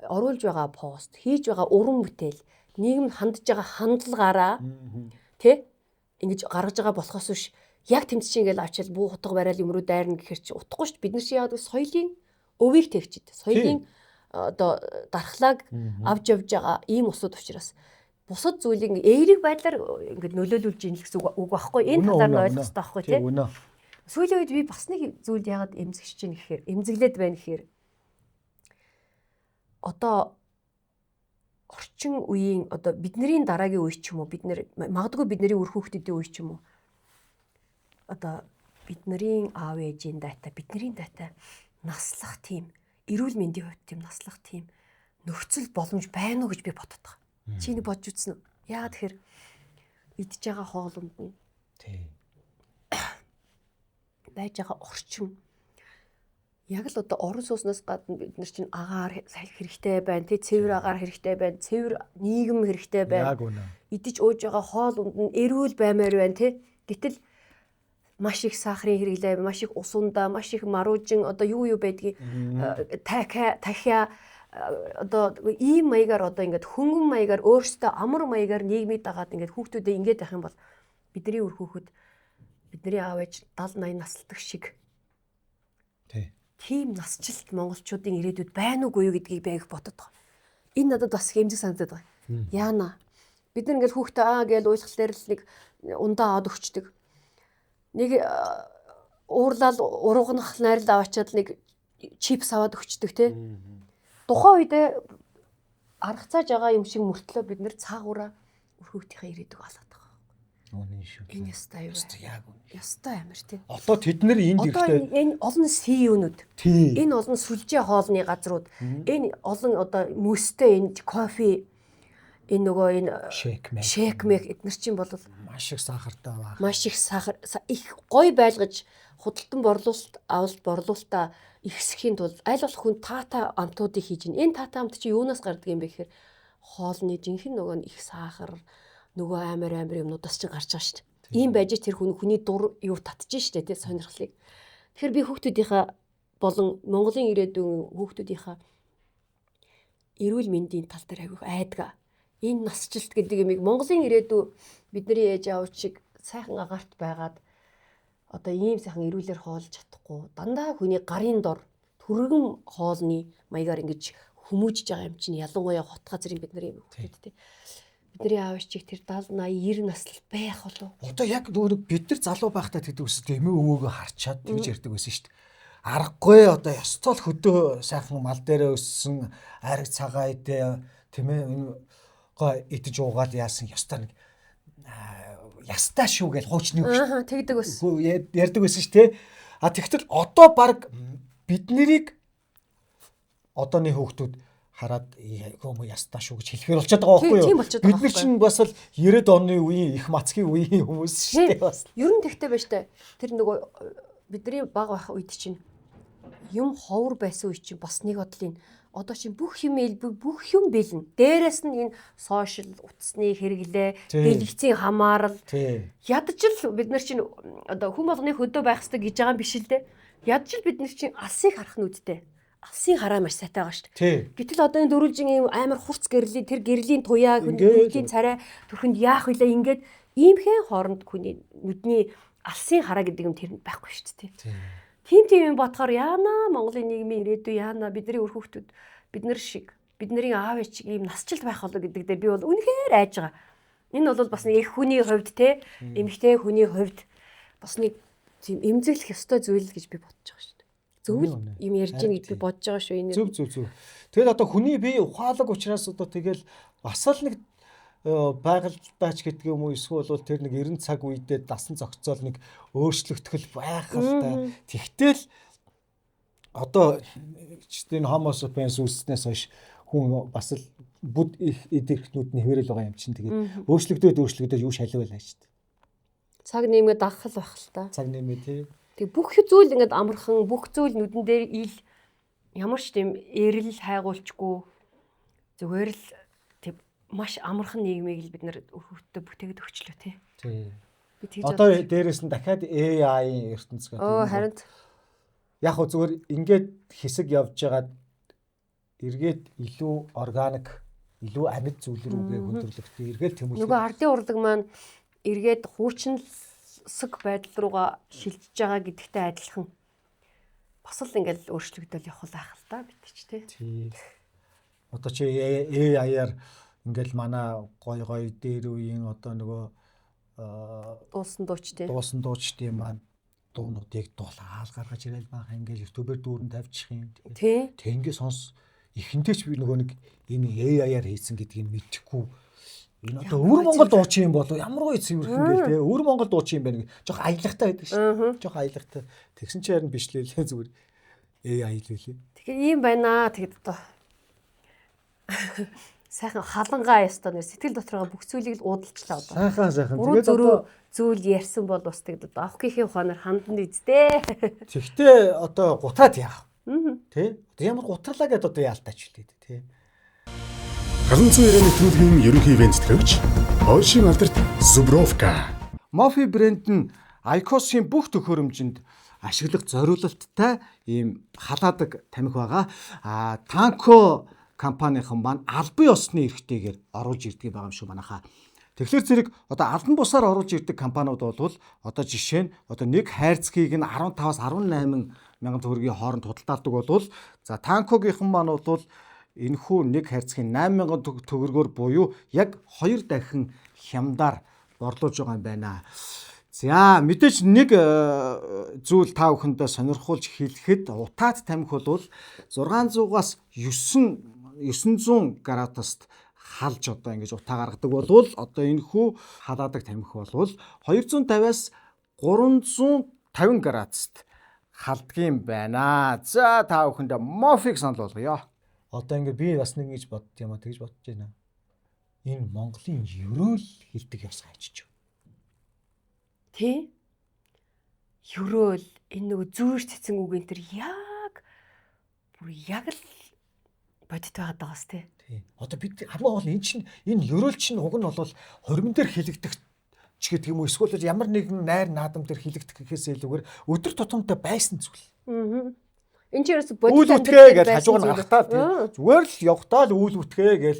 оруулж байгаа пост, хийж байгаа уран бүтээл, нийгэм хандж байгаа хандлагаараа тий ингэж гаргаж байгаа болохоос биш яг тэмцэж ингээл авчаал буу хутга барайл юм руу дайрна гэхэр чи утгагүй шүү дээ. Бид нар чи яг соёлын өвийг тэгчихэд, соёлын одоо дархлааг авж явж байгаа ийм усуд учраас бусад зүйлийг эерэг байдлаар ингээд нөлөөлүүлж ийн гэсэн үг байхгүй. Энэ талаар нь ойлгох хэрэгтэй байхгүй тий. Сүүлийн үед би бас нэг зүйлд яагаад эмзэгч чинь гэхээр эмзэглээд байна гэхээр одоо орчин үеийн одоо бидний дараагийн үе ч юм уу бид нэр магадгүй бидний үр хүүхдүүдийн үе ч юм уу одоо бидний аав ээжийн дайтай бидний дайтай наслах тийм эрүүл мэндийн хувьд тийм наслах тийм нөхцөл боломж байна уу гэж би бодод байгаа. Чиний бодж үзсэн үү? Яагаад тэгэхээр идж байгаа хоолнд нь тий байж байгаа орчин яг л одоо орон сууснаас гадна бид нар чинь агаар хэрэгтэй байна, тий цэвэр агаар хэрэгтэй байна, цэвэр нийгэм хэрэгтэй байна. Яг үнэ. Идэж ууж байгаа хоол унд нь эрүүл баймаар байна, тий. Гэтэл маш их сахарын хэрэглээ, маш их ус ундаа, маш их маружин одоо юу байдгийг тахиа одоо ийм маягаар одоо ингээд хөнгөн маягаар өөрсдөө амар маягаар нийгмийг дагаад ингээд хүүхдүүдэд ингээд байх юм бол бидний үр хүүхэд бидний аав ээж 70 80 насалдаг шиг тийм насжилт монголчуудын ирээдүйд байна уугүй юу гэдгийг би их бодод байгаа. Энэ надад бас хэмжиг санагдаад байгаа. Яана бид нар ингээд хүүхдээ гээл уйлах дээр л нэг ундаа аваад өгчдөг. Нэг уурлал уруугнах найрал аваачаад нэг чипс аваад өгчдөг тий. Тухайн үедээ аргацааж байгаа юм шиг мөртлөө бид нэр цаагаараа өрхөвдийнхээ ирээдүг алгаад байгаа. Үнэн шүү. Энэ ястай юу? Яг үнэ. Ястай амир тий. Одоо тэд нар энд ирэхдээ энэ олон CEO-нүүд. Тий. Энэ олон сүлжээ хоолны газрууд. Энэ олон одоо мөстэй энэ кофе энэ нөгөө энэ шейк мэк эдгээр чинь бол маш их сахартай байгаа. Маш их сахар их гой байлгаж худалдан борлуулалтаа ихсэхийн тулд аль болох хүн таата амтуудыг хийж гин. Энэ таата амт чи юунаас гардаг юм бэ гэхээр хоолны жинхэнэ нөгөө их сахар нөгөө амар юмнуудаас чинь гарч байгаа шүү дээ. Ийм байж тэр хүний дур юу татж штэ тий сонирхлыг. Тэгэхээр би хүүхдүүдийнхаа болон Монголын ирээдүйн хүүхдүүдийнхаа эрүүл мэндийн тал дээр аягүй айдгаа. Энэ насжилт гэдэг юмыг Монголын ирээдүй бидний ээж аав шиг сайхан агаарт байгаад одоо ийм сайхан эрүүлэр хоолж чадахгүй дандаа хүний гарын дор түргэн хоолны маягаар ингэж хүмүүжж байгаа юм чинь ялангуяа хот газрын бидний хүүхдүүд тий. Бидний аав ээжийг тэр 70 80 90 наслал байх болов. Одоо яг нөгөө бид нар залуу байхдаа тэгдэг үстэй эмээ өвөөгөө харчаад тэгж ярьдаг байсан шүү дээ. Аргагүй одоо ёстой л хөдөө сайхан мал дээрээ өссөн ариг цагаа идэ тийм ээ энэ гоо идэж уугаад яасан ёстой нэг ястаа шүү гэж хуучны үг тэгдэг байсан. Ярьдаг байсан шүү дээ. А тэгтэл одоо баг бид нарыг одооны хүүхдүүд хараад юм ястаа шүү гэж хэлэхээр болчиход байгаа байхгүй юу? Бид нар чинь бас л 90-ад оны үеийн их мацгийн үеийн хүмүүс шүү дээ бас. Ер нь тэгтэй байж таа. Тэр нөгөө бидний баг байх үед чинь юм ховор байсан үе чинь бас нэг бодлын одоо чинь бүх юм бэлэн. Дээрээс нь энэ сошиал утасны хэрэглээ, дэлгэцийн хамаарал. Ядаж л бид нар чинь одоо хүн болгоны хөдөө байх хэрэгтэй гэж байгаа юм биш л дээ. Ядаж л бид нар чинь алсыг харах нүдтэй. Алсын хараа маш сайтай байгаа шүү дээ. Гэтэл одоо энэ дөрвөлжин ийм амар хурц гэрлийн тэр гэрлийн туяа хүний царай төрхөнд яах вүлээ ингээд иймхэн хооронд хүний нүдний алсын хараа гэдэг юм тэр байхгүй шүү дээ. Тийм юм бодохоор яана Монголын нийгмийн ирээдүй яана бидний өр хүүхдүүд бид нар шиг бидний аав ээж ийм насжилт байх болоо гэдэг дээр би бол үнэхээр айж байгаа. Энэ бол бас нэг их хүний хувьд те эмэгтэй хүний хувьд бас нэг тийм эмзэглэх ёстой зүйл гэж би бодож байгаа шүү дээ. Зөвл юм ярьж гин гэж би бодож байгаа шүү энэ. Зөв. Тэгэл одоо хүний бие ухаалаг учраас одоо тэгэл бас л нэг байгальтаач гэдэг юм уу эсвэл бол тэр нэг 90 цаг үедээ дасан зохицол нэг өөрчлөгдөх байх л та. Тэгтэл одоо чинь Homo sapiens үүснээс хойш хүн бас л бүд эдэрхтнүүд нь хэвээрэл байгаа юм чинь тэгээд өөрчлөгдөд юу шалвал хааш. Цаг нэмээд дагах л байх л та. Цаг нэмээ тий. Тэг бүх зүйл ингээд амархан бүх зүйл нүдэн дээр ил ямар ч тийм эрэл хайгуулчгүй зүгээр л тэг маш амархан нийгмийг л бид нар өрхөвдөлтөд бүтээгээд өгчлөө тий. Би тэгж одоо дээрэс нь дахиад AI-ийн ертөнц гэдэг. Харин яг хөө зүгээр ингээд хэсэг явж байгаад эргээд илүү органик, илүү амьд зүйл рүүгээ хөндөрлөхтэй эргээд тэмүүлэх. Нөгөө ардын урлаг маань эргээд хуучинсаг байдал руугаа шилжиж байгаа гэдэгтэй адилхан бас л ингээл өөрчлөгдөөл явах байх л та бид ч тий. Одоо чи AI-аар ингээл манай гой дээр үеийн одоо нөгөө дуусан дуучдын маань дуунуудыг дуулаад гаргаж ирэл баах ингээл YouTube-ээр дүүрэн тавьчих юм. Тэнгээ сонс эхэндээ ч би нөгөө нэг энэ AI-аар хийсэн гэдгийг мэдэхгүй. Энэ одоо өвөр Монгол дуучин юм болов ямар гоё цэвэрхэн гээл те өвөр Монгол дуучин юм байна гэж жоох аялагтай байдаг шүү. Жоох аялагтай. Тэгсэн чи харин бишлээлээ зүгээр AI лээ. Тэгэхээр ийм байна. Тэгэд одоо сайхан халангаа ястаа нэ сэтгэл дотороо бүх зүйлийг л уудалчлаа одоо. Сайхан. Тэгээд одоо зүйл ярьсан бол бас тэгэд одоо авах гэхийн ухаанаар хандна үсттэй. Тэгтээ одоо гутаад яах. Тэ? Ямар гутрлаа гэдээ одоо яалтаач үлээ тэ. Халуун цэвэр нэвтрүүлгийн ерөнхий ивент төлөвч Оршин алдарт Zubrovka. Mofi брэнд нь IQOS-ийн бүх төхөөрөмжөнд ашиглах зориулалттай ийм халаадаг тамхи байгаа. Tanko компанийн маань албан ёсны эрхтэйгээр оруулж ирдэг байгаа юм шүү манайхаа. Тэгэхээр зэрэг одоо албан бусаар оруулж ирдэг компаниуд бол одоо жишээ нь одоо нэг хайрцгийг нь 15-аас 18 мянган төгрөгийн хооронд худалдаалдаг бол за Tanko-гийнхан маань бол энэхүү нэг хайрцгийн 8 мянган төгрөгөөр буюу яг 2 дахин хямдаар борлуулж байгаа юм байна. За мэдээж нэг зүйл та бүхэндээ сонирхуулж хэлэхэд утаад тамхи бол 600-аас 900 градуст халж одоо ингэж утаа гаргадаг бол одоо энэхүү халаадаг тамхи бол 250-аас 350 градуст халдгийм байна. За та бүхэндээ Mofi-г санал болгоё. Одоо ингэ би бас нэг ингэж бодд юм а тэгж бодож байна. Энэ Монголын ерөөл хэлдэг ёс хайчиж. Тэ? Ерөөл энэ нөгөө зүүр цэцэн үг энэ төр яг л бодит байгаад байгаас тэ. Тий. Одоо бид хамгийн гол энэ чинь энэ ерөөл чинь уг нь бол хоригн дээр хэлэгдэх ч гэдэг юм уу эсвэл ямар нэгэн найр наадам дээр хэлэгдэх гэхээс илүүгээр өдөр тутамдаа байсан зүйл. Энэ ч ерөөс бодит үйл үтгээ гэж хажууг нь гаргатаа зүгээр л явахтаа л үйл үтгээ гэж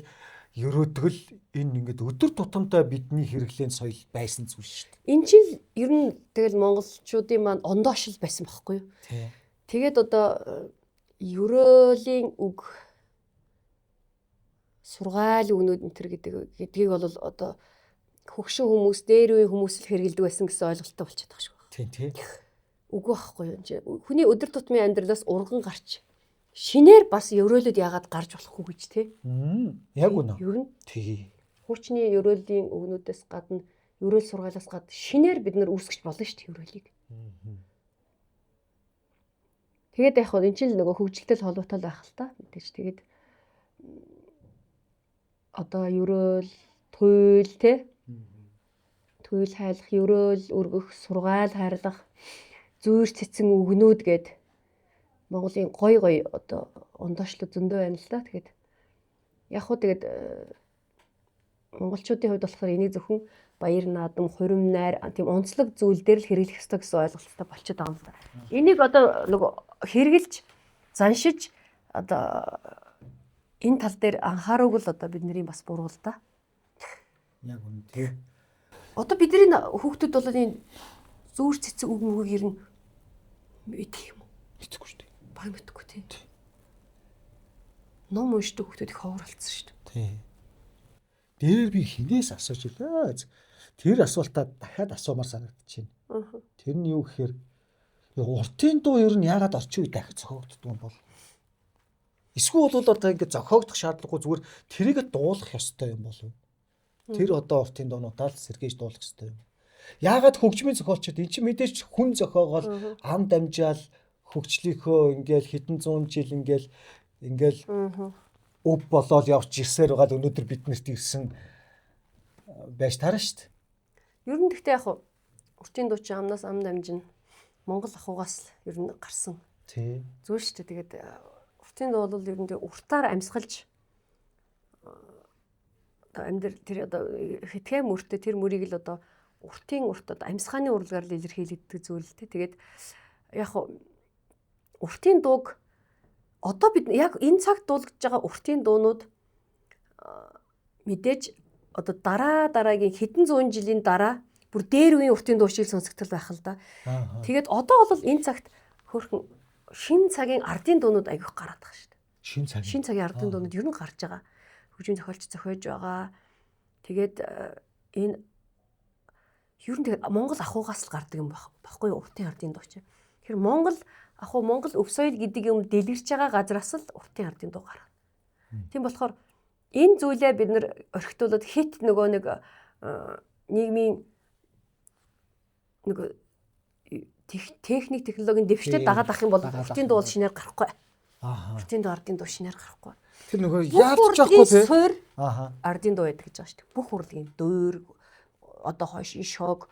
ерөөдгөл энэ ингээд өдөр тутамдаа бидний хэрэглээний соёл байсан зүйл шүү дээ. Энэ чинь ер нь тэгэл монголчуудын маань ондоошил байсан байхгүй юу? Тэгээд одоо ерөөлийн үг сургаал өгнүүд энэ төр гэдгийг бол одоо хөгшин хүмүүс дээр үе хүмүүс л хэрэгэлдэг байсан гэсэн ойлголттой болчиход байгаа шүү. Тийм. Үгүй байхгүй юу? Хүний өдөр тутмын амьдралаас урган гарч шинээр бас ерөөлөд яагаад гарч болохгүй гэж те. Яг үнэ. Ер нь тий. Хуучны ерөөлийн өгнүүдээс гадна ерөөл сургаалаас гадна шинээр бид нар үүсгэж болно шүү дээ ерөөлийг. Тэгээд яг хөө эн чинь нөгөө хөгжилтэй холбоотой байх л та. Мэдээж тэгээд одоо ерөөл, туйл те. Туйл хайлах, ерөөл өргөх, сургаал хайрлах, зүүр цэцэн өгнүүд гээд Монголын гой одоо ондоочлол зөндөө байна л да. Тэгээд яг хөө тэгээд монголчуудын хувьд болохоор энийг зөвхөн баяр наадам, хурим найр тийм онцлог зүйл дээр л хэрэглэх ёстой гэсэн ойлголттой болчиход байгаа юм л да. Энийг одоо нөгөө хэрэгжилж, заншиж одоо энэ тал дээр анхаарууг л одоо бидний бас буруу л да. Яг үнэ тий. Одоо бидний хүүхдүүд бол энэ зүүр цэцэг үг мөгийг ер нь мэдэх юм уу? Мэдхгүй шүү дээ. Баг мэдхгүй тийм. Ном уншдаг хүмүүс их ховорлцсон шүү дээ. Тий. Дээр би хинээс асууж илээ. Тэр асуултаа дахиад асуумаар санагдчихэв. Тэр нь юу гэхээр уртын дуу ер нь яагаад орчин үед дахиж зохиогддог юм бол? Эсвэл бол одоо ингэ зохиогдох шаардлагагүй зүгээр тэрийг дуулах ёстой юм болов уу? Тэр одоо уртын дуунуудаа л сэргээж дуулах ёстой юм. Яагаад хөгжмийн зохиолчид эн чинь мэдээж хүн зохиогоол ам дамжаал хөгжлийнхөө ингээл хэдэн зуун жил ингээл өв болоод явж ирсээр байгаа л өнөөдөр биднэрт ирсэн байж таарна шүү дээ. Ер нь гэхдээ яг уртын дуу чи амнаас ам дамжин Монгол ахугаас л ер нь гарсан. Тий. Зүгээр шүү дээ. Тэгээд уртын дуу бол ер нь уртаар амьсгалж одоо амьдрал тэр одоо хэтгэ мөртөө тэр мөрийг л одоо уртын урт одоо амьсгааны урлагаар л илэрхийлэгддэг зүйл л тий. Тэгээд яг уртын дууг одоо бид яг энэ цагт дуулагдж байгаа уртын дуунууд мэдээж одоо дараагийн хэдэн зуун жилийн дараа бүр дээр үеийн уртын дуу шиг сонсогдол байх л да. Тэгээд одоо бол энэ цагт хөрхөн шин цагийн ардын дуунууд аявих гараад байгаа шүү дээ. Шин цагийн ардын дуунууд ер нь гарч байгаа. Хөгжмийн зохиолч зохиож байгаа. Тэгээд энэ ер нь тэгээд Монгол ахугаас л гардаг юм баггүй уртын ардын дуу чинь. Тэгэхээр Монгол өв соёл гэдэг юм дэлгэрч байгаа газраас л уртын ардын дуу гарна. Тийм болохоор энэ зүйлээ бид нэр орхитуулаад хит нөгөө нэг нийгмийн нэг техник технологийн дэвштэй дагаад ах юм бол уртын дуу шинээр гарахгүй. Уртын дуу ардын дуу шинээр гарахгүй. Тэр нөгөө яарч байхгүй тий. Суур ардын дуу байдаг гэж байгаа шүү дээ. Бүх урлагийн дөөр одоо хойшин шог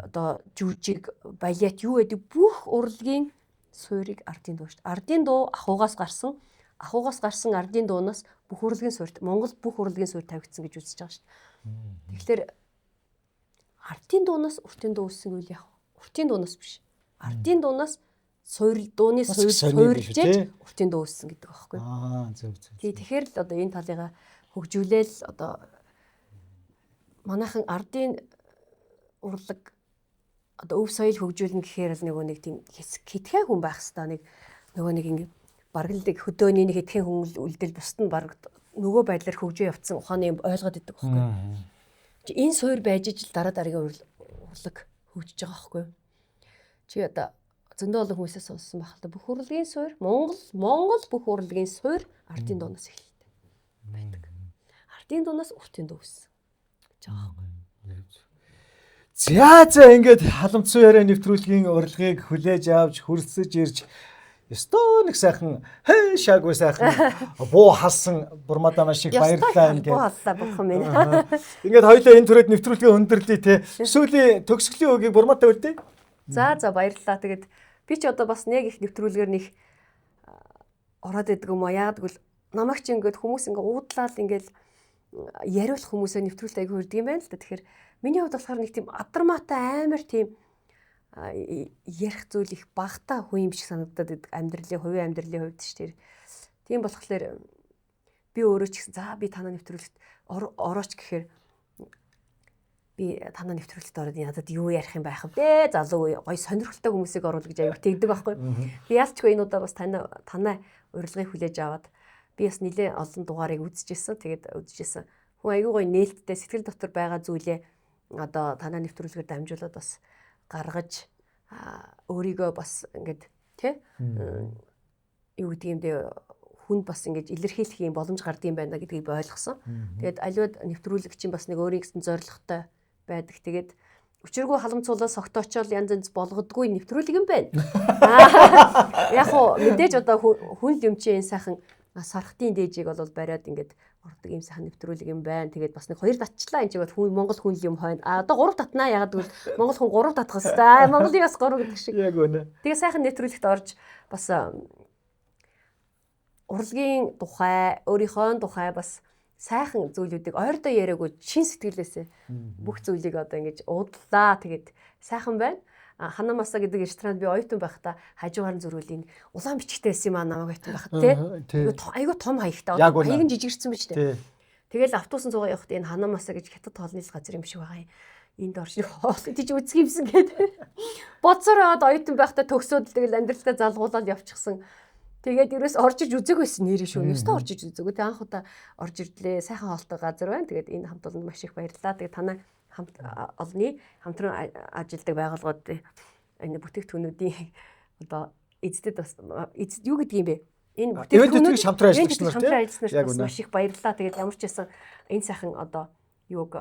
одоо жүжиг балет юу гэдэг бүх урлагийн суурийг ардын дуу шүү дээ. Ардын дуу ахугаас гарсан ардын дуунаас бүх урлагийн суурьт Монгол бүх урлагийн суурь тавигдсан гэж үзэж байгаа шүү дээ. Тэгэхээр ардын дуунаас уртын дуу үүссэн үйл яг уртын дуунаас биш. Ардын дуунаас дууны суурьжээж уртын дуу үүссэн гэдэг байхгүй юу? Зөв. Тэгэхээр л одоо энэ талыгаа хөгжүүлээл одоо манайхан ардын урлаг одоо өв соёл хөгжүүлнэ гэхээр л нэг тийм хитгэн хүн байх хэвээр нөгөө нэг ингэ баргалдаг хөдөөний нэг хитгэн хүн үлдэл бусд нь баг нөгөө байдлаар хөгжөө явцсан ухааны юм ойлгоод идэг байхгүй юу? Энэ суурь байж ижил дараагийн урлаг хөгжиж байгаа байхгүй юу? Чи одоо зөндөө олон хүмүүсээс сонссон байх л да бүх урлагийн суурь Монгол бүх урлагийн суурь ардын дуунаас эхэлдэг байдаг. Ардын дуунаас уртын дуу үүссэн гэж байгаа байхгүй. За ингээд халамцсан яриа нэвтрүүлгийн урилгыг хүлээж авч хөрсөж ирж ёстой нэг сайхан шаагүй сайхан буу халсан бурмадаа шиг баярлалаа ингээд. Буу халлаа бурхан минь. Ингээд хоёулаа энэ түрээд нэвтрүүлгийн өндөрлөе те. Сүүлийн төгсгөлийн үгийг бурмадаа үлдээ. За баярлалаа. Тэгээд би ч одоо бас нэг их нэвтрүүлгээр нэг ороод идэг юм аа. Яг гэвэл намайг ч ингээд хүмүүс ингээд уудлаад ингээд яриулах хүмүүсээ нэвтрүүлэлт аяг хүрдэг юм байна л да. Тэгэхээр миний хувьд болохоор нэг тийм адармаатай амар тийм ярих зүйл их багтаа хүн юм шиг санагдаад байдаг хувийн амьдралын хувьд ч тэр. Тийм болохоор би өөрөө ч гэсэн за би танаа нэвтрүүлэлт орооч гэхээр би танаа нэвтрүүлэлт ороод ядад юу ярих юм байх вэ? Залуу гоё сонирхолтой хүмүүсийг оруулах гэж аяг тэгдэг байхгүй. Би яалчгүй энэ удаа бас танаа урилгыг хүлээж аваад би бас нэлээд олон дугаарыг үзчихсэн. Тэгээд үзчихсэн. Хүн аягүй гоё нээлттэй сэтгэл дотор байгаа зүйлээ одоо танаа нэвтрүүлгээр дамжуулаад бас гаргаж өөрийгөө бас ингээд тий юу гэдэг юм бэ хүнд бас ингэж илэрхийлэх юм боломж гардаг юм байна гэдгийг би ойлгосон. Тэгээд аливаад нэвтрүүлэг чинь бас нэг өөрийн гэсэн зорилготой байдаг. Тэгээд өчиргүй халамцуулаад согтоочол янз болгодгүй нэвтрүүлэг юм байна. Яг уу мэдээж одоо хүн юм чинь энэ сайхан сархтын дээжийг бол бариад ингээд ордог юм сайхан нэвтрүүлэг юм байна. Тэгээд бас нэг хоёр татчлаа энэ чигээр хүн Монгол хүн юм хойно. Одоо гурав татнаа ягаад гэвэл Монгол хүн гурав татах хэвээр. Монголыг бас гурав гэдэг шиг. Яг үнэ. Тэгээ сайхан нэвтрүүлэгт орж бас урлагийн тухай, өөрийнхөө тухай бас сайхан зүйлүүдийг ойрдоо яриаггүй шин сэтгэлээсээ бүх зүйлийг одоо ингэж уудлаа. Тэгээд сайхан байна. Ханамаса гэдэг ресторанд би оюутан байхдаа хажуугаар нь зөрүүлийн улаан бичгтэй байсан юм аа намайг оюутан байхад тий. Айгуу том хаягтай. Хаяг нь жижигэрсэн биз дээ. Тэгэл автобусан цугаа явахад энэ Ханамаса гэж хятад хоолны газар юм шиг байгаа юм. энд орших хоол тийж үзэх юмсан гэдэг. Бодсороо одоо оюутан байхдаа төгсөөд тэгэл амьдралдаа залгуулаад явчихсан. Тэгээд ерөөс орж иж үзээгүйсэн нэрээ шүү. Ёстой орж иж үзээгөө. Тэг анх удаа орж ирлээ. Сайхан хоолтой газар байна. Тэгээд энэ хамт олонд маш их баярлалаа. Тэгээд танай хамт олонний хамтран ажилладаг байгууллагууд энэ бүтээгдэхүүнүүдийн одоо эздэд бас юу гэдэг юм бэ? Энэ бүтээгдэхүүнүүд хамтран ажилласнаар тийм маш их баярлалаа. Тэгээд ямар ч байсан энэ сайхан одоо юуг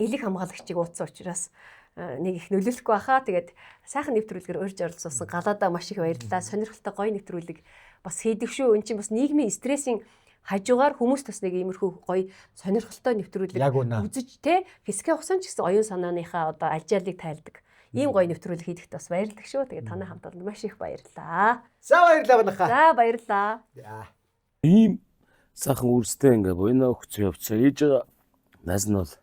элэг хамгаалагчийг ууцсан учраас нэг их нөлөөлөхгүй баха. Тэгээд сайхан нэвтрүүлгээр урьж оролцуулсан галаадаа маш их баярлалаа. Сонирхолтой гоё нэвтрүүлэг бас хийдэг шүү. Энд чинь бас нийгмийн стрессийн хажуугаар хүмүүс бас нэг иймэрхүү гоё сонирхолтой нэвтрүүлэг үзэж те физикийн хугацаанд ч гэсэн оюун санааныхаа одоо алжаалыг тайлдаг. Ийм гоё нэвтрүүлэг хийдэгт бас баярлалаа шүү. Тэгээд танай хамт олонд маш их баярлалаа. За баярлалаа банаха. За баярлалаа. Ийм сайхан үрстэй ингээ буйнаа өгч явцаа ээж байгаа. Наас нь бол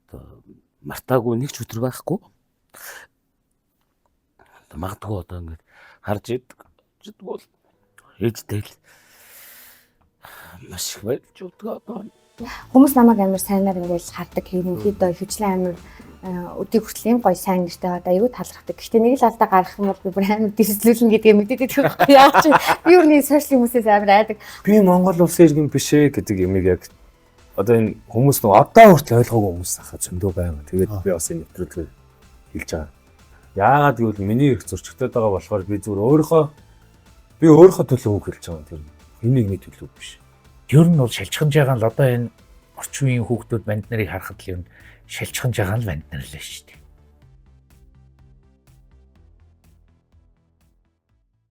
одоо мартаагүй нэг ч өдөр байхгүй. Магадгүй одоо ингээд харж иддэг бол ээжтэй л маш их баярлж өгдөг одоо. Хүмүүс намайг амар сайнаар ингээл хардаг ерөнхийдөө хөвчлэн амар өдийг хүртэл юм гоё сайн нэртэй одоо аюу талархдаг. Гэхдээ нэг л алдаа гарах юм бол би бүр амар дэвслүүлнэ гэдгийг мэдээд байдаг. Яа чи би өөрний сошиал хүмүүсээс амар айдаг. Би Монгол улсын иргэн биш ээ гэдэг юмыг яг одоо энэ хүмүүс нэг одоо хүртэл ойлгоогүй хүмүүс ахаа зөндөө байна. Тэгээд би бас энэ нэвтрүүлгээр хэлж байгаа. Яагаад гэвэл миний их зөрчигдөд байгаа болохоор би зүгээр өөрийнхөө төлөө үг хэлж байгаа. Тэр энэ нэгний төлөө биш. Ер нь бол шилжчихж байгаа л одоо энэ орчин үеийн хүүхдүүд банд нарыг харахад л ер нь шилжчихж байгаа л банд нар л шүү дээ.